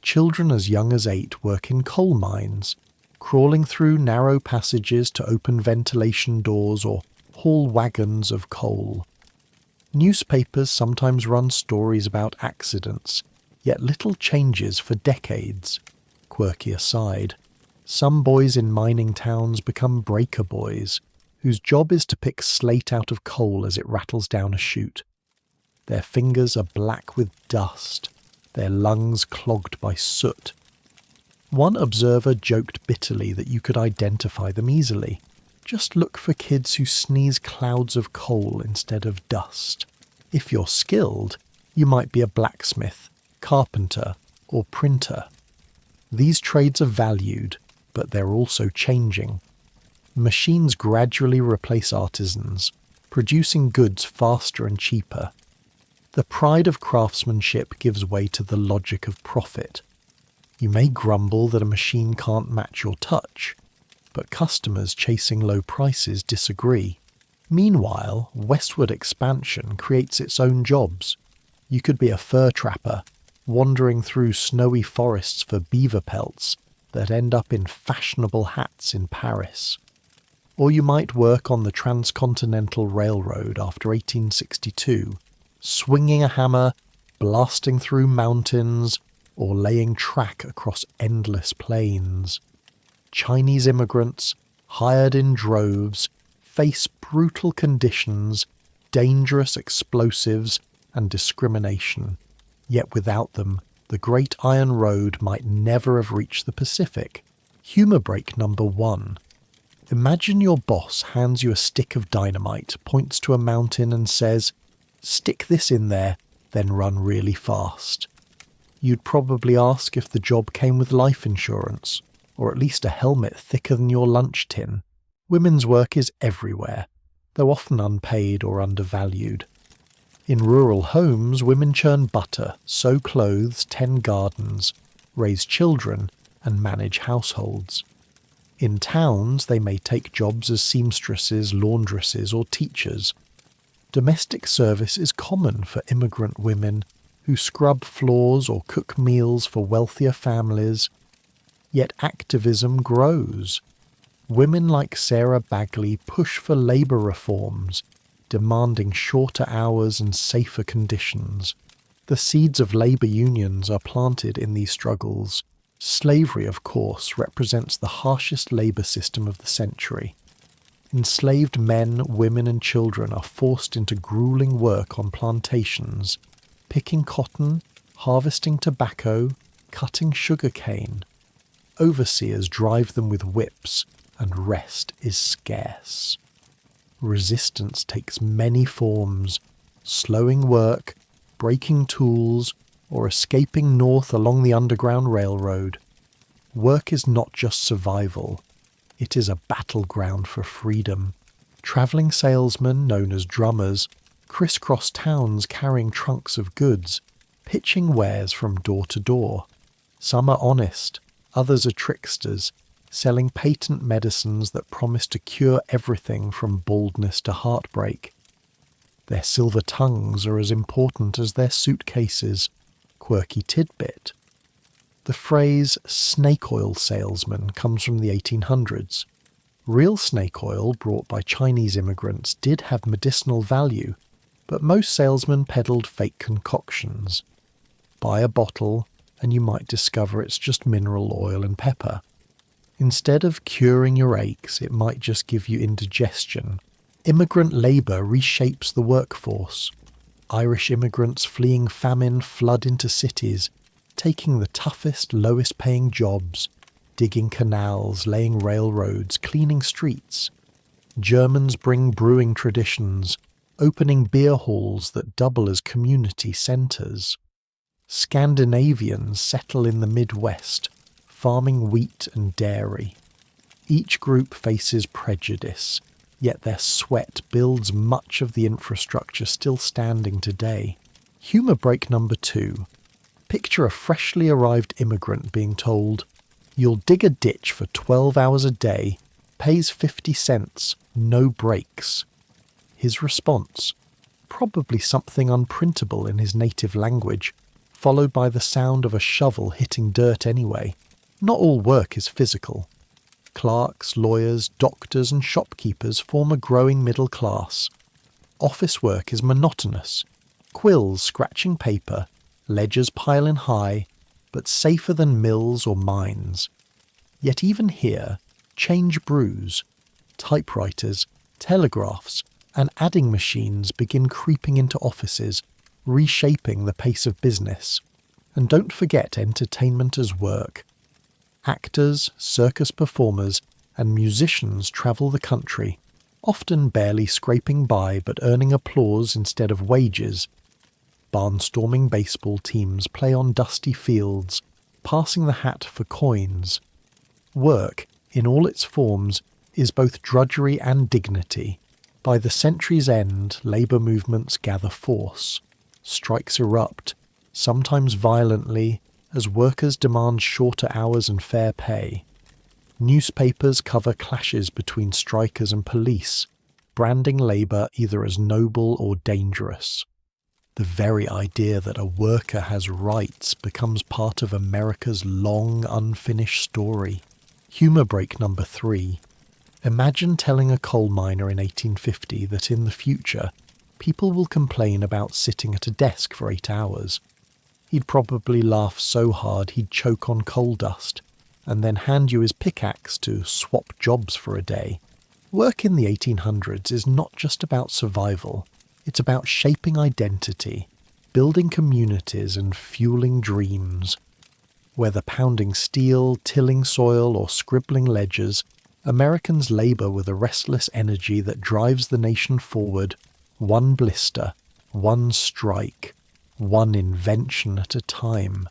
Children as young as 8 work in coal mines, crawling through narrow passages to open ventilation doors or haul wagons of coal. Newspapers sometimes run stories about accidents, yet little changes for decades. Quirky aside, some boys in mining towns become breaker boys, whose job is to pick slate out of coal as it rattles down a chute. Their fingers are black with dust, their lungs clogged by soot. One observer joked bitterly that you could identify them easily. Just look for kids who sneeze clouds of coal instead of dust. If you're skilled, you might be a blacksmith, carpenter, or printer. These trades are valued, but they're also changing. Machines gradually replace artisans, producing goods faster and cheaper. The pride of craftsmanship gives way to the logic of profit. You may grumble that a machine can't match your touch, but customers chasing low prices disagree. Meanwhile, westward expansion creates its own jobs. You could be a fur trapper, wandering through snowy forests for beaver pelts that end up in fashionable hats in Paris. Or you might work on the Transcontinental Railroad after 1862, swinging a hammer, blasting through mountains, or laying track across endless plains. Chinese immigrants, hired in droves, face brutal conditions, dangerous explosives, and discrimination. Yet without them, the Great Iron Road might never have reached the Pacific. Humour break number 1. Imagine your boss hands you a stick of dynamite, points to a mountain and says, "Stick this in there, then run really fast." You'd probably ask if the job came with life insurance, or at least a helmet thicker than your lunch tin. Women's work is everywhere, though often unpaid or undervalued. In rural homes, women churn butter, sew clothes, tend gardens, raise children, and manage households. In towns, they may take jobs as seamstresses, laundresses, or teachers. Domestic service is common for immigrant women who scrub floors or cook meals for wealthier families. Yet activism grows. Women like Sarah Bagley push for labour reforms, demanding shorter hours and safer conditions. The seeds of labour unions are planted in these struggles. Slavery, of course, represents the harshest labour system of the century. Enslaved men, women and children are forced into gruelling work on plantations, picking cotton, harvesting tobacco, cutting sugar cane. Overseers drive them with whips, and rest is scarce. Resistance takes many forms: slowing work, breaking tools, or escaping north along the Underground Railroad. Work is not just survival, it is a battleground for freedom. Travelling salesmen, known as drummers, crisscross towns carrying trunks of goods, pitching wares from door to door. Some are honest, others are tricksters, selling patent medicines that promise to cure everything from baldness to heartbreak. Their silver tongues are as important as their suitcases. Quirky tidbit. The phrase snake oil salesman comes from the 1800s. Real snake oil brought by Chinese immigrants did have medicinal value, but most salesmen peddled fake concoctions. Buy a bottle and you might discover it's just mineral oil and pepper. Instead of curing your aches, it might just give you indigestion. Immigrant labour reshapes the workforce. Irish immigrants fleeing famine flood into cities, taking the toughest, lowest-paying jobs, digging canals, laying railroads, cleaning streets. Germans bring brewing traditions, opening beer halls that double as community centres. Scandinavians settle in the Midwest, farming wheat and dairy. Each group faces prejudice, yet their sweat builds much of the infrastructure still standing today. Humour break number 2. Picture a freshly arrived immigrant being told, "You'll dig a ditch for 12 hours a day, pays 50 cents, no breaks." His response? Probably something unprintable in his native language, followed by the sound of a shovel hitting dirt anyway. Not all work is physical. Clerks, lawyers, doctors and shopkeepers form a growing middle class. Office work is monotonous. Quills scratching paper, ledgers piling high, but safer than mills or mines. Yet even here, change brews. Typewriters, telegraphs, and adding machines begin creeping into offices, reshaping the pace of business. And don't forget entertainment as work. Actors, circus performers, and musicians travel the country, often barely scraping by but earning applause instead of wages. Barnstorming baseball teams play on dusty fields, passing the hat for coins. Work, in all its forms, is both drudgery and dignity. By the century's end, labour movements gather force. Strikes erupt, sometimes violently, as workers demand shorter hours and fair pay. Newspapers cover clashes between strikers and police, branding labour either as noble or dangerous. The very idea that a worker has rights becomes part of America's long, unfinished story. Humour break number 3. Imagine telling a coal miner in 1850 that in the future, people will complain about sitting at a desk for 8 hours. He'd probably laugh so hard he'd choke on coal dust, and then hand you his pickaxe to swap jobs for a day. Work in the 1800s is not just about survival, it's about shaping identity, building communities and fueling dreams. Whether pounding steel, tilling soil or scribbling ledgers, Americans labour with a restless energy that drives the nation forward, one blister, one strike, one invention at a time.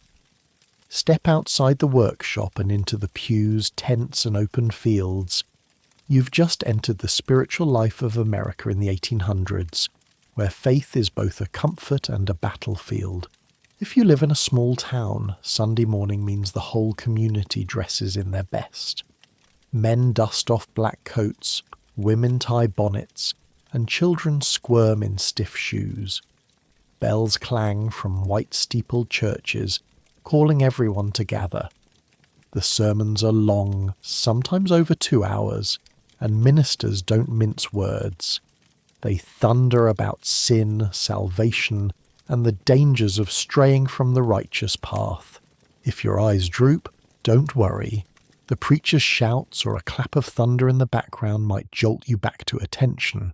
Step outside the workshop and into the pews, tents and open fields. You've just entered the spiritual life of America in the 1800s, where faith is both a comfort and a battlefield. If you live in a small town, Sunday morning means the whole community dresses in their best. Men dust off black coats, women tie bonnets, and children squirm in stiff shoes. Bells clang from white-steepled churches, calling everyone to gather. The sermons are long, sometimes over 2 hours, and ministers don't mince words. They thunder about sin, salvation, and the dangers of straying from the righteous path. If your eyes droop, don't worry. The preacher's shouts or a clap of thunder in the background might jolt you back to attention.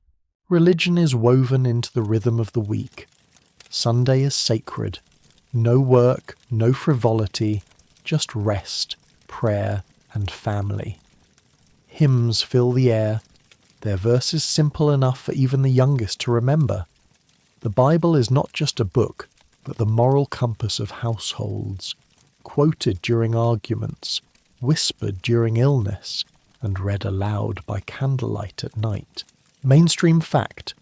Religion is woven into the rhythm of the week. Sunday is sacred. No work, no frivolity, just rest, prayer, and family. Hymns fill the air, their verses simple enough for even the youngest to remember. The Bible is not just a book, but the moral compass of households, quoted during arguments, whispered during illness, and read aloud by candlelight at night. Mainstream fact: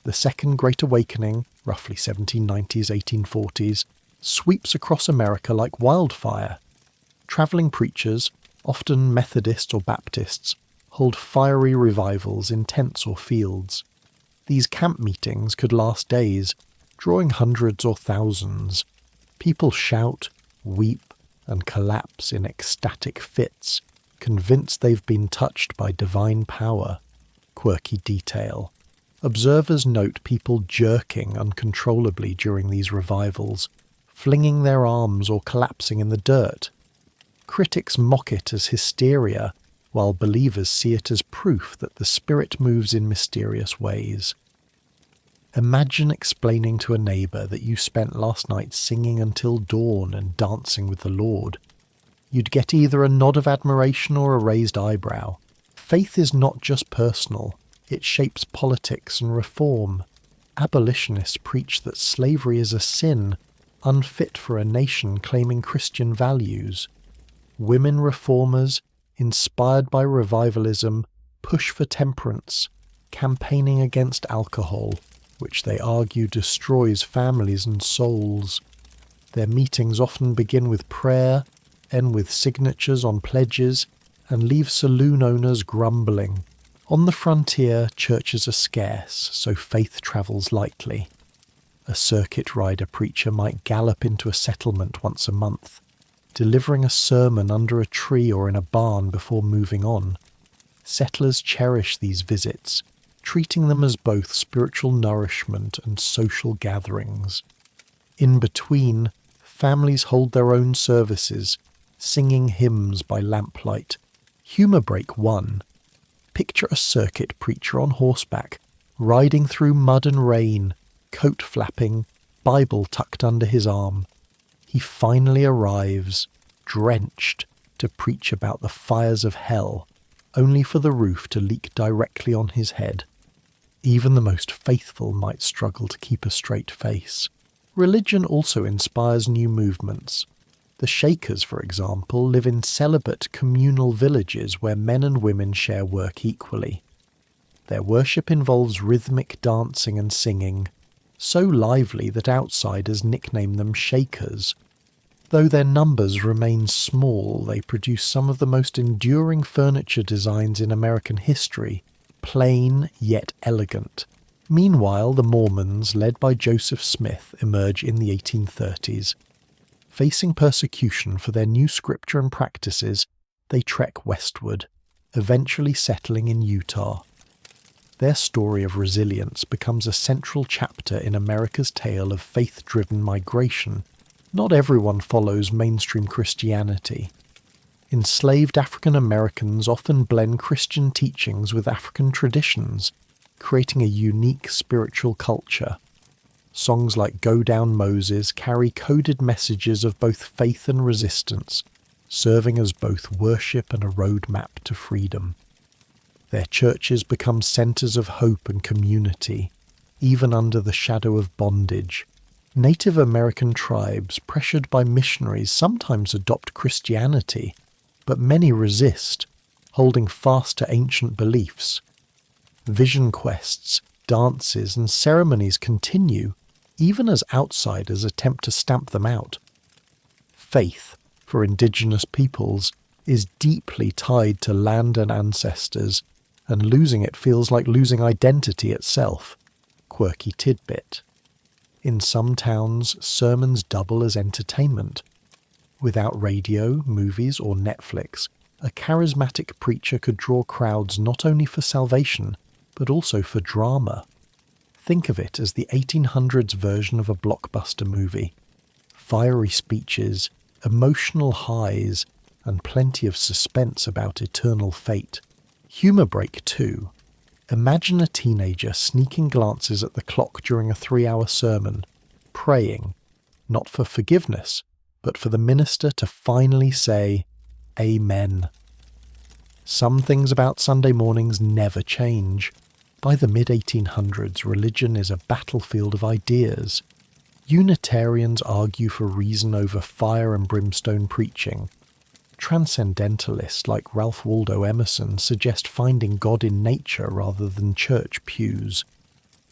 the Second Great Awakening, roughly 1790s, 1840s, sweeps across America like wildfire. Travelling preachers, often Methodists or Baptists, hold fiery revivals in tents or fields. These camp meetings could last days, drawing hundreds or thousands. People shout, weep, and collapse in ecstatic fits, convinced they've been touched by divine power. Quirky detail. Observers note people jerking uncontrollably during these revivals, flinging their arms or collapsing in the dirt. Critics mock it as hysteria, while believers see it as proof that the Spirit moves in mysterious ways. Imagine explaining to a neighbour that you spent last night singing until dawn and dancing with the Lord. You'd get either a nod of admiration or a raised eyebrow. Faith is not just personal, it shapes politics and reform. Abolitionists preach that slavery is a sin, unfit for a nation claiming Christian values. Women reformers, inspired by revivalism, push for temperance, campaigning against alcohol, which they argue destroys families and souls. Their meetings often begin with prayer, end with signatures on pledges, and leave saloon owners grumbling. On the frontier, churches are scarce, so faith travels lightly. A circuit rider preacher might gallop into a settlement once a month, delivering a sermon under a tree or in a barn before moving on. Settlers cherish these visits, treating them as both spiritual nourishment and social gatherings. In between, families hold their own services, singing hymns by lamplight. Humour break 1. Picture a circuit preacher on horseback, riding through mud and rain, coat flapping, Bible tucked under his arm. He finally arrives, drenched, to preach about the fires of hell, only for the roof to leak directly on his head. Even the most faithful might struggle to keep a straight face. Religion also inspires new movements. The Shakers, for example, live in celibate communal villages where men and women share work equally. Their worship involves rhythmic dancing and singing, so lively that outsiders nickname them Shakers. Though their numbers remain small, they produce some of the most enduring furniture designs in American history, plain yet elegant. Meanwhile, the Mormons, led by Joseph Smith, emerge in the 1830s. Facing persecution for their new scripture and practices, they trek westward. eventually settling in Utah. Their story of resilience becomes a central chapter in America's tale of faith-driven migration. Not everyone follows mainstream Christianity. Enslaved African Americans often blend Christian teachings with African traditions, creating a unique spiritual culture. Songs like Go Down Moses carry coded messages of both faith and resistance, serving as both worship and a roadmap to freedom. Their churches become centers of hope and community, even under the shadow of bondage. Native American tribes, pressured by missionaries, sometimes adopt Christianity, but many resist, holding fast to ancient beliefs. Vision quests, dances, and ceremonies continue, even as outsiders attempt to stamp them out. Faith, for indigenous peoples, is deeply tied to land and ancestors, and losing it feels like losing identity itself. Quirky tidbit. In some towns, sermons double as entertainment. Without radio, movies, or Netflix, a charismatic preacher could draw crowds not only for salvation, but also for drama. Think of it as the 1800s version of a blockbuster movie. Fiery speeches, emotional highs, and plenty of suspense about eternal fate. Humour break too. Imagine a teenager sneaking glances at the clock during a 3-hour sermon, praying, not for forgiveness, but for the minister to finally say, Amen. Some things about Sunday mornings never change. By the mid-1800s, religion is a battlefield of ideas. Unitarians argue for reason over fire and brimstone preaching. Transcendentalists like Ralph Waldo Emerson suggest finding God in nature rather than church pews.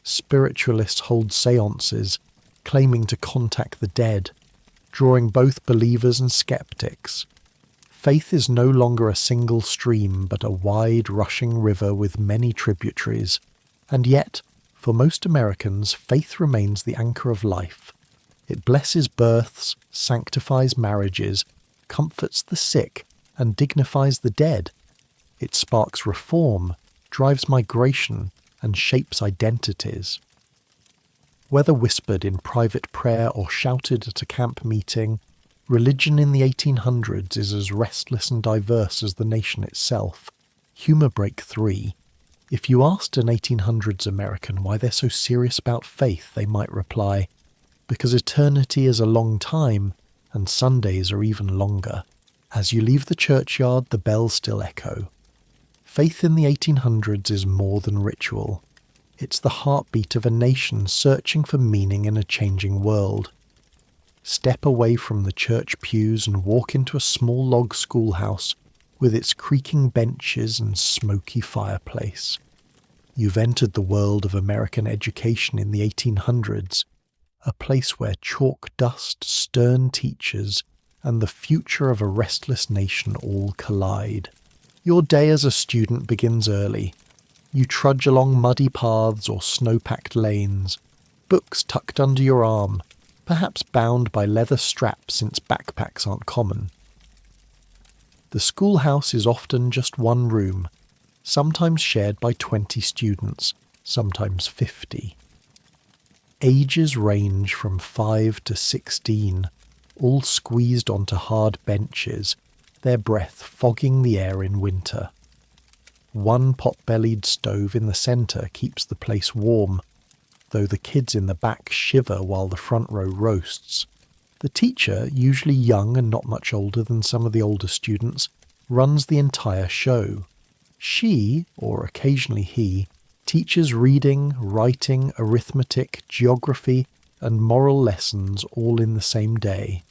Spiritualists hold seances, claiming to contact the dead, drawing both believers and skeptics. Faith is no longer a single stream, but a wide, rushing river with many tributaries. And yet, for most Americans, faith remains the anchor of life. It blesses births, sanctifies marriages, comforts the sick, and dignifies the dead. It sparks reform, drives migration, and shapes identities. Whether whispered in private prayer or shouted at a camp meeting, religion in the 1800s is as restless and diverse as the nation itself. Humour break 3. If you asked an 1800s American why they're so serious about faith, they might reply, because eternity is a long time, and Sundays are even longer. As you leave the churchyard, the bells still echo. Faith in the 1800s is more than ritual. It's the heartbeat of a nation searching for meaning in a changing world. Step away from the church pews and walk into a small log schoolhouse with its creaking benches and smoky fireplace. You've entered the world of American education in the 1800s, a place where chalk dust, stern teachers, and the future of a restless nation all collide. Your day as a student begins early. You trudge along muddy paths or snow-packed lanes, books tucked under your arm, perhaps bound by leather straps since backpacks aren't common. The schoolhouse is often just one room, sometimes shared by 20 students, sometimes 50. Ages range from 5 to 16, all squeezed onto hard benches, their breath fogging the air in winter. One pot-bellied stove in the centre keeps the place warm, though the kids in the back shiver while the front row roasts. The teacher, usually young and not much older than some of the older students, runs the entire show. She, or occasionally he, teaches reading, writing, arithmetic, geography, and moral lessons all in the same day.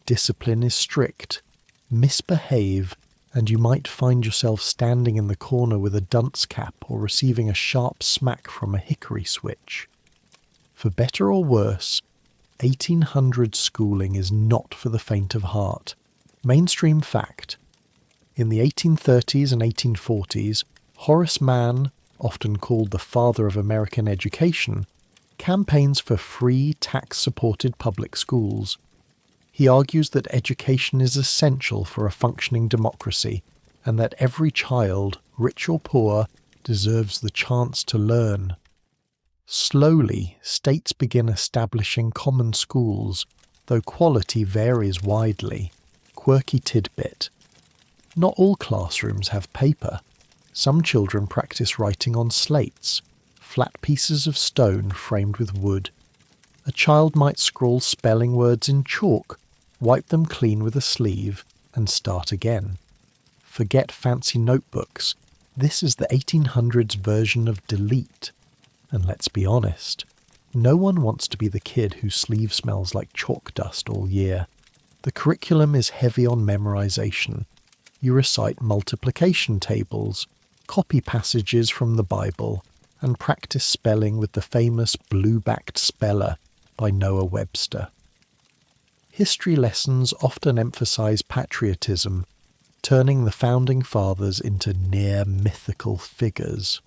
Discipline is strict. Misbehave, and you might find yourself standing in the corner with a dunce cap or receiving a sharp smack from a hickory switch. For better or worse, 1800 schooling is not for the faint of heart. Mainstream fact. In the 1830s and 1840s, Horace Mann, often called the father of American education, campaigns for free, tax-supported public schools. He argues that education is essential for a functioning democracy, and that every child, rich or poor, deserves the chance to learn. Slowly, states begin establishing common schools, though quality varies widely. Quirky tidbit. Not all classrooms have paper. Some children practice writing on slates, flat pieces of stone framed with wood. A child might scrawl spelling words in chalk, wipe them clean with a sleeve, and start again. Forget fancy notebooks. This is the 1800s version of delete. And let's be honest, no one wants to be the kid whose sleeve smells like chalk dust all year. The curriculum is heavy on memorization. You recite multiplication tables, copy passages from the Bible, and practice spelling with the famous blue-backed speller by Noah Webster. History lessons often emphasize patriotism, turning the founding fathers into near mythical figures.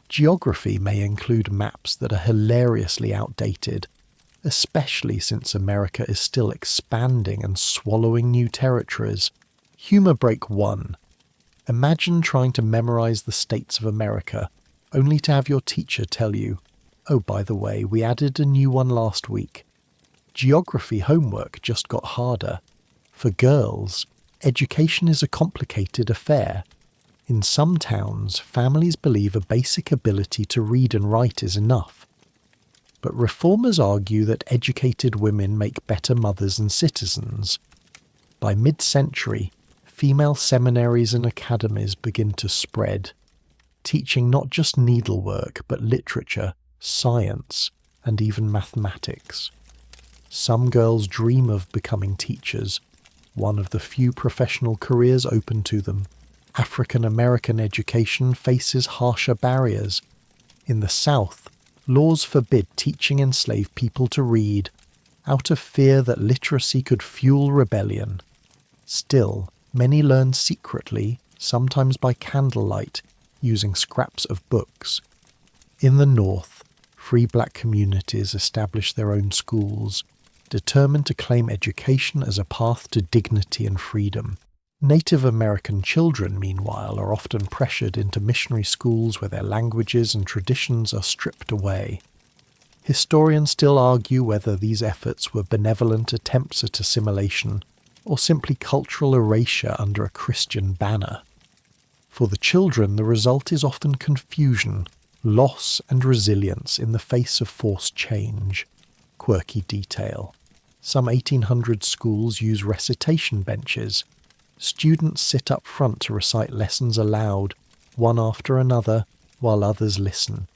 Geography may include maps that are hilariously outdated, especially since America is still expanding and swallowing new territories. Humor break 1. Imagine trying to memorize the states of America, only to have your teacher tell you, "Oh, by the way, we added a new one last week." Geography homework just got harder. For girls, education is a complicated affair. In some towns, families believe a basic ability to read and write is enough. But reformers argue that educated women make better mothers and citizens. By mid-century, female seminaries and academies begin to spread, teaching not just needlework but literature, science, and even mathematics. Some girls dream of becoming teachers, one of the few professional careers open to them. African American education faces harsher barriers. In the South, laws forbid teaching enslaved people to read, out of fear that literacy could fuel rebellion. Still, many learn secretly, sometimes by candlelight, using scraps of books. In the North, free black communities establish their own schools, determined to claim education as a path to dignity and freedom. Native American children, meanwhile, are often pressured into missionary schools where their languages and traditions are stripped away. Historians still argue whether these efforts were benevolent attempts at assimilation or simply cultural erasure under a Christian banner. For the children, the result is often confusion, loss and resilience in the face of forced change. Quirky detail. Some 1800 schools use recitation benches. Students sit up front to recite lessons aloud, one after another, while others listen.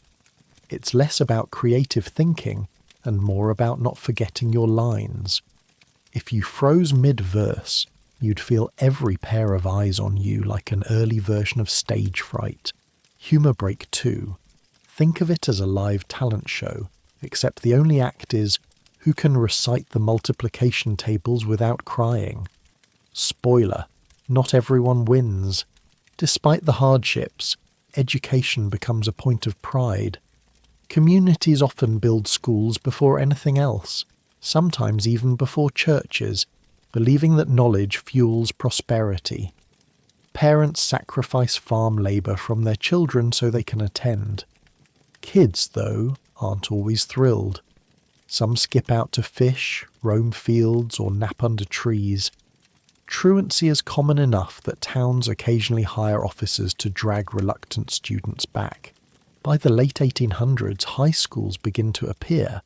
It's less about creative thinking and more about not forgetting your lines. If you froze mid-verse, you'd feel every pair of eyes on you like an early version of stage fright. Humor break 2. Think of it as a live talent show, except the only act is who can recite the multiplication tables without crying. Spoiler, not everyone wins. Despite the hardships, education becomes a point of pride. Communities often build schools before anything else, sometimes even before churches, believing that knowledge fuels prosperity. Parents sacrifice farm labour from their children so they can attend. Kids, though, aren't always thrilled. Some skip out to fish, roam fields, or nap under trees. Truancy is common enough that towns occasionally hire officers to drag reluctant students back. By the late 1800s, high schools begin to appear,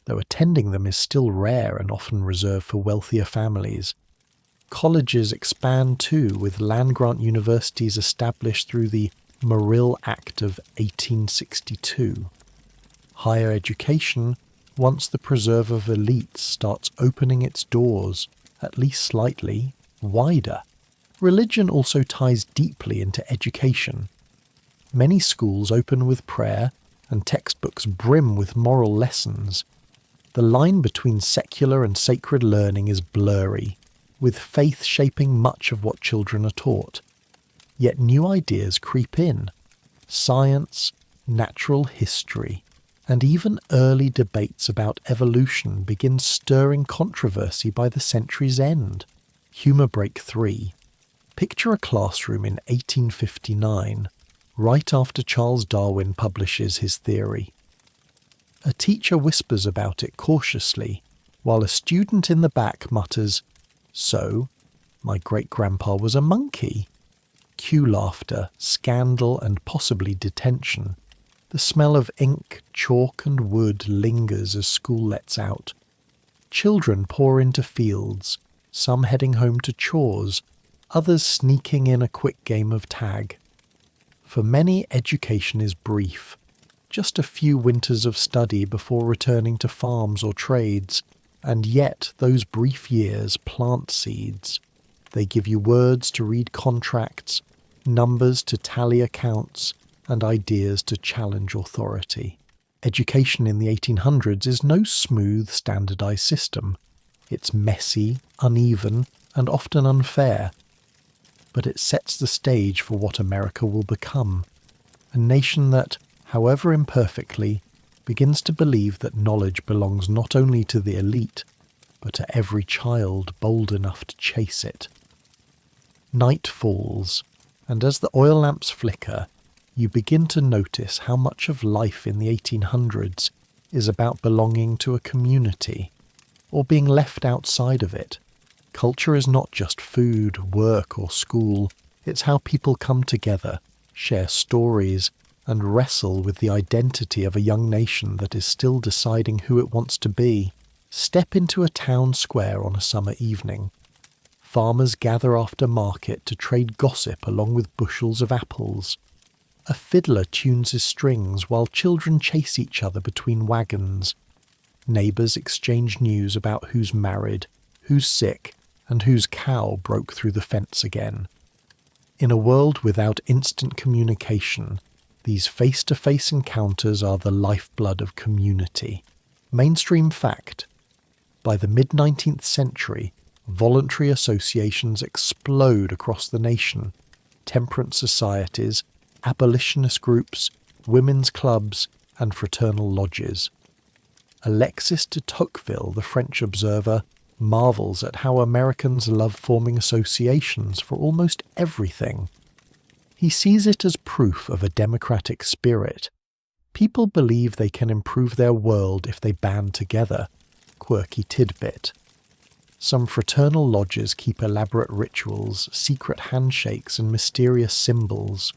though attending them is still rare and often reserved for wealthier families. Colleges expand too, with land-grant universities established through the Morrill Act of 1862. Higher education, once the preserve of elites, starts opening its doors, at least slightly, wider. Religion also ties deeply into education. Many schools open with prayer, and textbooks brim with moral lessons. The line between secular and sacred learning is blurry, with faith shaping much of what children are taught. Yet new ideas creep in. Science, natural history, and even early debates about evolution begin stirring controversy by the century's end. Humor break 3. Picture a classroom in 1859, right after Charles Darwin publishes his theory. A teacher whispers about it cautiously, while a student in the back mutters, "So, my great-grandpa was a monkey." Cue laughter, scandal, and possibly detention. The smell of ink, chalk, and wood lingers as school lets out. Children pour into fields, some heading home to chores, others sneaking in a quick game of tag. For many, education is brief, just a few winters of study before returning to farms or trades, and yet those brief years plant seeds. They give you words to read contracts, numbers to tally accounts, and ideas to challenge authority. Education in the 1800s is no smooth, standardized system. It's messy, uneven, and often unfair. But it sets the stage for what America will become, a nation that, however imperfectly, begins to believe that knowledge belongs not only to the elite, but to every child bold enough to chase it. Night falls, and as the oil lamps flicker, you begin to notice how much of life in the 1800s is about belonging to a community, or being left outside of it. Culture is not just food, work, or school. It's how people come together, share stories, and wrestle with the identity of a young nation that is still deciding who it wants to be. Step into a town square on a summer evening. Farmers gather after market to trade gossip along with bushels of apples. A fiddler tunes his strings while children chase each other between wagons. Neighbours exchange news about who's married, who's sick, and whose cow broke through the fence again. In a world without instant communication, these face-to-face encounters are the lifeblood of community. Mainstream fact: by the mid-19th century, voluntary associations explode across the nation. Temperance societies, abolitionist groups, women's clubs, and fraternal lodges. Alexis de Tocqueville, the French observer, marvels at how Americans love forming associations for almost everything. He sees it as proof of a democratic spirit. People believe they can improve their world if they band together. Quirky tidbit. Some fraternal lodges keep elaborate rituals, secret handshakes, and mysterious symbols.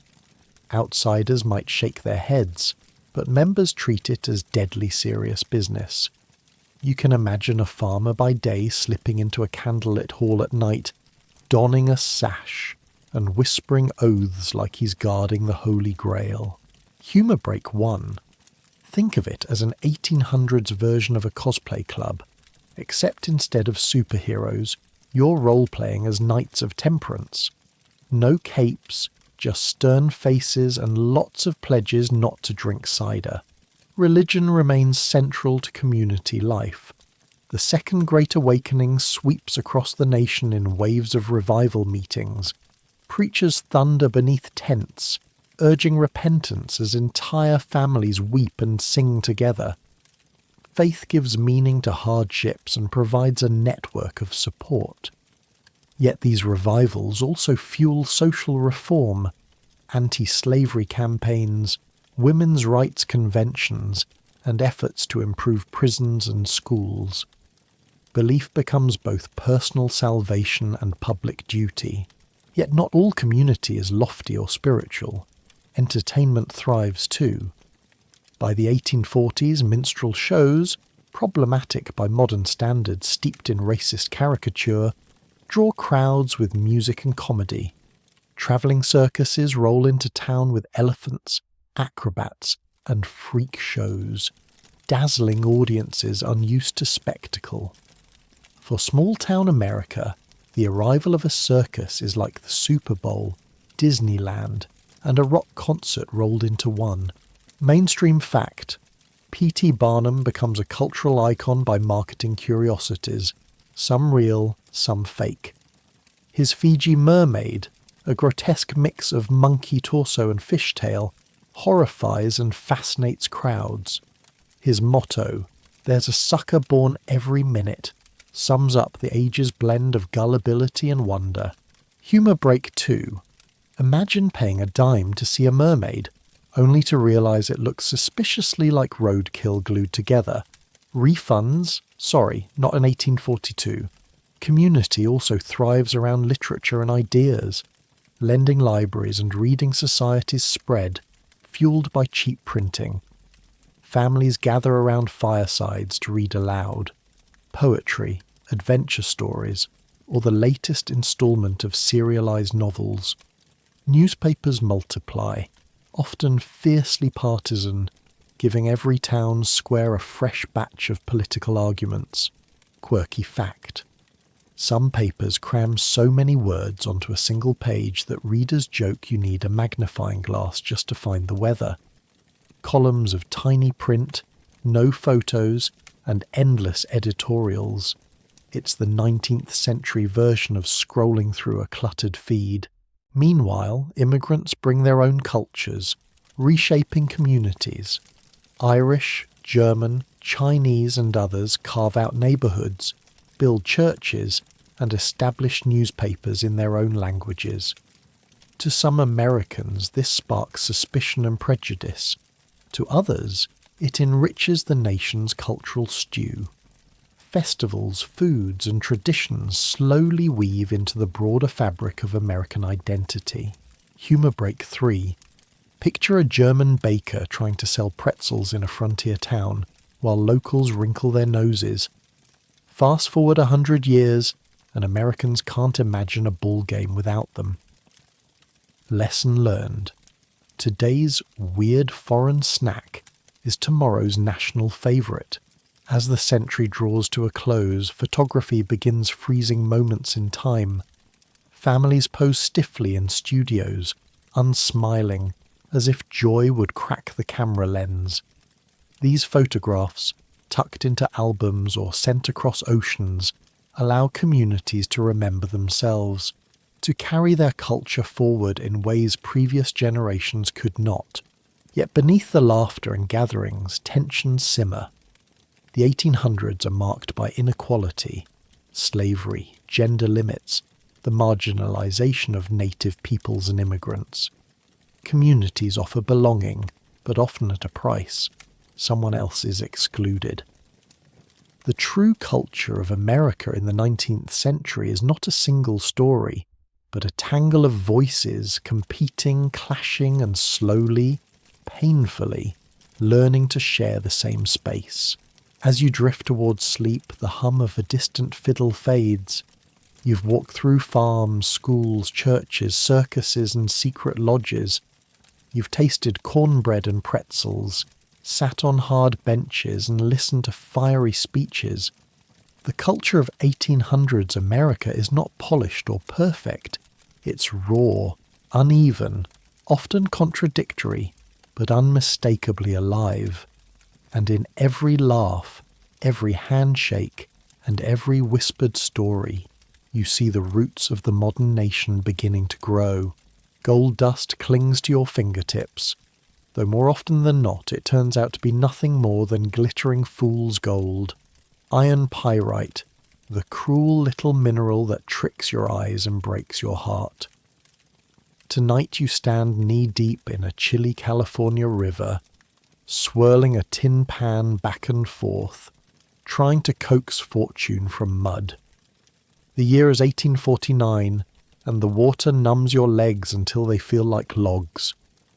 Outsiders might shake their heads, but members treat it as deadly serious business. You can imagine a farmer by day slipping into a candlelit hall at night, donning a sash, and whispering oaths like he's guarding the Holy Grail. Humour Break 1. Think of it as an 1800s version of a cosplay club, except instead of superheroes, you're role-playing as Knights of Temperance. No capes, just stern faces and lots of pledges not to drink cider. Religion remains central to community life. The Second Great Awakening sweeps across the nation in waves of revival meetings. Preachers thunder beneath tents, urging repentance as entire families weep and sing together. Faith gives meaning to hardships and provides a network of support. Yet these revivals also fuel social reform, anti-slavery campaigns, women's rights conventions, and efforts to improve prisons and schools. Belief becomes both personal salvation and public duty. Yet not all community is lofty or spiritual. Entertainment thrives too. By the 1840s, minstrel shows, problematic by modern standards steeped in racist caricature, draw crowds with music and comedy. Travelling circuses roll into town with elephants, acrobats, and freak shows, dazzling audiences unused to spectacle. For small-town America, the arrival of a circus is like the Super Bowl, Disneyland, and a rock concert rolled into one. Mainstream fact: P.T. Barnum becomes a cultural icon by marketing curiosities, some real, some fake. His Fiji mermaid, a grotesque mix of monkey torso and fishtail, horrifies and fascinates crowds. His motto, "There's a sucker born every minute," sums up the age's blend of gullibility and wonder. Humour break 2. Imagine paying a dime to see a mermaid, only to realise it looks suspiciously like roadkill glued together. Refunds? Sorry, not in 1842. Community also thrives around literature and ideas. Lending libraries and reading societies spread, fueled by cheap printing. Families gather around firesides to read aloud. Poetry, adventure stories, or the latest instalment of serialised novels. Newspapers multiply, often fiercely partisan, giving every town square a fresh batch of political arguments. Quirky fact. Some papers cram so many words onto a single page that readers joke you need a magnifying glass just to find the weather. Columns of tiny print, no photos, and endless editorials. It's the 19th century version of scrolling through a cluttered feed. Meanwhile, immigrants bring their own cultures, reshaping communities. Irish, German, Chinese and others carve out neighbourhoods, build churches, and establish newspapers in their own languages. To some Americans, this sparks suspicion and prejudice. To others, it enriches the nation's cultural stew. Festivals, foods, and traditions slowly weave into the broader fabric of American identity. Humour break 3. Picture a German baker trying to sell pretzels in a frontier town, while locals wrinkle their noses. Fast forward 100 years, and Americans can't imagine a ball game without them. Lesson learned. Today's weird foreign snack is tomorrow's national favourite. As the century draws to a close, photography begins freezing moments in time. Families pose stiffly in studios, unsmiling, as if joy would crack the camera lens. These photographs, tucked into albums or sent across oceans, allow communities to remember themselves, to carry their culture forward in ways previous generations could not. Yet beneath the laughter and gatherings, tensions simmer. The 1800s are marked by inequality, slavery, gender limits, the marginalisation of native peoples and immigrants. Communities offer belonging, but often at a price. Someone else is excluded. The true culture of America in the 19th century is not a single story, but a tangle of voices competing, clashing, and slowly, painfully, learning to share the same space. As you drift towards sleep, the hum of a distant fiddle fades. You've walked through farms, schools, churches, circuses, and secret lodges. You've tasted cornbread and pretzels, sat on hard benches and listened to fiery speeches. The culture of 1800s America is not polished or perfect. It's raw, uneven, often contradictory, but unmistakably alive. And in every laugh, every handshake, and every whispered story, you see the roots of the modern nation beginning to grow. Gold dust clings to your fingertips, though more often than not it turns out to be nothing more than glittering fool's gold. Iron pyrite, the cruel little mineral that tricks your eyes and breaks your heart. Tonight you stand knee-deep in a chilly California river, swirling a tin pan back and forth, trying to coax fortune from mud. The year is 1849, and the water numbs your legs until they feel like logs.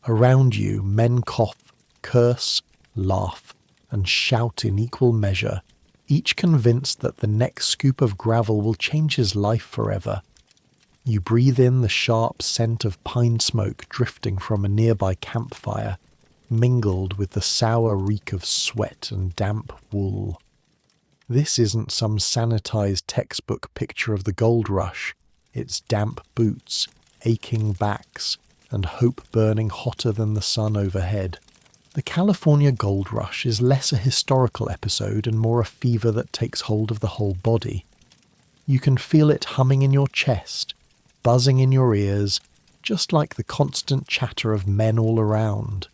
Around you, men cough, curse, laugh, and shout in equal measure, each convinced that the next scoop of gravel will change his life forever. You breathe in the sharp scent of pine smoke drifting from a nearby campfire, mingled with the sour reek of sweat and damp wool. This isn't some sanitized textbook picture of the gold rush. It's damp boots, aching backs, and hope burning hotter than the sun overhead. The California gold rush is less a historical episode and more a fever that takes hold of the whole body. You can feel it humming in your chest, buzzing in your ears, just like the constant chatter of men all around.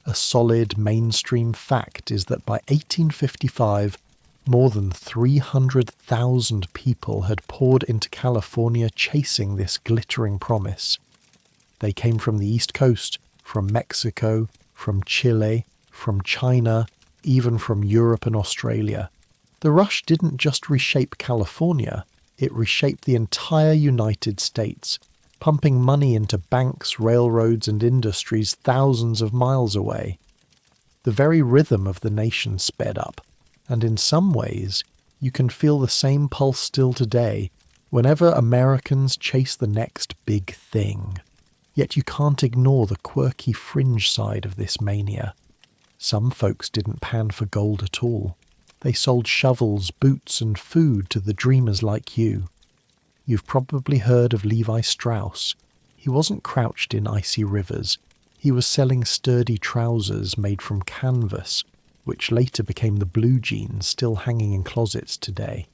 A solid mainstream fact is that by 1855, More than 300,000 people had poured into California chasing this glittering promise. They came from the East Coast, from Mexico, from Chile, from China, even from Europe and Australia. The rush didn't just reshape California, it reshaped the entire United States, pumping money into banks, railroads, and industries thousands of miles away. The very rhythm of the nation sped up, and in some ways, you can feel the same pulse still today whenever Americans chase the next big thing. Yet you can't ignore the quirky fringe side of this mania. Some folks didn't pan for gold at all. They sold shovels, boots, and food to the dreamers like you. You've probably heard of Levi Strauss. He wasn't crouched in icy rivers. He was selling sturdy trousers made from canvas, which later became the blue jeans still hanging in closets today.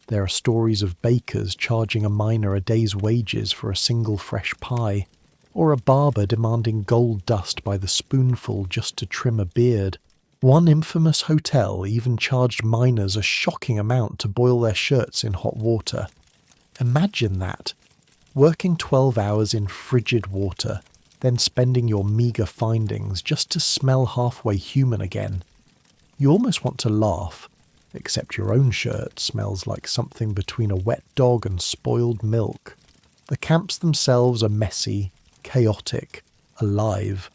There are stories of bakers charging a miner a day's wages for a single fresh pie, or a barber demanding gold dust by the spoonful just to trim a beard. One infamous hotel even charged miners a shocking amount to boil their shirts in hot water. Imagine that, working 12 hours in frigid water, then spending your meagre findings just to smell halfway human again. You almost want to laugh, except your own shirt smells like something between a wet dog and spoiled milk. The camps themselves are messy, chaotic, alive.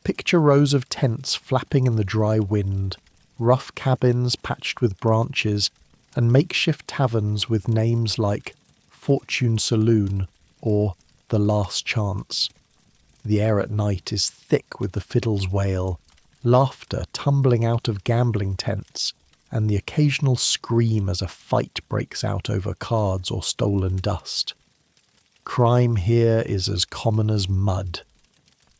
Picture rows of tents flapping in the dry wind, rough cabins patched with branches, and makeshift taverns with names like Fortune Saloon or The Last Chance. The air at night is thick with the fiddle's wail, laughter tumbling out of gambling tents, and the occasional scream as a fight breaks out over cards or stolen dust. Crime here is as common as mud.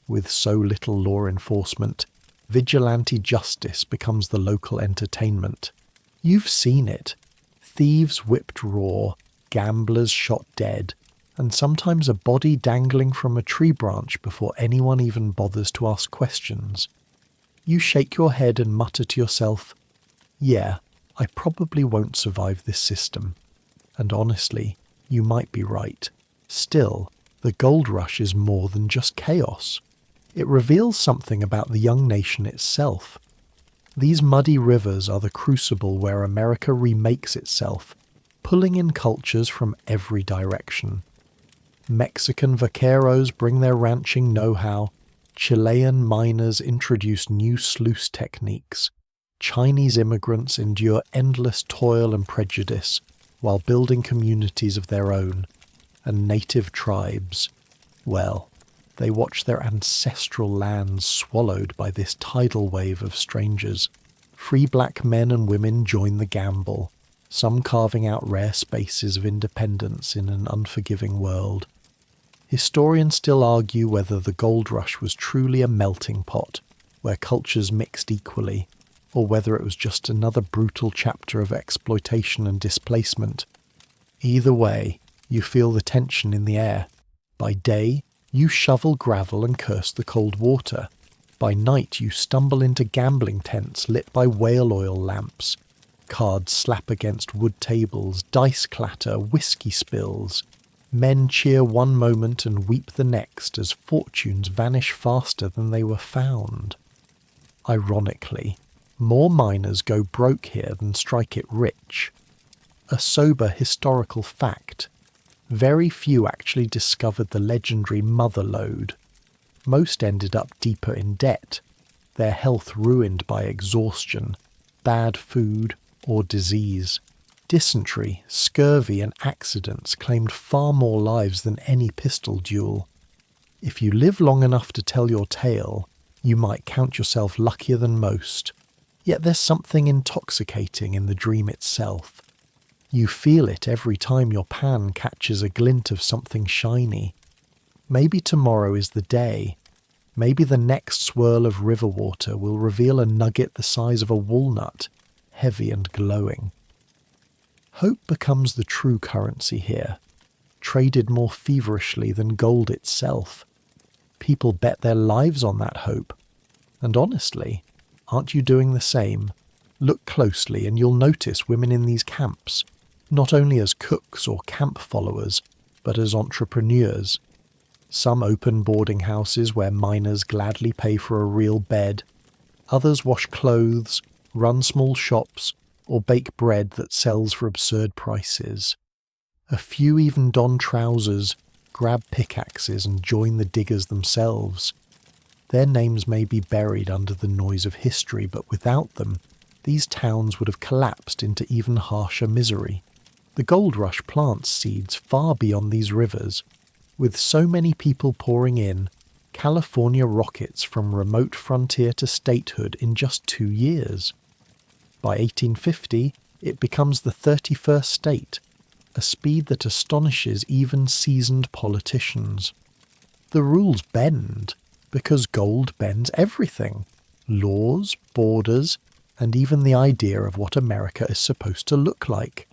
With so little law enforcement, vigilante justice becomes the local entertainment. You've seen it. Thieves whipped raw, gamblers shot dead, and sometimes a body dangling from a tree branch before anyone even bothers to ask questions. You shake your head and mutter to yourself, "Yeah, I probably won't survive this system." And honestly, you might be right. Still, the gold rush is more than just chaos. It reveals something about the young nation itself. These muddy rivers are the crucible where America remakes itself, pulling in cultures from every direction. Mexican vaqueros bring their ranching know-how, Chilean miners introduce new sluice techniques, Chinese immigrants endure endless toil and prejudice while building communities of their own, and native tribes, well, they watch their ancestral lands swallowed by this tidal wave of strangers. Free black men and women join the gamble, some carving out rare spaces of independence in an unforgiving world. Historians still argue whether the gold rush was truly a melting pot, where cultures mixed equally, or whether it was just another brutal chapter of exploitation and displacement. Either way, you feel the tension in the air. By day, you shovel gravel and curse the cold water. By night, you stumble into gambling tents lit by whale oil lamps. Cards slap against wood tables, dice clatter, whiskey spills. Men cheer one moment and weep the next as fortunes vanish faster than they were found. Ironically, more miners go broke here than strike it rich. A sober historical fact. Very few actually discovered the legendary mother lode. Most ended up deeper in debt, their health ruined by exhaustion, bad food, or disease. Dysentery, scurvy, and accidents claimed far more lives than any pistol duel. If you live long enough to tell your tale, you might count yourself luckier than most. Yet there's something intoxicating in the dream itself. You feel it every time your pan catches a glint of something shiny. Maybe tomorrow is the day. Maybe the next swirl of river water will reveal a nugget the size of a walnut, heavy and glowing. Hope becomes the true currency here, traded more feverishly than gold itself. People bet their lives on that hope. And honestly, aren't you doing the same? Look closely and you'll notice women in these camps, not only as cooks or camp followers, but as entrepreneurs. Some open boarding houses where miners gladly pay for a real bed. Others wash clothes, run small shops, or bake bread that sells for absurd prices. A few even don trousers, grab pickaxes and join the diggers themselves. Their names may be buried under the noise of history, but without them, these towns would have collapsed into even harsher misery. The gold rush plants seeds far beyond these rivers. With so many people pouring in, California rockets from remote frontier to statehood in just 2 years. By 1850, it becomes the 31st state, a speed that astonishes even seasoned politicians. The rules bend, because gold bends everything: laws, borders, and even the idea of what America is supposed to look like.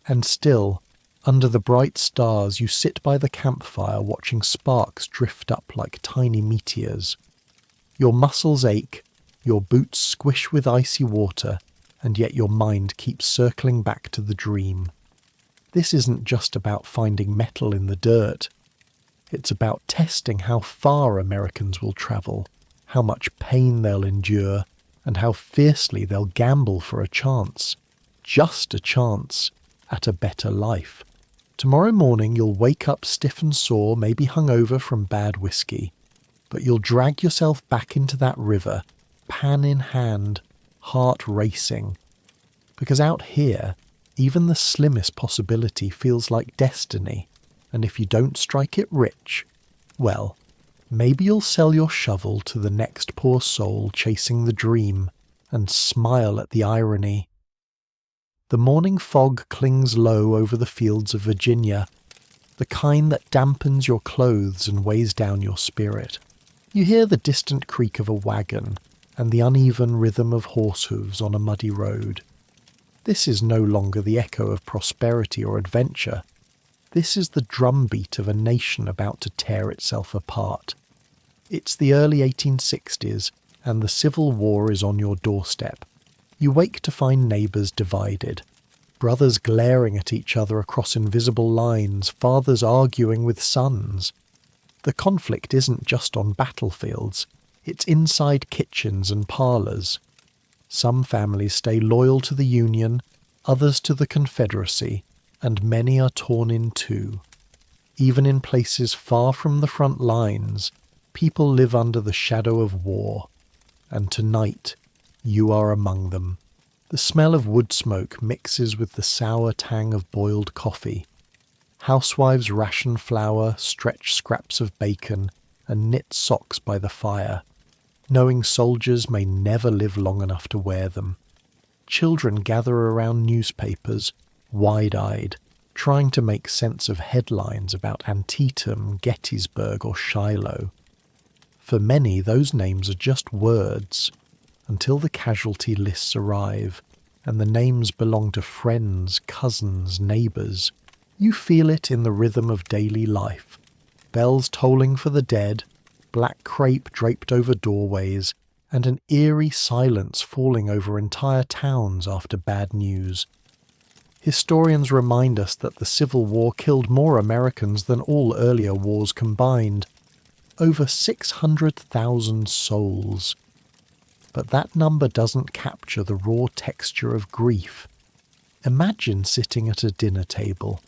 And still, under the bright stars, you sit by the campfire watching sparks drift up like tiny meteors. Your muscles ache, your boots squish with icy water, and yet your mind keeps circling back to the dream. This isn't just about finding metal in the dirt. It's about testing how far Americans will travel, how much pain they'll endure, and how fiercely they'll gamble for a chance, just a chance, at a better life. Tomorrow morning you'll wake up stiff and sore, maybe hungover from bad whiskey, but you'll drag yourself back into that river, pan in hand, heart racing. Because out here, even the slimmest possibility feels like destiny, and if you don't strike it rich, well, maybe you'll sell your shovel to the next poor soul chasing the dream and smile at the irony. The morning fog clings low over the fields of Virginia, the kind that dampens your clothes and weighs down your spirit. You hear the distant creak of a wagon and the uneven rhythm of horse hooves on a muddy road. This is no longer the echo of prosperity or adventure. This is the drumbeat of a nation about to tear itself apart. It's the early 1860s, and the Civil War is on your doorstep. You wake to find neighbours divided, brothers glaring at each other across invisible lines, fathers arguing with sons. The conflict isn't just on battlefields, it's inside kitchens and parlours. Some families stay loyal to the Union, others to the Confederacy, and many are torn in two. Even in places far from the front lines, people live under the shadow of war. And tonight, you are among them. The smell of wood smoke mixes with the sour tang of boiled coffee. Housewives ration flour, stretch scraps of bacon, and knit socks by the fire, knowing soldiers may never live long enough to wear them. Children gather around newspapers, wide-eyed, trying to make sense of headlines about Antietam, Gettysburg, or Shiloh. For many, those names are just words, until the casualty lists arrive, and the names belong to friends, cousins, neighbours. You feel it in the rhythm of daily life. Bells tolling for the dead, black crepe draped over doorways, and an eerie silence falling over entire towns after bad news. Historians remind us that the Civil War killed more Americans than all earlier wars combined. Over 600,000 souls. But that number doesn't capture the raw texture of grief. Imagine sitting at a dinner table,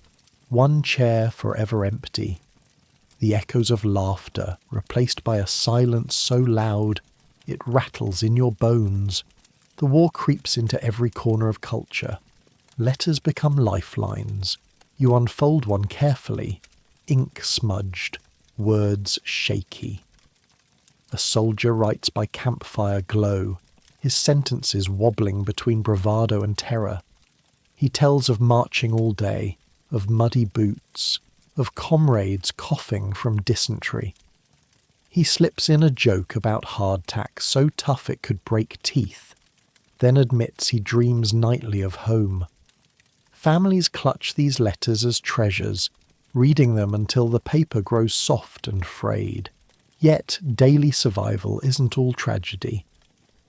one chair forever empty, the echoes of laughter replaced by a silence so loud it rattles in your bones. The war creeps into every corner of culture. Letters become lifelines. You unfold one carefully, ink smudged, words shaky. A soldier writes by campfire glow, his sentences wobbling between bravado and terror. He tells of marching all day, of muddy boots, of comrades coughing from dysentery. He slips in a joke about hardtack so tough it could break teeth, then admits he dreams nightly of home. Families clutch these letters as treasures, reading them until the paper grows soft and frayed. Yet daily survival isn't all tragedy.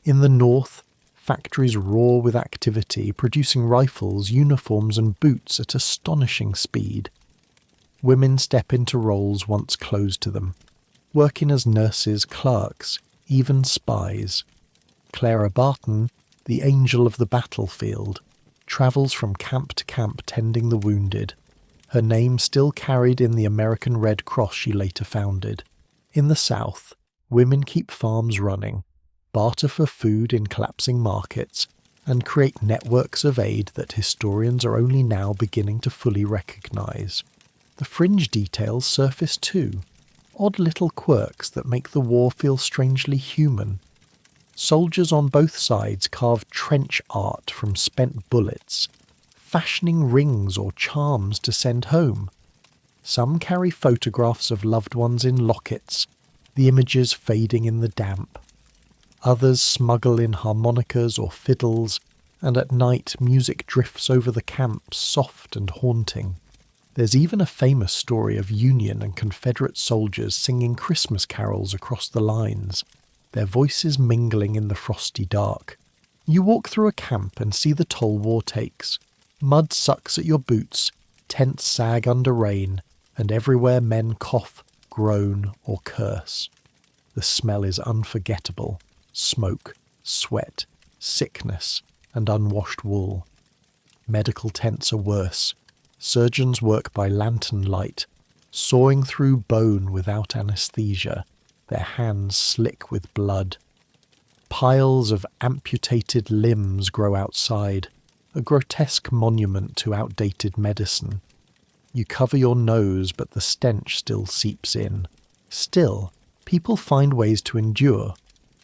In the north, Factories roar with activity, producing rifles, uniforms and boots at astonishing speed. Women step into roles once closed to them, working as nurses, clerks, even spies. Clara Barton, the angel of the battlefield, travels from camp to camp tending the wounded, her name still carried in the American Red Cross she later founded. In the South, women keep farms running, barter for food in collapsing markets, and create networks of aid that historians are only now beginning to fully recognise. The fringe details surface too, odd little quirks that make the war feel strangely human. Soldiers on both sides carve trench art from spent bullets, fashioning rings or charms to send home. Some carry photographs of loved ones in lockets, the images fading in the damp. Others smuggle in harmonicas or fiddles, and at night music drifts over the camp, soft and haunting. There's even a famous story of Union and Confederate soldiers singing Christmas carols across the lines, their voices mingling in the frosty dark. You walk through a camp and see the toll war takes. Mud sucks at your boots, tents sag under rain, and everywhere men cough, groan, or curse. The smell is unforgettable. Smoke, sweat, sickness, and unwashed wool. Medical tents are worse. Surgeons work by lantern light, sawing through bone without anaesthesia, their hands slick with blood. Piles of amputated limbs grow outside, a grotesque monument to outdated medicine. You cover your nose, but the stench still seeps in. Still, people find ways to endure.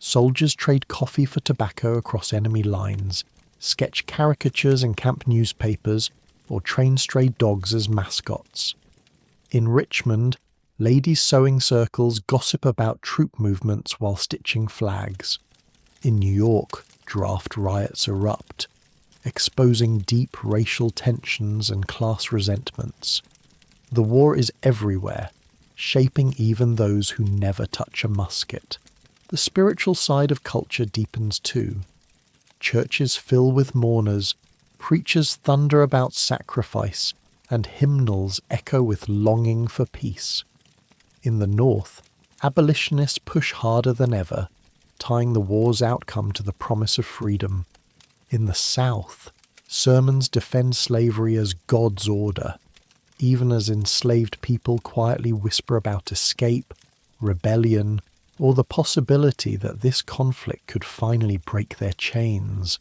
Soldiers trade coffee for tobacco across enemy lines, sketch caricatures in camp newspapers, or train stray dogs as mascots. In Richmond, ladies' sewing circles gossip about troop movements while stitching flags. In New York, draft riots erupt, exposing deep racial tensions and class resentments. The war is everywhere, shaping even those who never touch a musket. The spiritual side of culture deepens too. Churches fill with mourners, preachers thunder about sacrifice, and hymnals echo with longing for peace. In the North, abolitionists push harder than ever, tying the war's outcome to the promise of freedom. In the South, sermons defend slavery as God's order, even as enslaved people quietly whisper about escape, rebellion, or the possibility that this conflict could finally break their chains.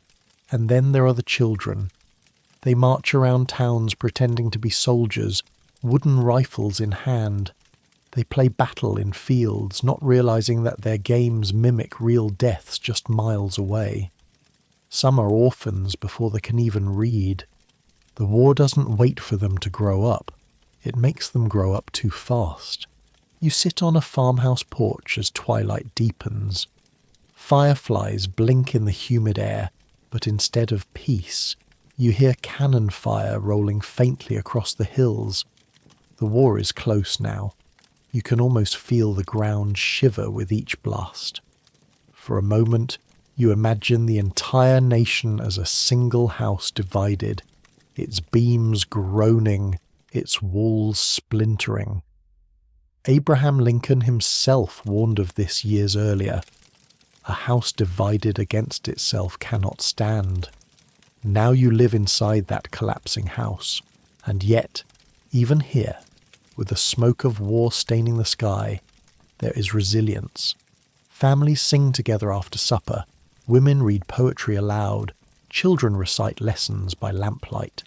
And then there are the children. They march around towns pretending to be soldiers, wooden rifles in hand. They play battle in fields, not realizing that their games mimic real deaths just miles away. Some are orphans before they can even read. The war doesn't wait for them to grow up. It makes them grow up too fast. You sit on a farmhouse porch as twilight deepens. Fireflies blink in the humid air, but instead of peace, you hear cannon fire rolling faintly across the hills. The war is close now. You can almost feel the ground shiver with each blast. For a moment, you imagine the entire nation as a single house divided, its beams groaning, its walls splintering. Abraham Lincoln himself warned of this years earlier. A house divided against itself cannot stand. Now you live inside that collapsing house, and yet, even here, with the smoke of war staining the sky, there is resilience. Families sing together after supper, women read poetry aloud, children recite lessons by lamplight.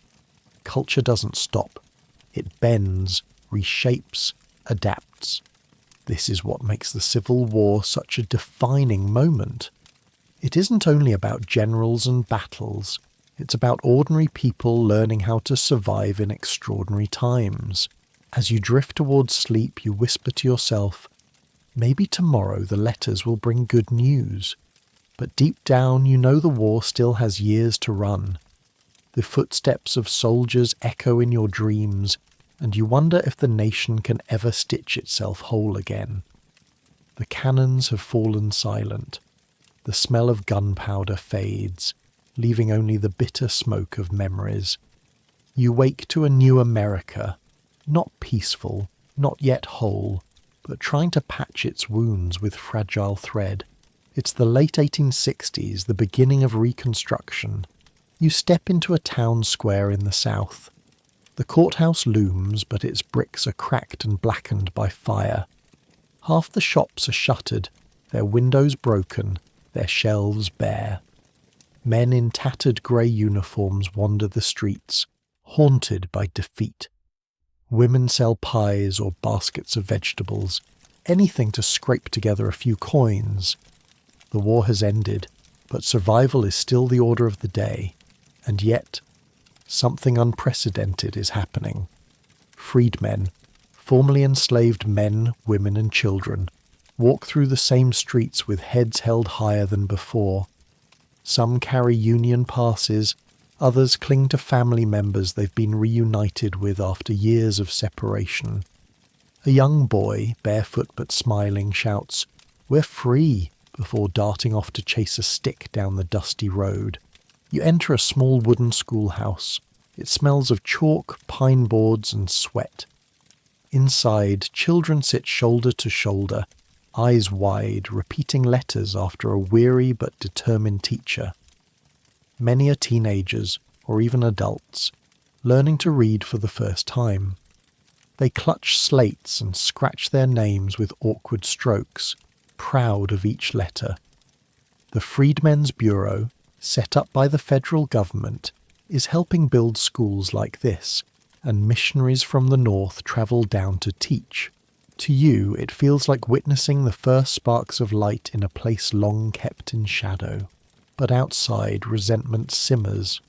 Culture doesn't stop. It bends, reshapes, adapts. This is what makes the Civil War such a defining moment. It isn't only about generals and battles. It's about ordinary people learning how to survive in extraordinary times. As you drift towards sleep, you whisper to yourself, maybe tomorrow the letters will bring good news. But deep down, you know the war still has years to run. The footsteps of soldiers echo in your dreams, and you wonder if the nation can ever stitch itself whole again. The cannons have fallen silent. The smell of gunpowder fades, leaving only the bitter smoke of memories. You wake to a new America, not peaceful, not yet whole, but trying to patch its wounds with fragile thread. It's the late 1860s, the beginning of Reconstruction. You step into a town square in the south. The courthouse looms, but its bricks are cracked and blackened by fire. Half the shops are shuttered, their windows broken, their shelves bare. Men in tattered grey uniforms wander the streets, haunted by defeat. Women sell pies or baskets of vegetables, anything to scrape together a few coins. The war has ended, but survival is still the order of the day, and yet something unprecedented is happening. Freedmen, formerly enslaved men, women and children, walk through the same streets with heads held higher than before. Some carry union passes, others cling to family members they've been reunited with after years of separation. A young boy, barefoot but smiling, shouts, "We're free," before darting off to chase a stick down the dusty road. You enter a small wooden schoolhouse. It smells of chalk, pine boards and sweat. Inside, children sit shoulder to shoulder, eyes wide, repeating letters after a weary but determined teacher. Many are teenagers, or even adults, learning to read for the first time. They clutch slates and scratch their names with awkward strokes, proud of each letter. The Freedmen's Bureau, set up by the federal government, is helping build schools like this, and missionaries from the north travel down to teach. To you, it feels like witnessing the first sparks of light in a place long kept in shadow. But outside, resentment simmers.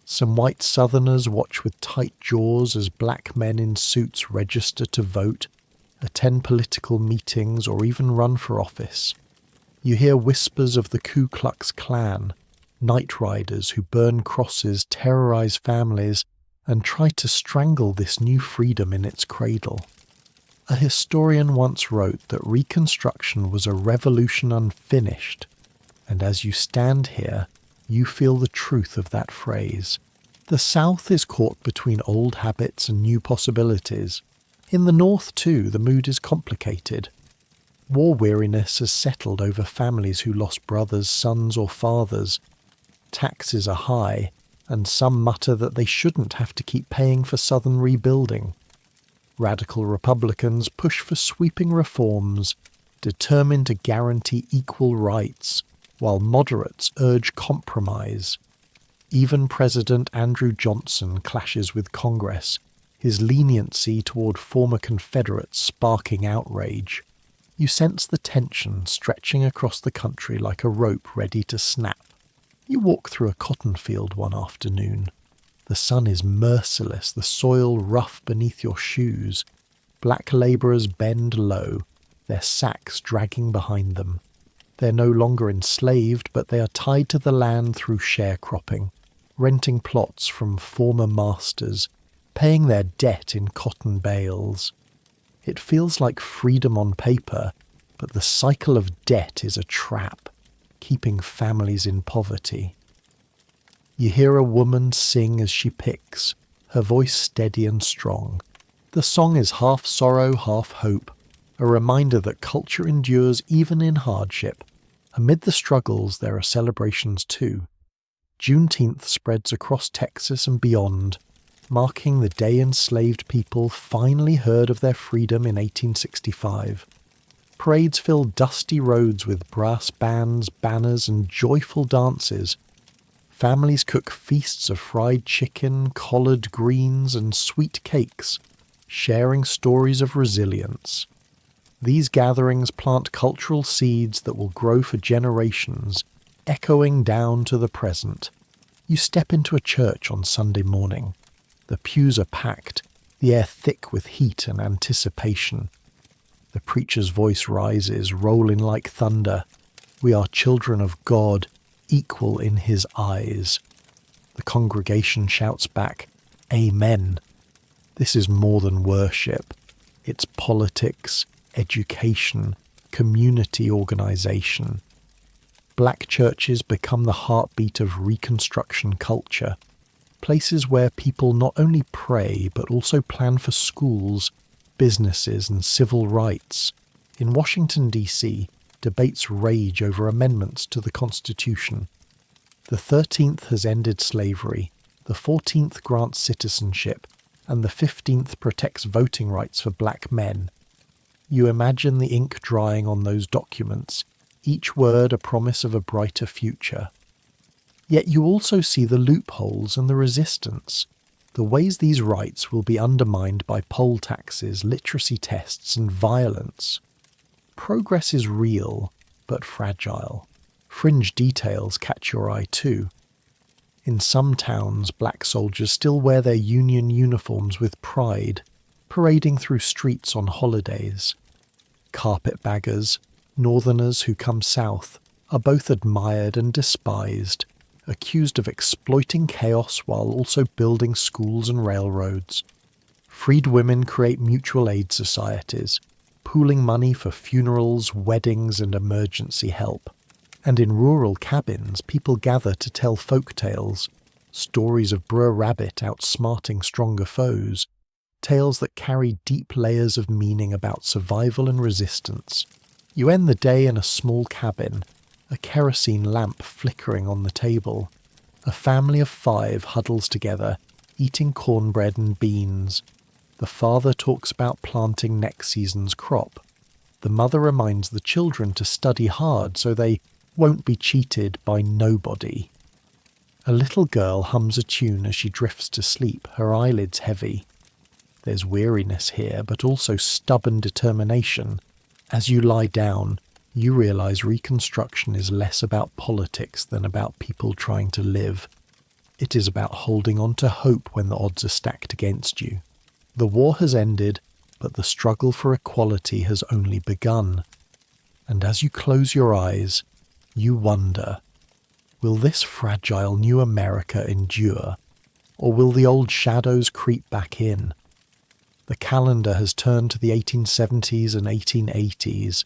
Some white Southerners watch with tight jaws as black men in suits register to vote, attend political meetings, or even run for office. You hear whispers of the Ku Klux Klan, night riders who burn crosses, terrorize families, and try to strangle this new freedom in its cradle. A historian once wrote that Reconstruction was a revolution unfinished, and as you stand here, you feel the truth of that phrase. The South is caught between old habits and new possibilities. In the North, too, the mood is complicated. War weariness has settled over families who lost brothers, sons or fathers. Taxes are high, and some mutter that they shouldn't have to keep paying for Southern rebuilding. Radical Republicans push for sweeping reforms, determined to guarantee equal rights, while moderates urge compromise. Even President Andrew Johnson clashes with Congress, his leniency toward former Confederates sparking outrage. You sense the tension stretching across the country like a rope ready to snap. You walk through a cotton field one afternoon. The sun is merciless, the soil rough beneath your shoes. Black labourers bend low, their sacks dragging behind them. They're no longer enslaved, but they are tied to the land through sharecropping, renting plots from former masters, paying their debt in cotton bales. It feels like freedom on paper, but the cycle of debt is a trap, keeping families in poverty. You hear a woman sing as she picks, her voice steady and strong. The song is half sorrow, half hope, a reminder that culture endures even in hardship. Amid the struggles, there are celebrations too. Juneteenth spreads across Texas and beyond, marking the day enslaved people finally heard of their freedom in 1865. Parades fill dusty roads with brass bands, banners, and joyful dances. Families cook feasts of fried chicken, collard greens, and sweet cakes, sharing stories of resilience. These gatherings plant cultural seeds that will grow for generations, echoing down to the present. You step into a church on Sunday morning. The pews are packed, the air thick with heat and anticipation. The preacher's voice rises, rolling like thunder. We are children of God, equal in his eyes. The congregation shouts back, Amen. This is more than worship. It's politics, education, community organisation. black churches become the heartbeat of Reconstruction culture, places where people not only pray but also plan for schools, businesses and civil rights. In Washington, D.C., debates rage over amendments to the Constitution. The 13th has ended slavery, the 14th grants citizenship, and the 15th protects voting rights for black men. You imagine the ink drying on those documents, each word a promise of a brighter future. Yet you also see the loopholes and the resistance, the ways these rights will be undermined by poll taxes, literacy tests, and violence. Progress is real, but fragile. Fringe details catch your eye too. In some towns, black soldiers still wear their Union uniforms with pride, parading through streets on holidays. Carpetbaggers, northerners who come south, are both admired and despised, accused of exploiting chaos while also building schools and railroads. Freed women create mutual aid societies, pooling money for funerals, weddings, and emergency help. And in rural cabins, people gather to tell folk tales, stories of Br'er Rabbit outsmarting stronger foes, tales that carry deep layers of meaning about survival and resistance. You end the day in a small cabin, a kerosene lamp flickering on the table. A family of 5 huddles together, eating cornbread and beans. The father talks about planting next season's crop. The mother reminds the children to study hard so they won't be cheated by nobody. A little girl hums a tune as she drifts to sleep, her eyelids heavy. There's weariness here, but also stubborn determination. As you lie down, you realize Reconstruction is less about politics than about people trying to live. It is about holding on to hope when the odds are stacked against you. The war has ended, but the struggle for equality has only begun. And as you close your eyes, you wonder, will this fragile new America endure, or will the old shadows creep back in? The calendar has turned to the 1870s and 1880s.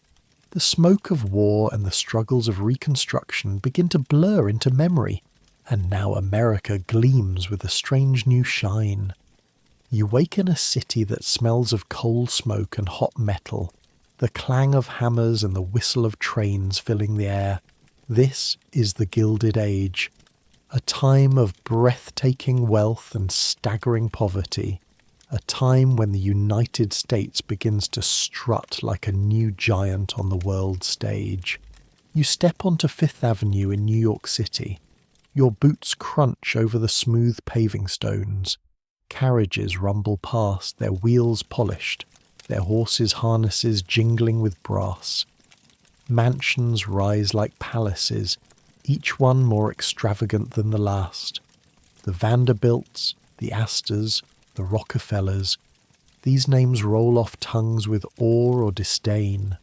The smoke of war and the struggles of Reconstruction begin to blur into memory, and now America gleams with a strange new shine. You wake in a city that smells of coal smoke and hot metal, the clang of hammers and the whistle of trains filling the air. This is the Gilded Age, a time of breathtaking wealth and staggering poverty, a time when the United States begins to strut like a new giant on the world stage. You step onto Fifth Avenue in New York City. Your boots crunch over the smooth paving stones. Carriages rumble past, their wheels polished, their horses' harnesses jingling with brass. Mansions rise like palaces, each one more extravagant than the last. The Vanderbilts, the Astors, the Rockefellers, these names roll off tongues with awe or disdain.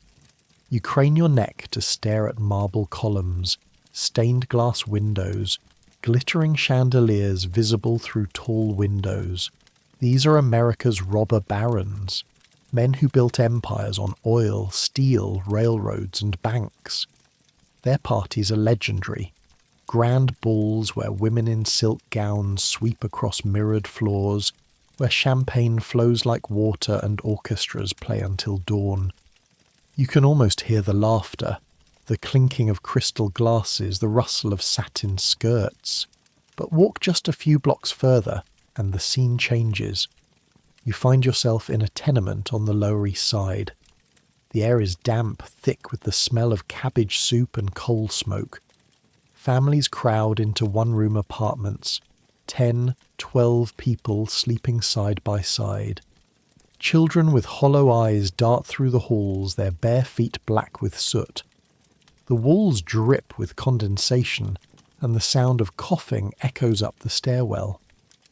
You crane your neck to stare at marble columns, stained glass windows, glittering chandeliers visible through tall windows. These are America's robber barons, men who built empires on oil, steel, railroads, and banks. Their parties are legendary. Grand balls where women in silk gowns sweep across mirrored floors, where champagne flows like water and orchestras play until dawn. You can almost hear the laughter, the clinking of crystal glasses, the rustle of satin skirts. But walk just a few blocks further, and the scene changes. You find yourself in a tenement on the Lower East Side. The air is damp, thick with the smell of cabbage soup and coal smoke. Families crowd into one-room apartments, 10, 12 people sleeping side by side. Children with hollow eyes dart through the halls, their bare feet black with soot. The walls drip with condensation, and the sound of coughing echoes up the stairwell.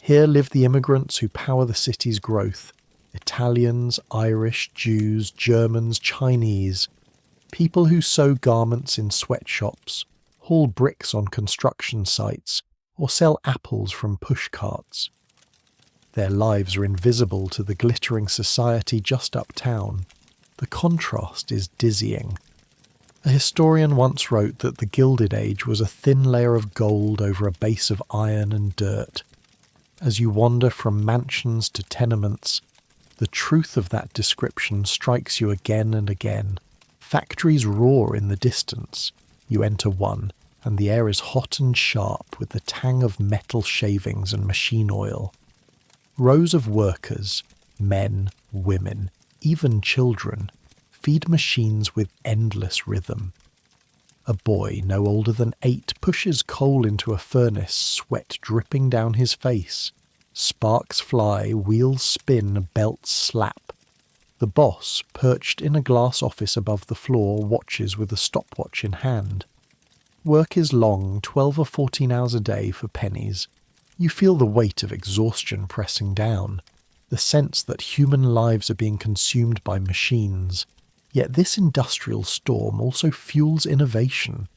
Here live the immigrants who power the city's growth. Italians, Irish, Jews, Germans, Chinese. People who sew garments in sweatshops, haul bricks on construction sites, or sell apples from pushcarts. Their lives are invisible to the glittering society just uptown. The contrast is dizzying. A historian once wrote that the Gilded Age was a thin layer of gold over a base of iron and dirt. As you wander from mansions to tenements, the truth of that description strikes you again and again. Factories roar in the distance. You enter one, and the air is hot and sharp with the tang of metal shavings and machine oil. Rows of workers, men, women, even children, feed machines with endless rhythm. A boy no older than 8 pushes coal into a furnace, sweat dripping down his face. Sparks fly, wheels spin, belts slap. The boss, perched in a glass office above the floor, watches with a stopwatch in hand. Work is long, 12 or 14 hours a day for pennies. You feel the weight of exhaustion pressing down, the sense that human lives are being consumed by machines. Yet this industrial storm also fuels innovation.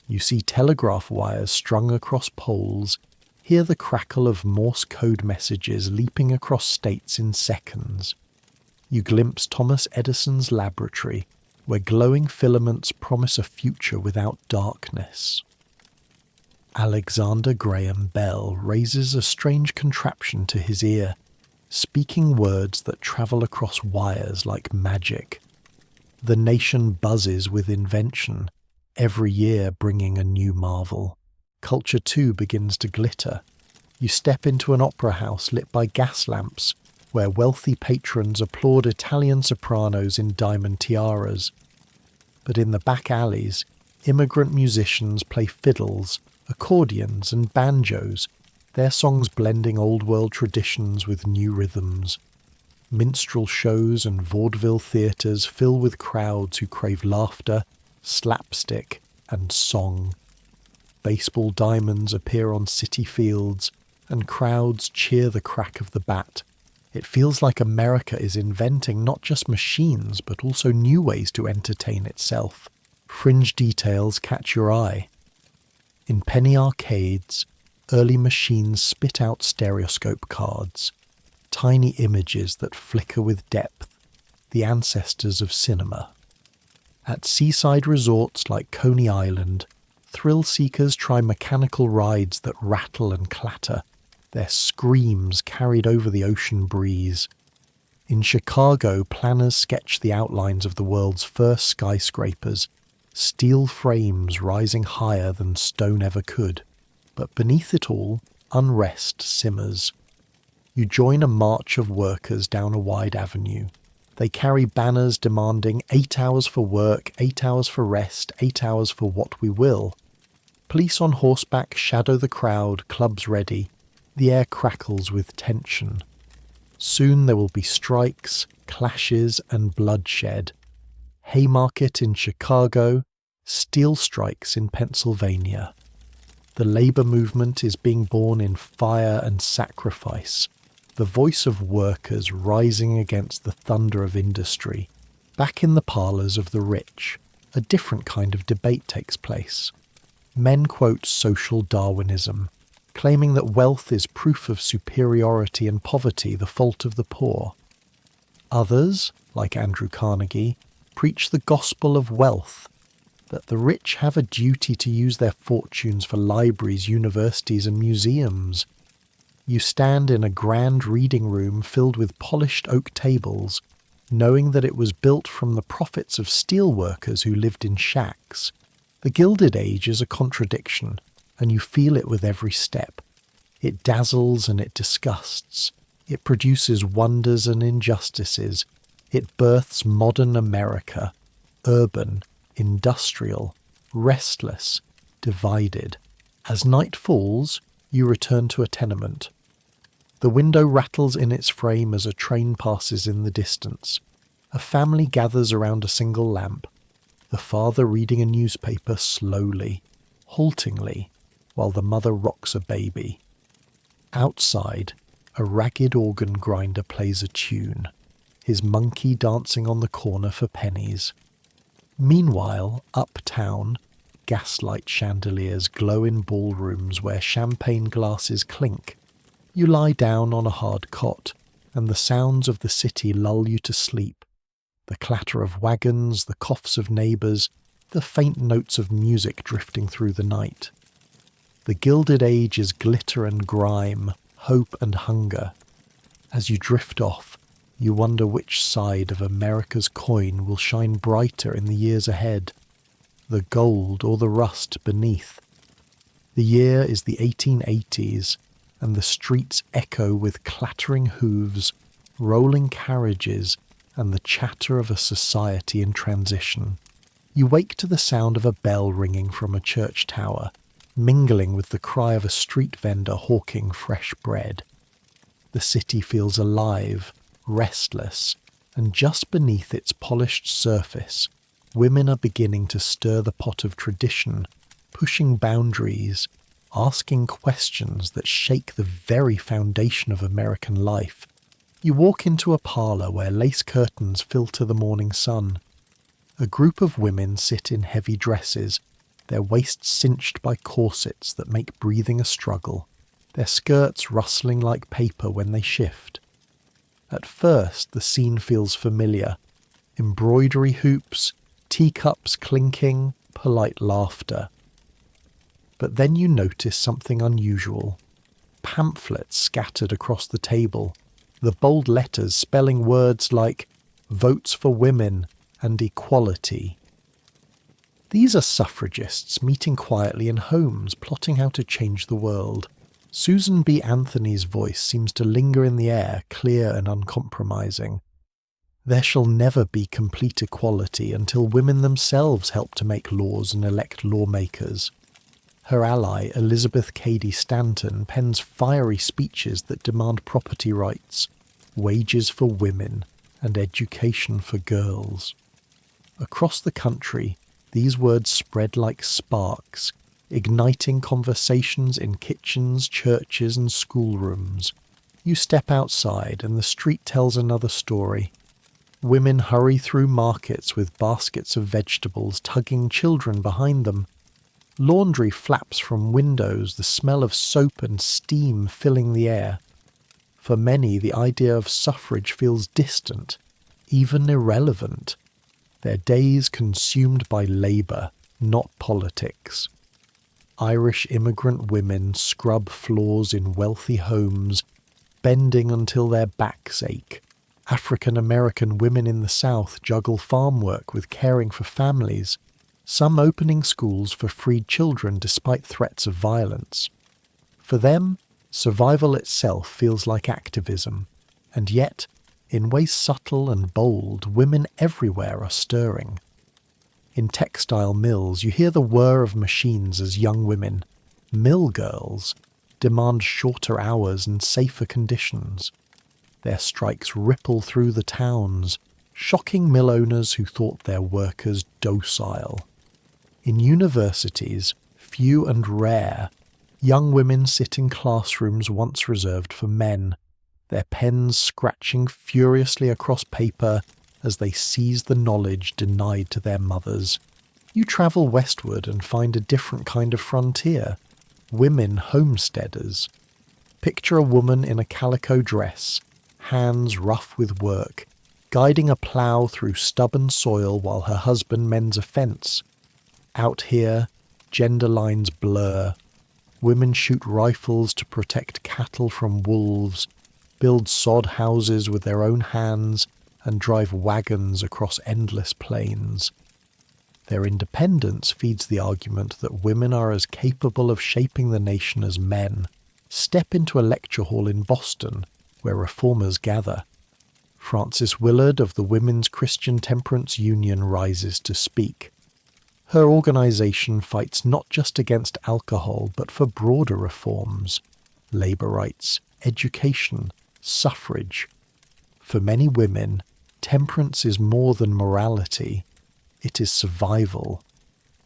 You see telegraph wires strung across poles, hear the crackle of Morse code messages leaping across states in seconds. You glimpse Thomas Edison's laboratory, where glowing filaments promise a future without darkness. Alexander Graham Bell raises a strange contraption to his ear, speaking words that travel across wires like magic. The nation buzzes with invention, every year bringing a new marvel. Culture too begins to glitter. You step into an opera house lit by gas lamps, where wealthy patrons applaud Italian sopranos in diamond tiaras. But in the back alleys, immigrant musicians play fiddles, accordions and banjos, their songs blending old-world traditions with new rhythms. Minstrel shows and vaudeville theatres fill with crowds who crave laughter, slapstick and song. Baseball diamonds appear on city fields, and crowds cheer the crack of the bat. It feels like America is inventing not just machines, but also new ways to entertain itself. Fringe details catch your eye. In penny arcades, early machines spit out stereoscope cards, tiny images that flicker with depth, the ancestors of cinema. At seaside resorts like Coney Island, thrill-seekers try mechanical rides that rattle and clatter, their screams carried over the ocean breeze. In Chicago, planners sketch the outlines of the world's first skyscrapers, steel frames rising higher than stone ever could. But beneath it all, unrest simmers. You join a march of workers down a wide avenue. They carry banners demanding 8 hours for work, 8 hours for rest, 8 hours for what we will. Police on horseback shadow the crowd, clubs ready. The air crackles with tension. Soon there will be strikes, clashes and bloodshed. Haymarket in Chicago, steel strikes in Pennsylvania. The labour movement is being born in fire and sacrifice, the voice of workers rising against the thunder of industry. Back in the parlours of the rich, a different kind of debate takes place. Men quote social Darwinism, claiming that wealth is proof of superiority and poverty the fault of the poor. Others, like Andrew Carnegie, preach the gospel of wealth, that the rich have a duty to use their fortunes for libraries, universities and museums. You stand in a grand reading room filled with polished oak tables, knowing that it was built from the profits of steel workers who lived in shacks. The Gilded Age is a contradiction, and you feel it with every step. It dazzles and it disgusts. It produces wonders and injustices. It births modern America, urban, industrial, restless, divided. As night falls, you return to a tenement. The window rattles in its frame as a train passes in the distance. A family gathers around a single lamp, the father reading a newspaper slowly, haltingly, while the mother rocks a baby. Outside, a ragged organ grinder plays a tune, his monkey dancing on the corner for pennies. Meanwhile, uptown, gaslight chandeliers glow in ballrooms where champagne glasses clink. You lie down on a hard cot, and the sounds of the city lull you to sleep. The clatter of wagons, the coughs of neighbours, the faint notes of music drifting through the night. The Gilded Age is glitter and grime, hope and hunger. As you drift off, you wonder which side of America's coin will shine brighter in the years ahead, the gold or the rust beneath. The year is the 1880s, and the streets echo with clattering hooves, rolling carriages, and the chatter of a society in transition. You wake to the sound of a bell ringing from a church tower, mingling with the cry of a street vendor hawking fresh bread. The city feels alive, restless, and just beneath its polished surface, women are beginning to stir the pot of tradition, pushing boundaries, asking questions that shake the very foundation of American life. You walk into a parlour where lace curtains filter the morning sun. A group of women sit in heavy dresses, their waists cinched by corsets that make breathing a struggle, their skirts rustling like paper when they shift. At first, the scene feels familiar. Embroidery hoops, teacups clinking, polite laughter. But then you notice something unusual. Pamphlets scattered across the table, the bold letters spelling words like votes for women and equality. These are suffragists meeting quietly in homes, plotting how to change the world. Susan B. Anthony's voice seems to linger in the air, clear and uncompromising. There shall never be complete equality until women themselves help to make laws and elect lawmakers. Her ally, Elizabeth Cady Stanton, pens fiery speeches that demand property rights, wages for women, and education for girls. Across the country, these words spread like sparks, igniting conversations in kitchens, churches, and schoolrooms. You step outside and the street tells another story. Women hurry through markets with baskets of vegetables, tugging children behind them. Laundry flaps from windows, the smell of soap and steam filling the air. For many, the idea of suffrage feels distant, even irrelevant. Their days consumed by labour, not politics. Irish immigrant women scrub floors in wealthy homes, bending until their backs ache. African American women in the South juggle farm work with caring for families, some opening schools for freed children despite threats of violence. For them, survival itself feels like activism, and yet, in ways subtle and bold, women everywhere are stirring. In textile mills, you hear the whir of machines as young women, mill girls, demand shorter hours and safer conditions. Their strikes ripple through the towns, shocking mill owners who thought their workers docile. In universities, few and rare, young women sit in classrooms once reserved for men, their pens scratching furiously across paper as they seize the knowledge denied to their mothers. You travel westward and find a different kind of frontier, women homesteaders. Picture a woman in a calico dress, hands rough with work, guiding a plough through stubborn soil while her husband mends a fence. Out here, gender lines blur. Women shoot rifles to protect cattle from wolves, build sod houses with their own hands, and drive wagons across endless plains. Their independence feeds the argument that women are as capable of shaping the nation as men. Step into a lecture hall in Boston, where reformers gather. Frances Willard of the Women's Christian Temperance Union rises to speak. Her organisation fights not just against alcohol, but for broader reforms: labour rights, education, suffrage. For many women, temperance is more than morality. It is survival.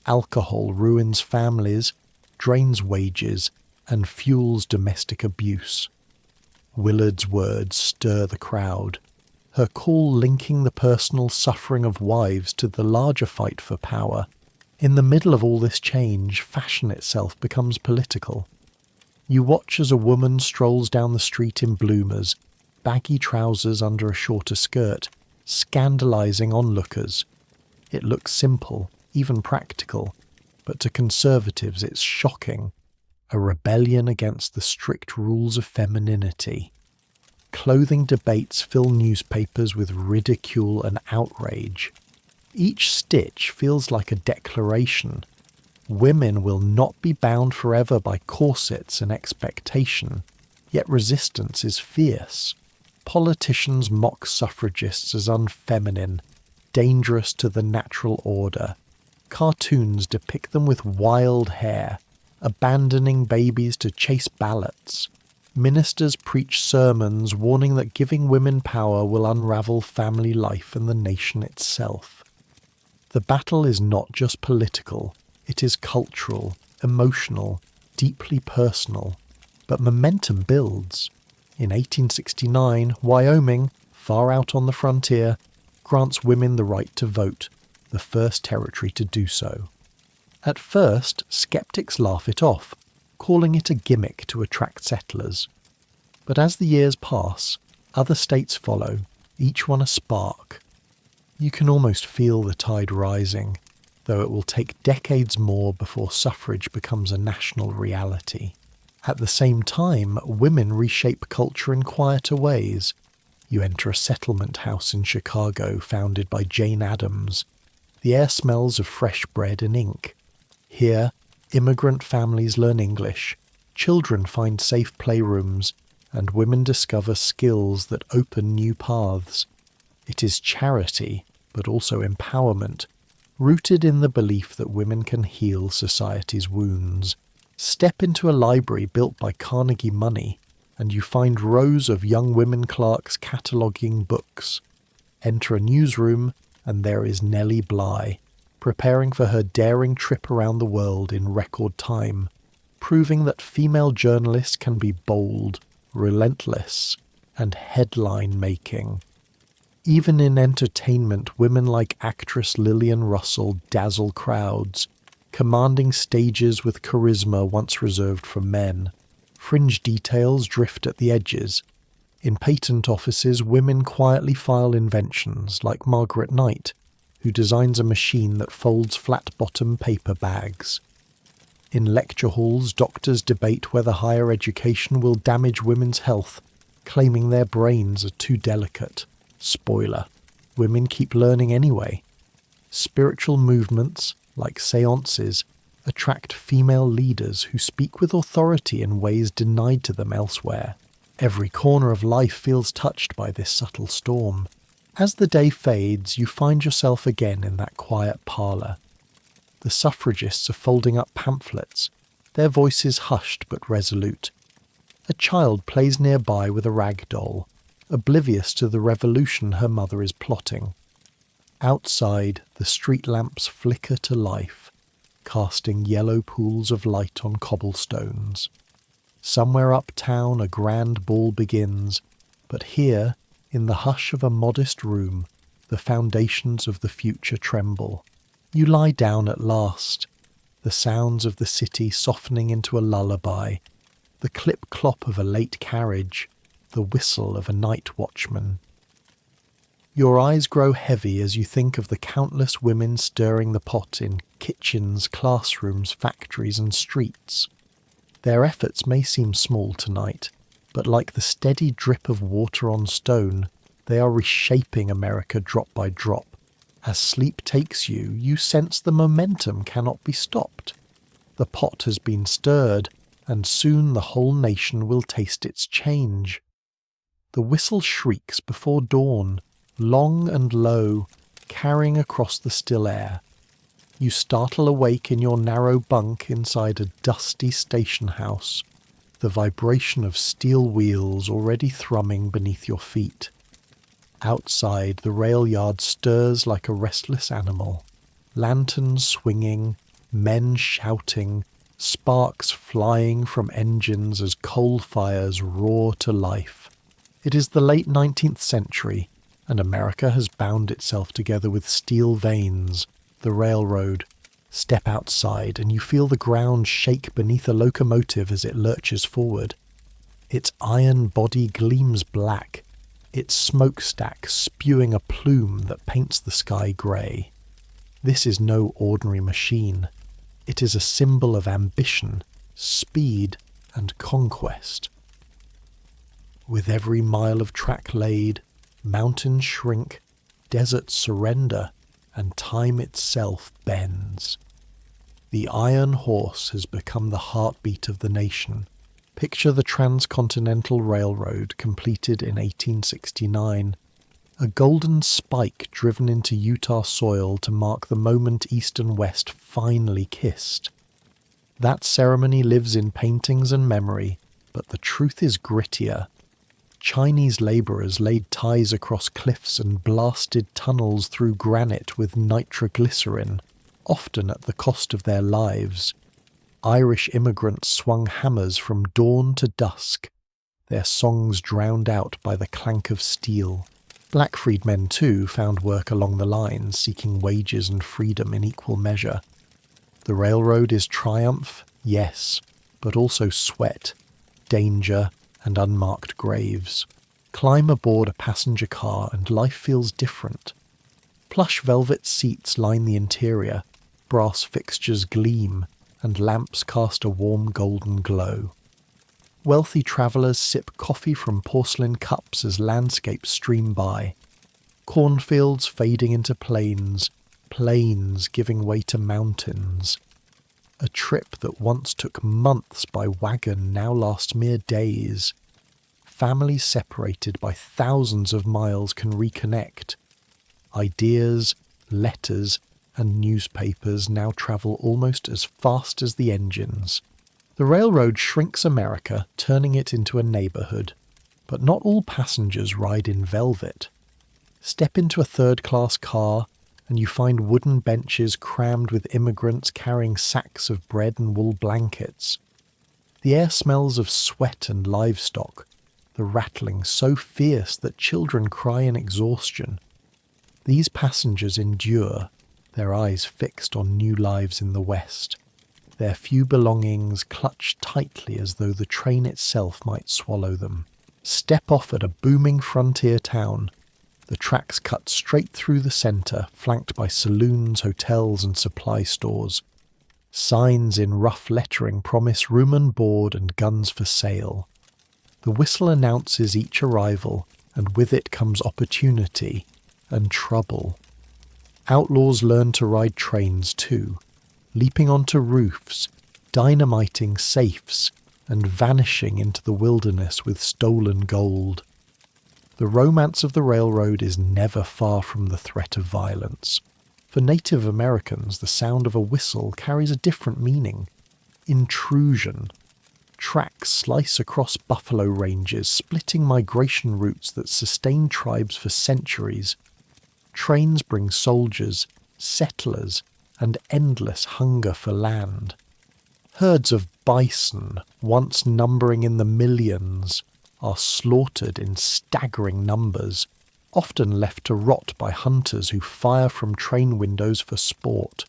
Alcohol ruins families, drains wages, and fuels domestic abuse. Willard's words stir the crowd, her call linking the personal suffering of wives to the larger fight for power. In the middle of all this change, fashion itself becomes political. You watch as a woman strolls down the street in bloomers, baggy trousers under a shorter skirt, scandalising onlookers. It looks simple, even practical, but to conservatives it's shocking. A rebellion against the strict rules of femininity. Clothing debates fill newspapers with ridicule and outrage. Each stitch feels like a declaration. Women will not be bound forever by corsets and expectation, yet resistance is fierce. Politicians mock suffragists as unfeminine, dangerous to the natural order. Cartoons depict them with wild hair, abandoning babies to chase ballots. Ministers preach sermons warning that giving women power will unravel family life and the nation itself. The battle is not just political, it is cultural, emotional, deeply personal. But momentum builds. In 1869, Wyoming, far out on the frontier, grants women the right to vote, the first territory to do so. At first, skeptics laugh it off, calling it a gimmick to attract settlers. But as the years pass, other states follow, each one a spark. You can almost feel the tide rising, though it will take decades more before suffrage becomes a national reality. At the same time, women reshape culture in quieter ways. You enter a settlement house in Chicago founded by Jane Addams. The air smells of fresh bread and ink. Here, immigrant families learn English, children find safe playrooms, and women discover skills that open new paths. It is charity, but also empowerment, rooted in the belief that women can heal society's wounds. Step into a library built by Carnegie money, and you find rows of young women clerks cataloguing books. Enter a newsroom, and there is Nellie Bly, preparing for her daring trip around the world in record time, proving that female journalists can be bold, relentless, and headline-making. Even in entertainment, women like actress Lillian Russell dazzle crowds, commanding stages with charisma once reserved for men. Fringe details drift at the edges. In patent offices, women quietly file inventions, like Margaret Knight, who designs a machine that folds flat-bottom paper bags. In lecture halls, doctors debate whether higher education will damage women's health, claiming their brains are too delicate. Spoiler: women keep learning anyway. Spiritual movements, like seances, attract female leaders who speak with authority in ways denied to them elsewhere. Every corner of life feels touched by this subtle storm. As the day fades, you find yourself again in that quiet parlour. The suffragists are folding up pamphlets, their voices hushed but resolute. A child plays nearby with a rag doll, oblivious to the revolution her mother is plotting. Outside, the street lamps flicker to life, casting yellow pools of light on cobblestones. Somewhere uptown a grand ball begins, but here, in the hush of a modest room, the foundations of the future tremble. You lie down at last, the sounds of the city softening into a lullaby, the clip-clop of a late carriage, the whistle of a night watchman. Your eyes grow heavy as you think of the countless women stirring the pot in kitchens, classrooms, factories and streets. Their efforts may seem small tonight, but like the steady drip of water on stone, they are reshaping America drop by drop. As sleep takes you, you sense the momentum cannot be stopped. The pot has been stirred, and soon the whole nation will taste its change. The whistle shrieks before dawn, long and low, carrying across the still air. You startle awake in your narrow bunk inside a dusty station house, the vibration of steel wheels already thrumming beneath your feet. Outside, the rail yard stirs like a restless animal. Lanterns swinging, men shouting, sparks flying from engines as coal fires roar to life. It is the late 19th century, and America has bound itself together with steel veins, the railroad. Step outside, and you feel the ground shake beneath a locomotive as it lurches forward. Its iron body gleams black, its smokestack spewing a plume that paints the sky grey. This is no ordinary machine. It is a symbol of ambition, speed, and conquest. With every mile of track laid, mountains shrink, deserts surrender, and time itself bends. The iron horse has become the heartbeat of the nation. Picture the Transcontinental Railroad, completed in 1869, a golden spike driven into Utah soil to mark the moment East and West finally kissed. That ceremony lives in paintings and memory, but the truth is grittier. Chinese labourers laid ties across cliffs and blasted tunnels through granite with nitroglycerin, often at the cost of their lives. Irish immigrants swung hammers from dawn to dusk, their songs drowned out by the clank of steel. Black freedmen, too, found work along the lines, seeking wages and freedom in equal measure. The railroad is triumph, yes, but also sweat, danger, and unmarked graves. Climb aboard a passenger car and life feels different. Plush velvet seats line the interior, brass fixtures gleam, and lamps cast a warm golden glow. Wealthy travellers sip coffee from porcelain cups as landscapes stream by. Cornfields fading into plains, plains giving way to mountains. A trip that once took months by wagon now lasts mere days. Families separated by thousands of miles can reconnect. Ideas, letters, and newspapers now travel almost as fast as the engines. The railroad shrinks America, turning it into a neighbourhood. But not all passengers ride in velvet. Step into a third-class car, and you find wooden benches crammed with immigrants carrying sacks of bread and wool blankets. The air smells of sweat and livestock, the rattling so fierce that children cry in exhaustion. These passengers endure, their eyes fixed on new lives in the West, their few belongings clutched tightly as though the train itself might swallow them. Step off at a booming frontier town. The tracks cut straight through the centre, flanked by saloons, hotels, and supply stores. Signs in rough lettering promise room and board and guns for sale. The whistle announces each arrival, and with it comes opportunity and trouble. Outlaws learn to ride trains too, leaping onto roofs, dynamiting safes, and vanishing into the wilderness with stolen gold. The romance of the railroad is never far from the threat of violence. For Native Americans, the sound of a whistle carries a different meaning. Intrusion. Tracks slice across buffalo ranges, splitting migration routes that sustain tribes for centuries. Trains bring soldiers, settlers, and endless hunger for land. Herds of bison, once numbering in the millions, are slaughtered in staggering numbers, often left to rot by hunters who fire from train windows for sport.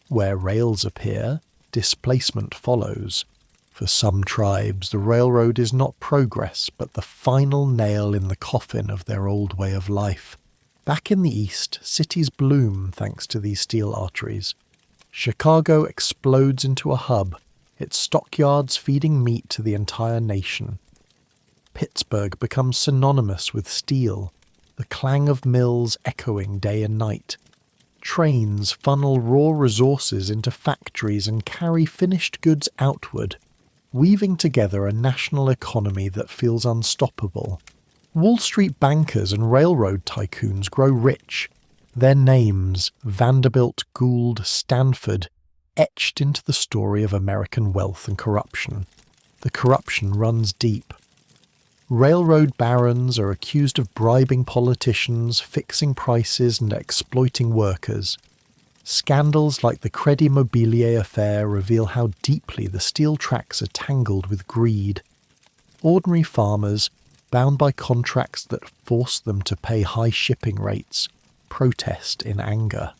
Where rails appear, displacement follows. For some tribes, the railroad is not progress, but the final nail in the coffin of their old way of life. Back in the East, cities bloom thanks to these steel arteries. Chicago explodes into a hub, its stockyards feeding meat to the entire nation. Pittsburgh becomes synonymous with steel, the clang of mills echoing day and night. Trains funnel raw resources into factories and carry finished goods outward, weaving together a national economy that feels unstoppable. Wall Street bankers and railroad tycoons grow rich, their names, Vanderbilt, Gould, Stanford, etched into the story of American wealth and corruption. The corruption runs deep. Railroad barons are accused of bribing politicians, fixing prices and exploiting workers. Scandals like the Crédit Mobilier affair reveal how deeply the steel tracks are tangled with greed. Ordinary farmers, bound by contracts that force them to pay high shipping rates, protest in anger.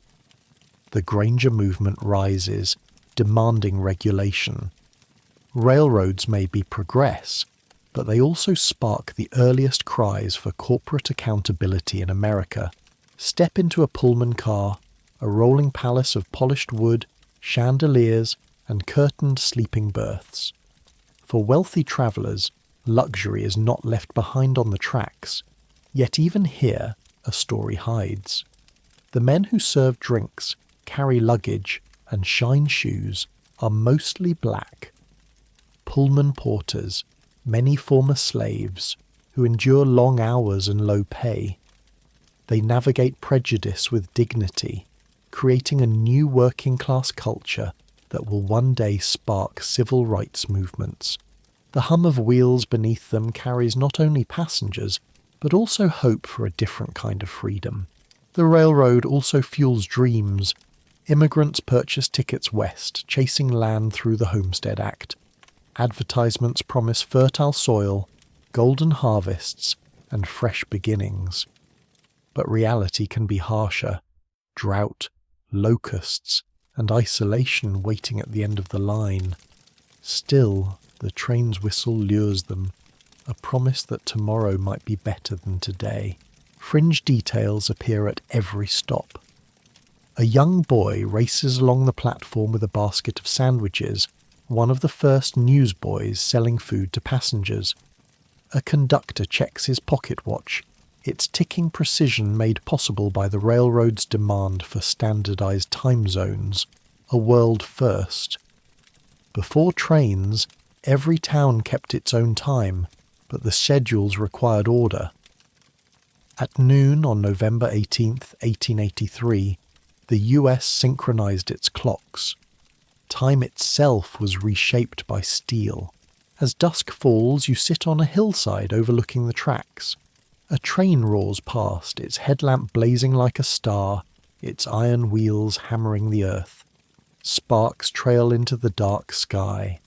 The Granger movement rises, demanding regulation. Railroads may be progress, but they also spark the earliest cries for corporate accountability in America. Step into a Pullman car, a rolling palace of polished wood, chandeliers, and curtained sleeping berths. For wealthy travellers, luxury is not left behind on the tracks, yet even here a story hides. The men who serve drinks, carry luggage, and shine shoes are mostly black. Pullman porters, many former slaves, who endure long hours and low pay. They navigate prejudice with dignity, creating a new working-class culture that will one day spark civil rights movements. The hum of wheels beneath them carries not only passengers, but also hope for a different kind of freedom. The railroad also fuels dreams. Immigrants purchase tickets west, chasing land through the Homestead Act. Advertisements promise fertile soil, golden harvests, and fresh beginnings. But reality can be harsher. Drought, locusts, and isolation waiting at the end of the line. Still, the train's whistle lures them, a promise that tomorrow might be better than today. Fringe details appear at every stop. A young boy races along the platform with a basket of sandwiches, one of the first newsboys selling food to passengers. A conductor checks his pocket watch, its ticking precision made possible by the railroad's demand for standardized time zones, a world first. Before trains, every town kept its own time, but the schedules required order. At noon on November 18th, 1883, the US synchronized its clocks. Time itself was reshaped by steel. As dusk falls, you sit on a hillside overlooking the tracks. A train roars past, its headlamp blazing like a star, its iron wheels hammering the earth. Sparks trail into the dark sky,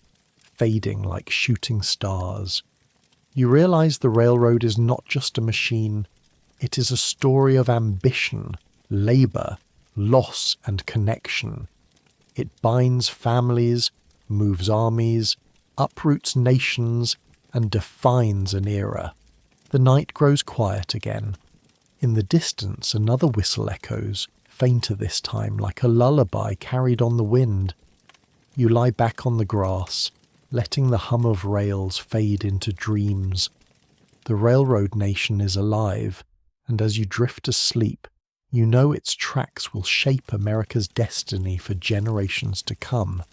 fading like shooting stars. You realize the railroad is not just a machine, it is a story of ambition, labor, loss, and connection. It binds families, moves armies, uproots nations, and defines an era. The night grows quiet again. In the distance, another whistle echoes, fainter this time, like a lullaby carried on the wind. You lie back on the grass, letting the hum of rails fade into dreams. The railroad nation is alive, and as you drift asleep, you know its tracks will shape America's destiny for generations to come.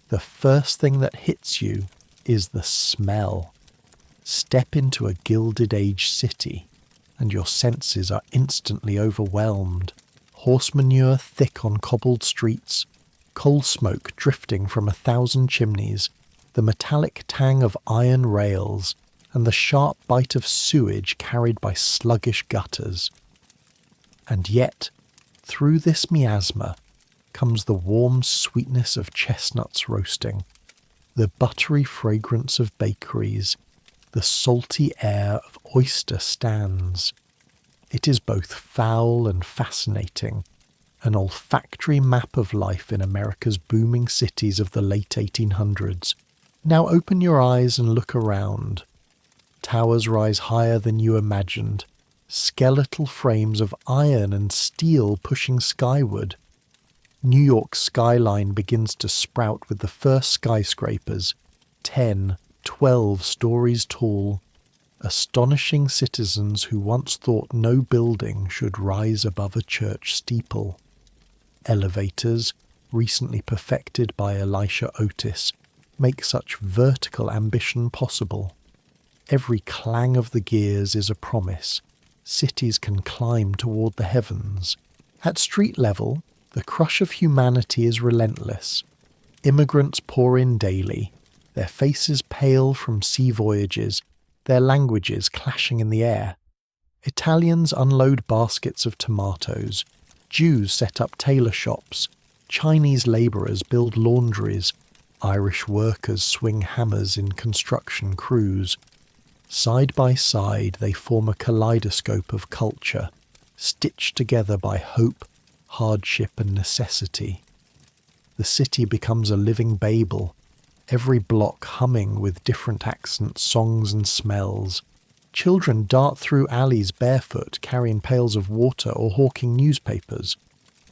The first thing that hits you is the smell. Step into a Gilded Age city, and your senses are instantly overwhelmed. Horse manure thick on cobbled streets, coal smoke drifting from 1,000 chimneys, the metallic tang of iron rails, and the sharp bite of sewage carried by sluggish gutters. And yet, through this miasma, comes the warm sweetness of chestnuts roasting, the buttery fragrance of bakeries, the salty air of oyster stands. It is both foul and fascinating, an olfactory map of life in America's booming cities of the late 1800s. Now open your eyes and look around. Towers rise higher than you imagined, skeletal frames of iron and steel pushing skyward. New York's skyline begins to sprout with the first skyscrapers, 10, 12 stories tall, astonishing citizens who once thought no building should rise above a church steeple. Elevators, recently perfected by Elisha Otis, make such vertical ambition possible. Every clang of the gears is a promise. Cities can climb toward the heavens. At street level, the crush of humanity is relentless. Immigrants pour in daily, their faces pale from sea voyages, their languages clashing in the air. Italians unload baskets of tomatoes, Jews set up tailor shops, Chinese labourers build laundries, Irish workers swing hammers in construction crews. Side by side they form a kaleidoscope of culture, stitched together by hope, hardship and necessity. The city becomes a living Babel, every block humming with different accents, songs and smells. Children dart through alleys barefoot, carrying pails of water or hawking newspapers.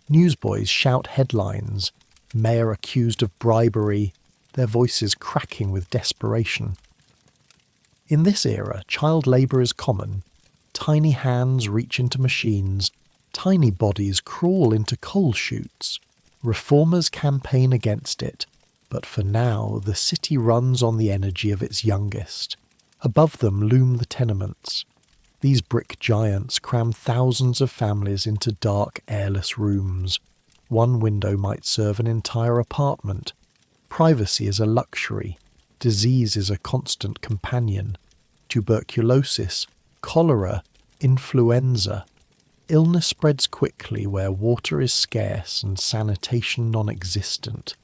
Newsboys shout headlines, mayor accused of bribery, their voices cracking with desperation. In this era, child labour is common. Tiny hands reach into machines, tiny bodies crawl into coal chutes. Reformers campaign against it, but for now the city runs on the energy of its youngest. Above them loom the tenements. These brick giants cram thousands of families into dark, airless rooms. One window might serve an entire apartment. Privacy is a luxury. Disease is a constant companion. Tuberculosis, cholera, influenza. Illness spreads quickly where water is scarce and sanitation non-existent.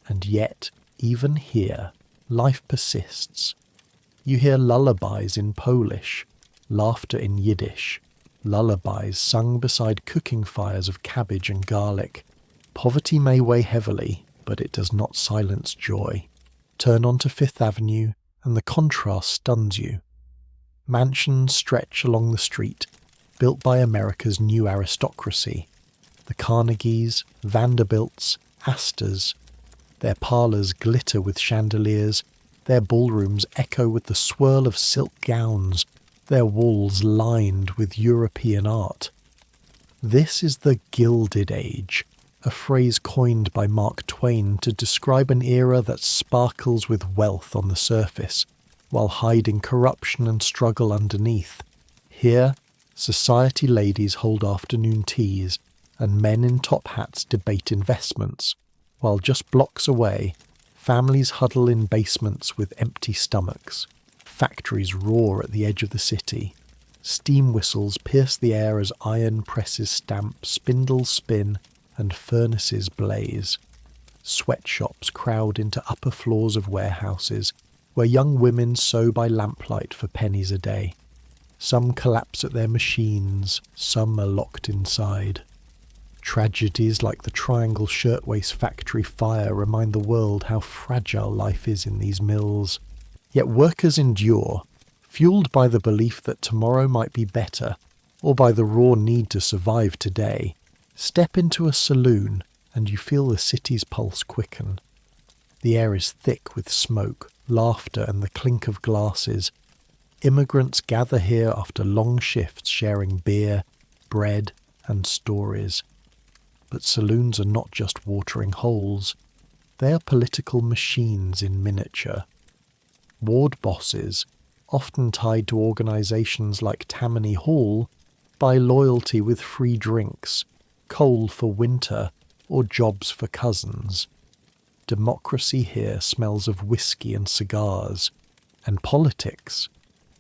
And yet, even here, life persists. You hear lullabies in Polish, laughter in Yiddish, lullabies sung beside cooking fires of cabbage and garlic. Poverty may weigh heavily, but it does not silence joy. Turn onto Fifth Avenue, and the contrast stuns you. Mansions stretch along the street, built by America's new aristocracy. The Carnegies, Vanderbilts, Astors. Their parlours glitter with chandeliers, their ballrooms echo with the swirl of silk gowns, their walls lined with European art. This is the Gilded Age, a phrase coined by Mark Twain to describe an era that sparkles with wealth on the surface, while hiding corruption and struggle underneath. Here, society ladies hold afternoon teas, and men in top hats debate investments, while just blocks away, families huddle in basements with empty stomachs. Factories roar at the edge of the city. Steam whistles pierce the air as iron presses stamp, spindles spin, and furnaces blaze. Sweatshops crowd into upper floors of warehouses, where young women sew by lamplight for pennies a day. Some collapse at their machines, some are locked inside. Tragedies like the Triangle Shirtwaist Factory fire remind the world how fragile life is in these mills. Yet workers endure, fueled by the belief that tomorrow might be better, or by the raw need to survive today. Step into a saloon, and you feel the city's pulse quicken. The air is thick with smoke, laughter, and the clink of glasses. Immigrants gather here after long shifts sharing beer, bread, and stories. But saloons are not just watering holes. They are political machines in miniature. Ward bosses, often tied to organisations like Tammany Hall, buy loyalty with free drinks, coal for winter, or jobs for cousins. Democracy here smells of whiskey and cigars. And politics,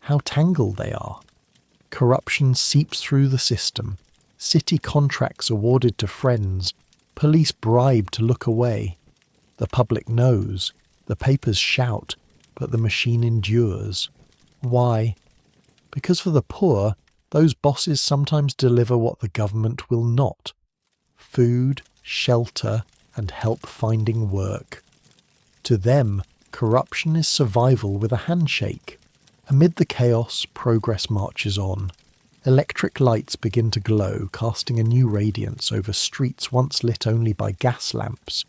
how tangled they are. Corruption seeps through the system. City contracts awarded to friends. Police bribe to look away. The public knows. The papers shout. But the machine endures. Why? Because for the poor, those bosses sometimes deliver what the government will not. Food, shelter, and help finding work. To them, corruption is survival with a handshake. Amid the chaos, progress marches on. Electric lights begin to glow, casting a new radiance over streets once lit only by gas lamps.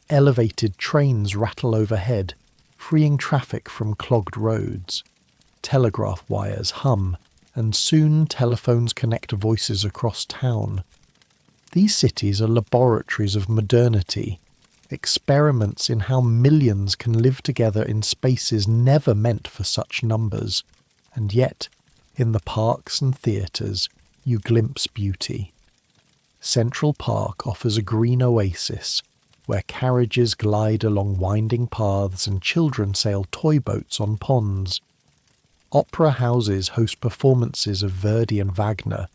Elevated trains rattle overhead, freeing traffic from clogged roads. Telegraph wires hum, and soon telephones connect voices across town. These cities are laboratories of modernity, experiments in how millions can live together in spaces never meant for such numbers, and yet, in the parks and theatres, you glimpse beauty. Central Park offers a green oasis, where carriages glide along winding paths and children sail toy boats on ponds. Opera houses host performances of Verdi and Wagner,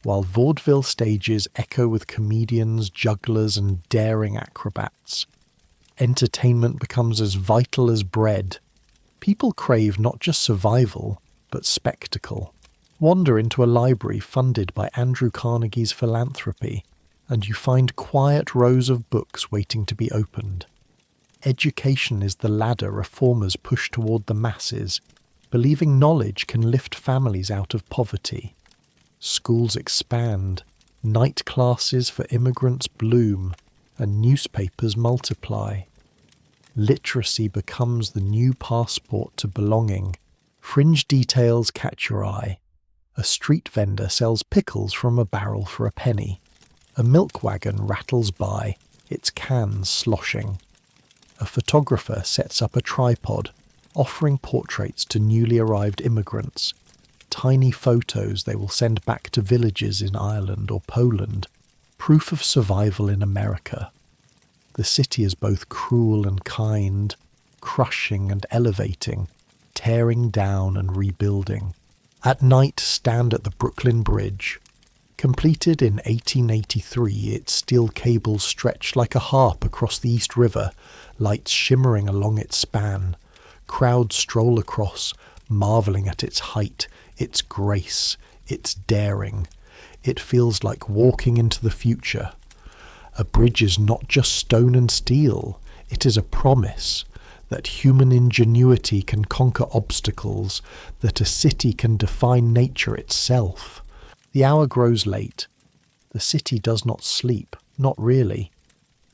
while vaudeville stages echo with comedians, jugglers, and daring acrobats. Entertainment becomes as vital as bread. People crave not just survival, but spectacle. Wander into a library funded by Andrew Carnegie's philanthropy, and you find quiet rows of books waiting to be opened. Education is the ladder reformers push toward the masses, believing knowledge can lift families out of poverty. Schools expand, Night classes for immigrants bloom, and newspapers multiply. Literacy becomes the new passport to belonging. Fringe details catch your eye. A street vendor sells pickles from a barrel for a penny. A milk wagon rattles by, its cans sloshing. A photographer sets up a tripod, offering portraits to newly arrived immigrants. Tiny photos they will send back to villages in Ireland or Poland. Proof of survival in America. The city is both cruel and kind, crushing and elevating, tearing down and rebuilding. At night stand at the Brooklyn Bridge. Completed in 1883, its steel cables stretch like a harp across the East River, lights shimmering along its span. Crowds stroll across, marvelling at its height, its grace, its daring. It feels like walking into the future. A bridge is not just stone and steel, it is a promise that human ingenuity can conquer obstacles, that a city can define nature itself. The hour grows late. The city does not sleep, not really.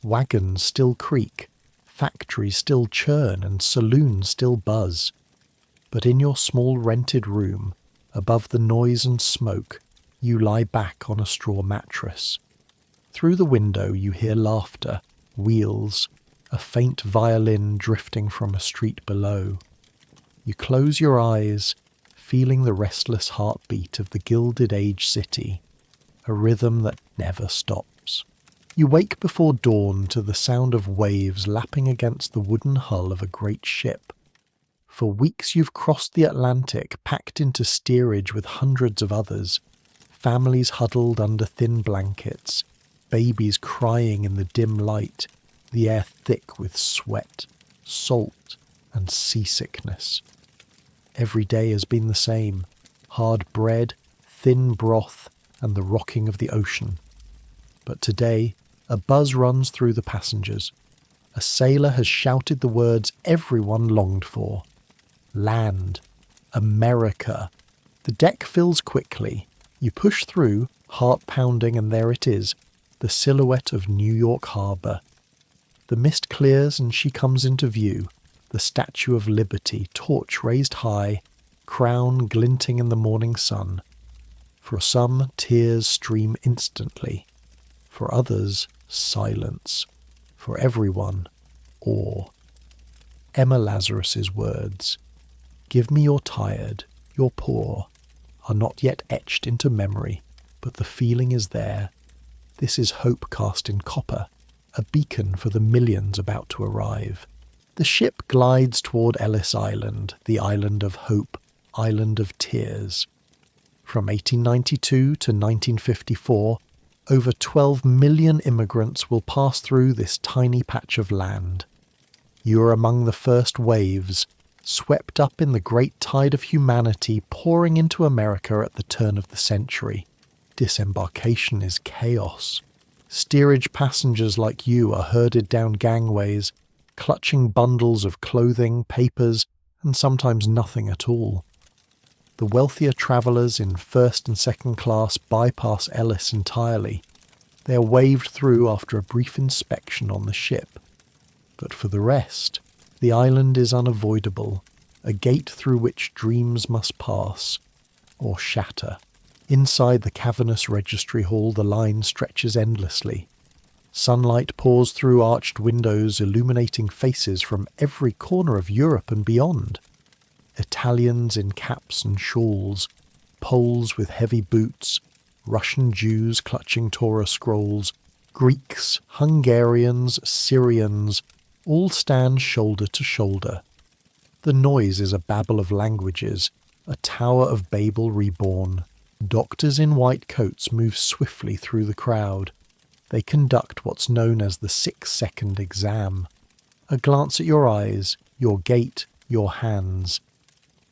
Wagons still creak, factories still churn, and saloons still buzz. But in your small rented room, above the noise and smoke, you lie back on a straw mattress. Through the window you hear laughter, wheels, a faint violin drifting from a street below. You close your eyes, feeling the restless heartbeat of the Gilded Age city, a rhythm that never stops. You wake before dawn to the sound of waves lapping against the wooden hull of a great ship. For weeks you've crossed the Atlantic, packed into steerage with hundreds of others, families huddled under thin blankets, babies crying in the dim light, the air thick with sweat, salt, and seasickness. Every day has been the same: hard bread, thin broth, and the rocking of the ocean. But today, a buzz runs through the passengers. A sailor has shouted the words everyone longed for. Land. America. The deck fills quickly. You push through, heart pounding, and there it is, the silhouette of New York Harbour. The mist clears and she comes into view, the Statue of Liberty, torch raised high, crown glinting in the morning sun. For some, tears stream instantly. For others, silence. For everyone, awe. Emma Lazarus's words, "Give me your tired, your poor," are not yet etched into memory, but the feeling is there. This is hope cast in copper, a beacon for the millions about to arrive. The ship glides toward Ellis Island, the island of hope, island of tears. From 1892 to 1954, over 12 million immigrants will pass through this tiny patch of land. You are among the first waves, swept up in the great tide of humanity pouring into America at the turn of the century. Disembarkation is chaos. Steerage passengers like you are herded down gangways, clutching bundles of clothing, papers, and sometimes nothing at all. The wealthier travellers in first and second class bypass Ellis entirely. They are waved through after a brief inspection on the ship. But for the rest, the island is unavoidable, a gate through which dreams must pass, or shatter. Inside the cavernous registry hall the line stretches endlessly. Sunlight pours through arched windows, illuminating faces from every corner of Europe and beyond. Italians in caps and shawls, Poles with heavy boots, Russian Jews clutching Torah scrolls, Greeks, Hungarians, Syrians, all stand shoulder to shoulder. The noise is a babble of languages, a Tower of Babel reborn. Doctors in white coats move swiftly through the crowd. They conduct what's known as the 6-second exam. A glance at your eyes, your gait, your hands.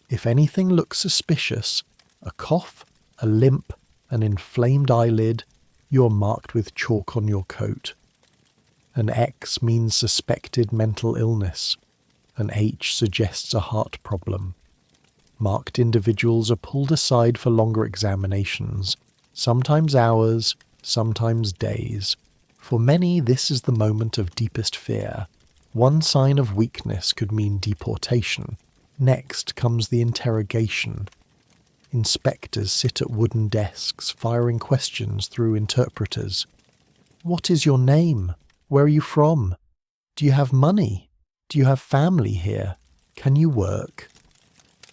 If anything looks suspicious, a cough, a limp, an inflamed eyelid, you're marked with chalk on your coat. An X means suspected mental illness. An H suggests a heart problem. Marked individuals are pulled aside for longer examinations, sometimes hours, sometimes days. For many, this is the moment of deepest fear. One sign of weakness could mean deportation. Next comes the interrogation. Inspectors sit at wooden desks, firing questions through interpreters. What is your name? Where are you from? Do you have money? Do you have family here? Can you work?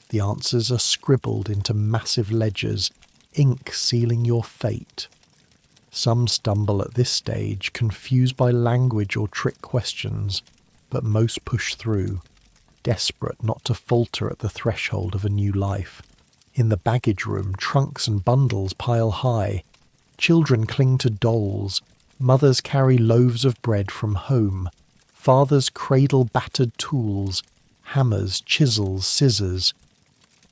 The answers are scribbled into massive ledgers, ink sealing your fate. Some stumble at this stage, confused by language or trick questions, but most push through, desperate not to falter at the threshold of a new life. In the baggage room, trunks and bundles pile high. Children cling to dolls. Mothers carry loaves of bread from home. Fathers cradle battered tools, hammers, chisels, scissors.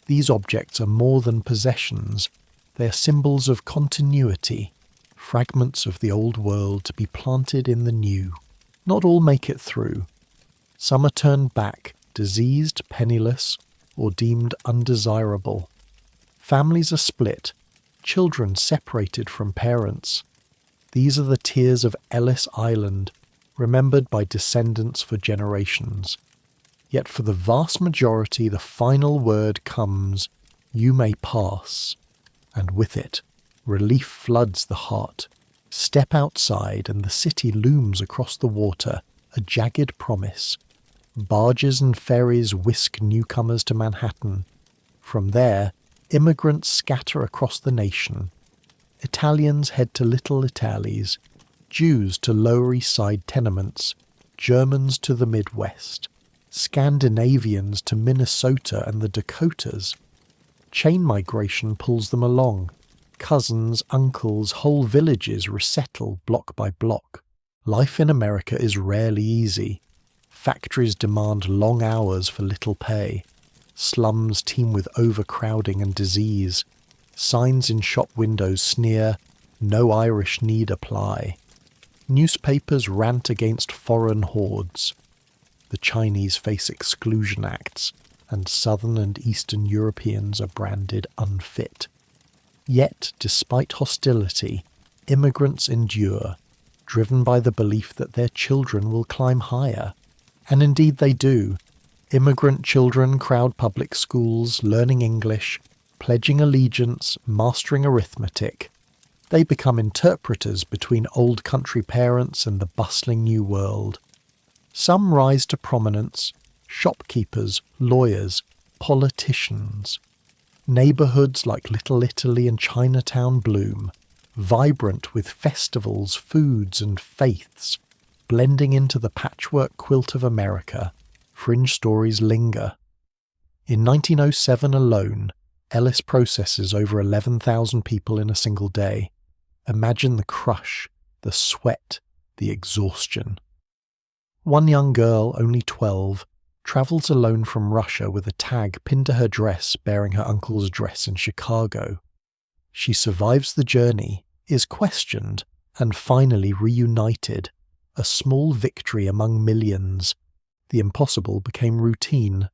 These objects are more than possessions. They are symbols of continuity, fragments of the old world to be planted in the new. Not all make it through. Some are turned back, diseased, penniless, or deemed undesirable. Families are split, children separated from parents. These are the tears of Ellis Island, remembered by descendants for generations. Yet for the vast majority the final word comes, "You may pass," and with it, relief floods the heart. Step outside and the city looms across the water, a jagged promise. Barges and ferries whisk newcomers to Manhattan. From there, immigrants scatter across the nation. Italians head to Little Italies, Jews to Lower East Side tenements, Germans to the Midwest, Scandinavians to Minnesota and the Dakotas. Chain migration pulls them along. Cousins, uncles, whole villages resettle block by block. Life in America is rarely easy. Factories demand long hours for little pay. Slums teem with overcrowding and disease. Signs in shop windows sneer, "No Irish need apply." Newspapers rant against foreign hordes. The Chinese face exclusion acts, and Southern and Eastern Europeans are branded unfit. Yet, despite hostility, immigrants endure, driven by the belief that their children will climb higher. And indeed they do. Immigrant children crowd public schools, learning English, pledging allegiance, mastering arithmetic. They become interpreters between old country parents and the bustling new world. Some rise to prominence: shopkeepers, lawyers, politicians. Neighbourhoods like Little Italy and Chinatown bloom, vibrant with festivals, foods and faiths. Blending into the patchwork quilt of America, fringe stories linger. In 1907 alone, Ellis processes over 11,000 people in a single day. Imagine the crush, the sweat, the exhaustion. One young girl, only 12, travels alone from Russia with a tag pinned to her dress bearing her uncle's address in Chicago. She survives the journey, is questioned, and finally reunited. A small victory among millions. The impossible became routine.